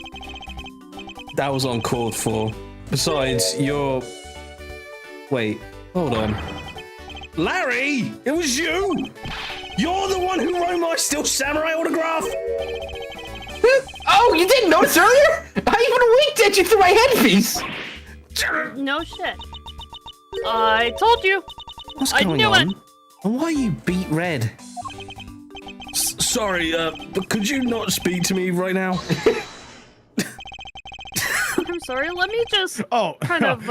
That was uncalled for. Besides, you're... Wait, hold on. Larry! It was you! You're the one who wrote my Steel Samurai autograph! Oh, you didn't notice earlier? I even winked at you through my headpiece. No shit. I told you. What's I going knew on? it. And why are you beat red? Sorry, but could you not speak to me right now? I'm sorry. Let me just kind of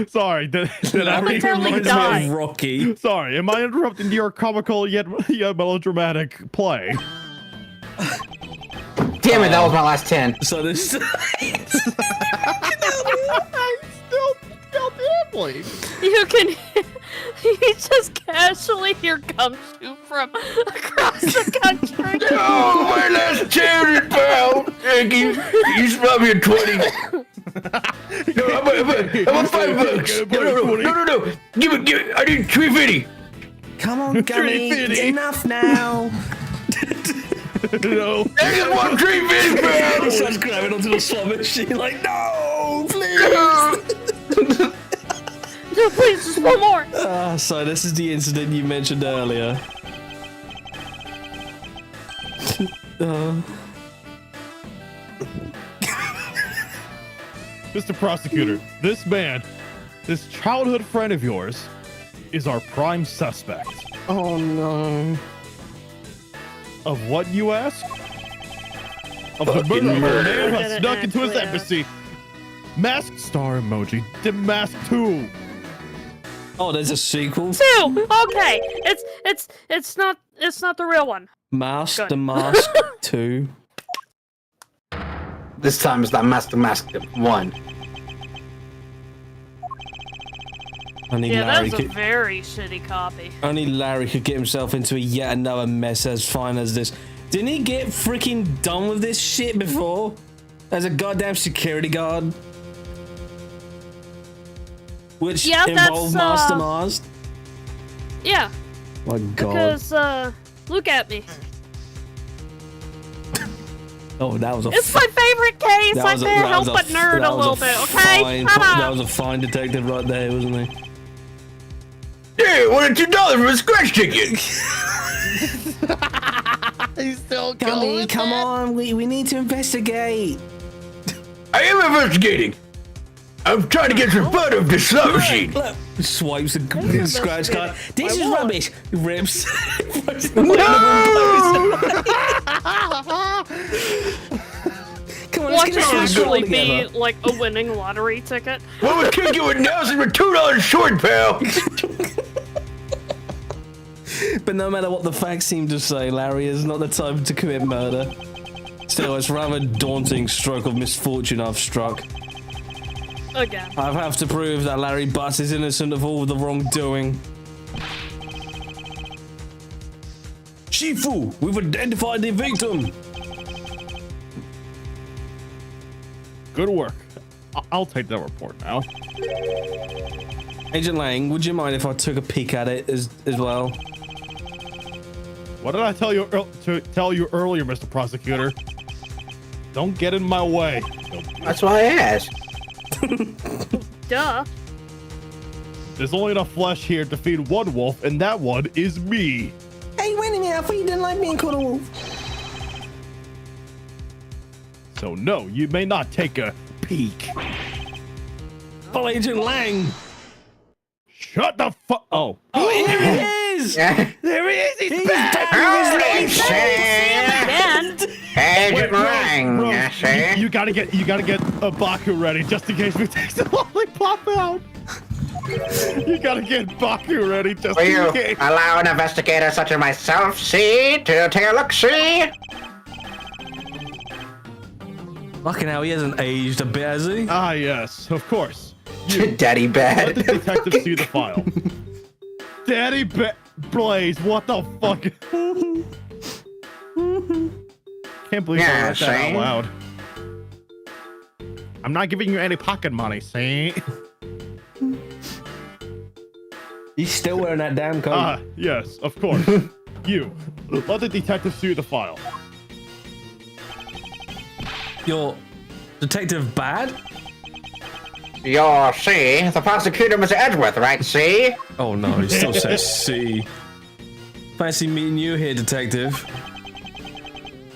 Sorry, did I momentarily Reminds die. me of Rocky. Sorry, am I interrupting your comical yet melodramatic play? Damn it, that was my last 10. So this... Still gambling. You can. You just casually hear gumshoe from across the country. Oh, my last charity, pal. Thank you. You should probably a 20. No, how about $5? No. Give it. I need 350. Come on, Gummy. Enough now. No. I just want 350, pal. He starts grabbing onto the slot machine like, no, please. No, please, just one more. So this is the incident you mentioned earlier. Mr. Prosecutor, this man, this childhood friend of yours, is our prime suspect. Oh no. Of what, you ask? Of the murder of a man who has snuck into his Actually, embassy. Masked star emoji. The Mask 2. Oh, there's a sequel. 2. Okay, it's not the real one. Mask Good. the Mask 2. This time it's not Mask 1. Only Yeah, Larry that's a could, very shitty copy. only Larry could get himself into yet another mess as fine as this. Didn't he get freaking done with this shit before? As a goddamn security guard? Which Yeah, involved that's, Master Mars? Yeah, My god. because look at me. Oh, that was a It's my favorite case. I was a- can't that help was but nerd that a was little bit. Okay, fine- come That on. was a fine detective right there, wasn't he? Hey, what $2 for a scratch ticket? He's still Gummy, come on, we need to investigate. I am investigating. I'm trying to get some fun of this slot machine. Look, swipes and Hey, scratch card. investigating. This I is won. rubbish. Rips. Come on, Watch let's it get this actually together. be like a winning lottery ticket. What would kick you with Nelson for $2 short, pal? But no matter what the facts seem to say, Larry is not the type to commit murder. Still, it's a rather daunting stroke of misfortune I've struck. Again. I have to prove that Larry Butts is innocent of all the wrongdoing. Shifu, we've identified the victim. Good work. I'll take that report now. Agent Lang, would you mind if I took a peek at it as well? What did I tell you earlier, Mr. Prosecutor? Don't get in my way. That's why I asked. Duh. There's only enough flesh here to feed one wolf, and that one is me. Hey, wait a minute, I thought you didn't like being called a wolf. So no, you may not take a peek. Oh, Agent Lang. Shut the fuck. Oh. Oh, here he is. There he is. He's back. Holy He's Again. Agent Lang, bro, I say. you gotta get a Baku ready just in case we take the lollipop out. You gotta get Baku ready just Will in you case. allow an investigator such as myself, to take a look-see? Fucking hell, he hasn't aged a bit, has he? Ah, yes, of course. Daddy Let the bad. detective see the file. Daddy Blaze, what the fuck? Can't believe I read that out loud. I'm not giving you any pocket money, see? He's still wearing that damn coat. Yes, of course. You, let the detective see the file. You're Detective Bad? You're C, the prosecutor, Mr. Edgeworth, right, C? Oh no, he still says C. Fancy meeting you here, Detective.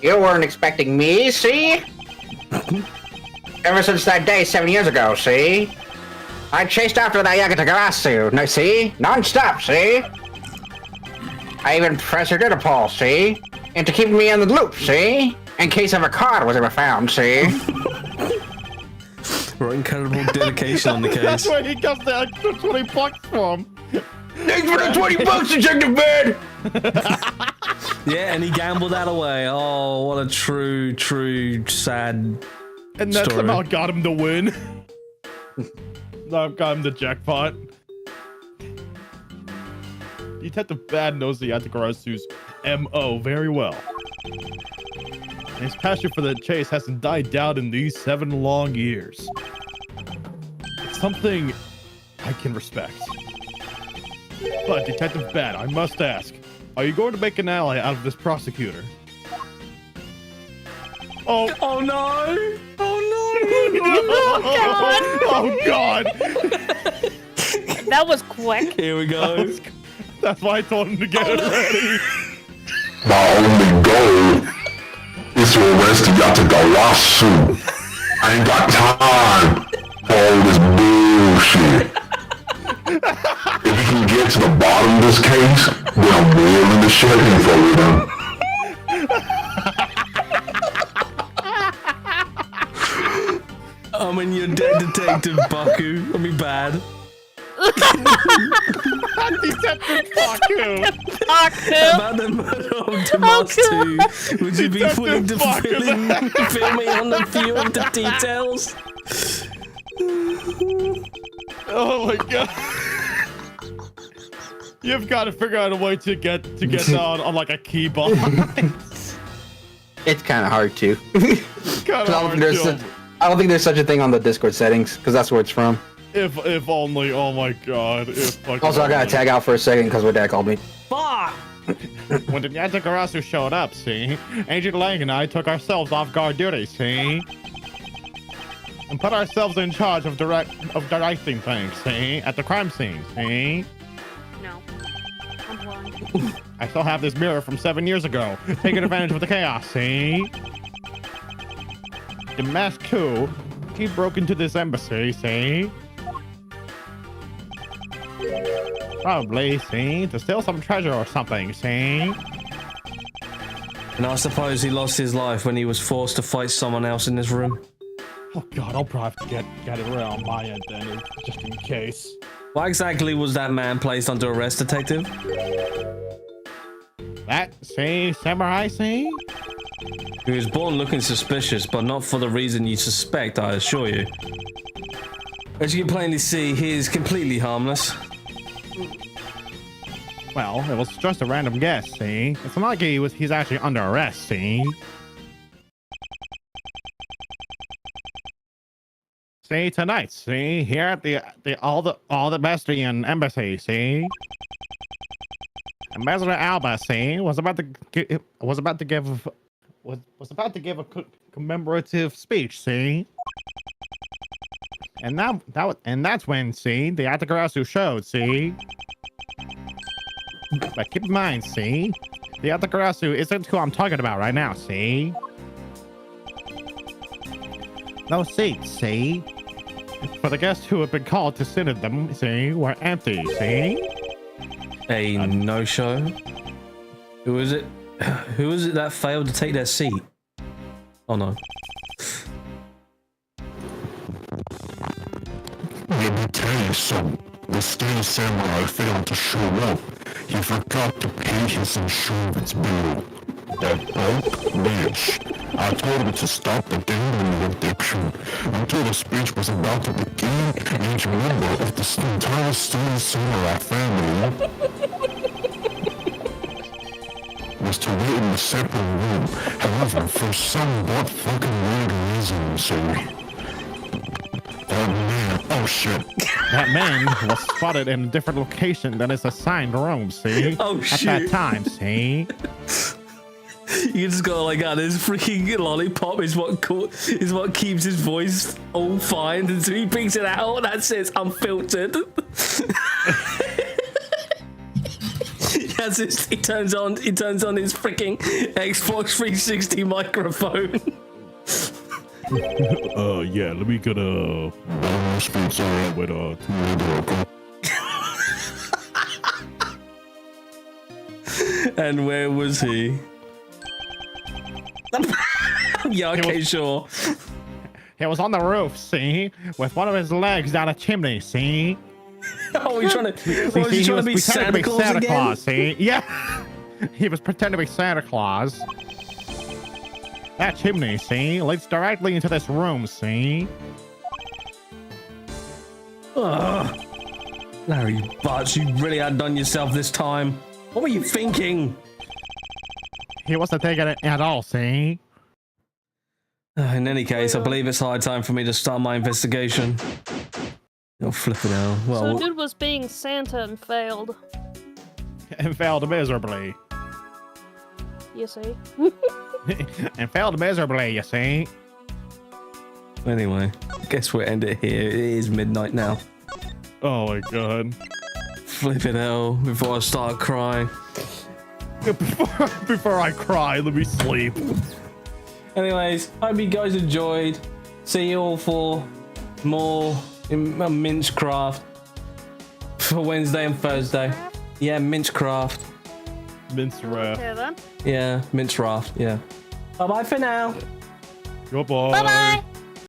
You weren't expecting me, C? Ever since that day 7 years ago, see? I chased after that Yagatagarasu, no, see? Non-stop, see? I even pressured Interpol, see? Into keeping me in the loop, see? In case of a card was ever found, see? What incredible dedication on the case. That's where he got the extra 20 bucks from. Thanks for the 20 bucks, Detective Bad! Yeah, and he gambled that away. Oh, what a true, sad And that story. somehow got him to win. That got him the jackpot. Detective Bad knows the Yatagarasu's MO very well. And his passion for the chase hasn't died down in these 7 long years. It's something I can respect. But Detective Bad, I must ask, are you going to make an ally out of this prosecutor? Oh no! Oh Oh God! That was quick. Here we go. That's why I told him to get it ready. My only goal is to arrest Yatagarasu. I ain't got time for all this bullshit. If you can get to the bottom of this case, then I'm willing to shut info with him. I mean, you're dead, Detective Baku. I mean, Bad. Detective Baku. About the murder of Damasu, would you be willing to fill me on a few of the details? Oh my God! You've got to figure out a way to get down on like a keyboard. It's kind of hard to. Kind of hard to. I don't think there's such a thing on the Discord settings, because that's where it's from. If only, oh my God. Also, I gotta tag out for a second because my dad called me. Fuck! When the Yatagarasu showed up, see? Agent Lang and I took ourselves off guard duty, see? And put ourselves in charge of directing things, see? At the crime scene, see? No. I'm blind. I still have this mirror from 7 years ago, taking advantage of the chaos, see? The masked coup, he broke into this embassy, see? Probably, see? To steal some treasure or something, see? And I suppose he lost his life when he was forced to fight someone else in this room. Oh God, I'll probably get it right on my end then, just in case. Why exactly was that man placed under arrest, Detective? That, see? Samurai, see? He was born looking suspicious, but not for the reason you suspect, I assure you. As you can plainly see, he is completely harmless. Well, it was just a random guess, see? It's not like he's actually under arrest, see? See, tonight, see? Here at the Aldebastian embassy, see? Ambassador Alba, see? Was about to give a commemorative speech, see? And that's when, see, the Yatagarasu showed, see? But keep in mind, see? The Yatagarasu isn't who I'm talking about right now, see? No seats, see? For the guests who have been called to sit in them, see, were empty, see? A no-show? Who is it? Who is it that failed to take their seat? Oh no. Let me tell you something. The steel samurai failed to show up. He forgot to pay his insurance bill. That broke bitch. I told him to stop the gambling addiction until the speech was about to begin, and each member of the entire steel samurai family us to wait in a separate room. However, for some butt fucking weird reason, that man, oh shit. That man was spotted in a different location than his assigned room, see? Oh, At shit. that time, see? You just go like that. This freaking lollipop is what keeps his voice all fine until he brings it out. That says unfiltered. He turns on his freaking Xbox 360 microphone. Yeah, let me get a with And where was he? Yeah, okay, sure. He was on the roof, see? With one of his legs down a chimney, see? Oh, he's trying to. Was he trying to be Santa Claus again? See? Yeah. He was pretending to be Santa Claus. That chimney, see, leads directly into this room, see? Ugh. Larry Butts, you really outdone yourself this time. What were you thinking? He wasn't thinking it at all, see? In any case, I believe it's high time for me to start my investigation. Oh, flipping out. So Well, dude was being Santa and failed. And failed miserably. You see? And failed miserably, you see? anyway, I guess we'll end it here. It is midnight now. Oh my god. Flipping hell, before I start crying. Before I cry, let me sleep. Anyways, hope you guys enjoyed. See you all for more Minchcraft for Wednesday and Thursday. Yeah, Minchcraft. Minchcraft. Okay then. Yeah, Minchcraft. Yeah. Bye bye for now. Goodbye. Bye bye.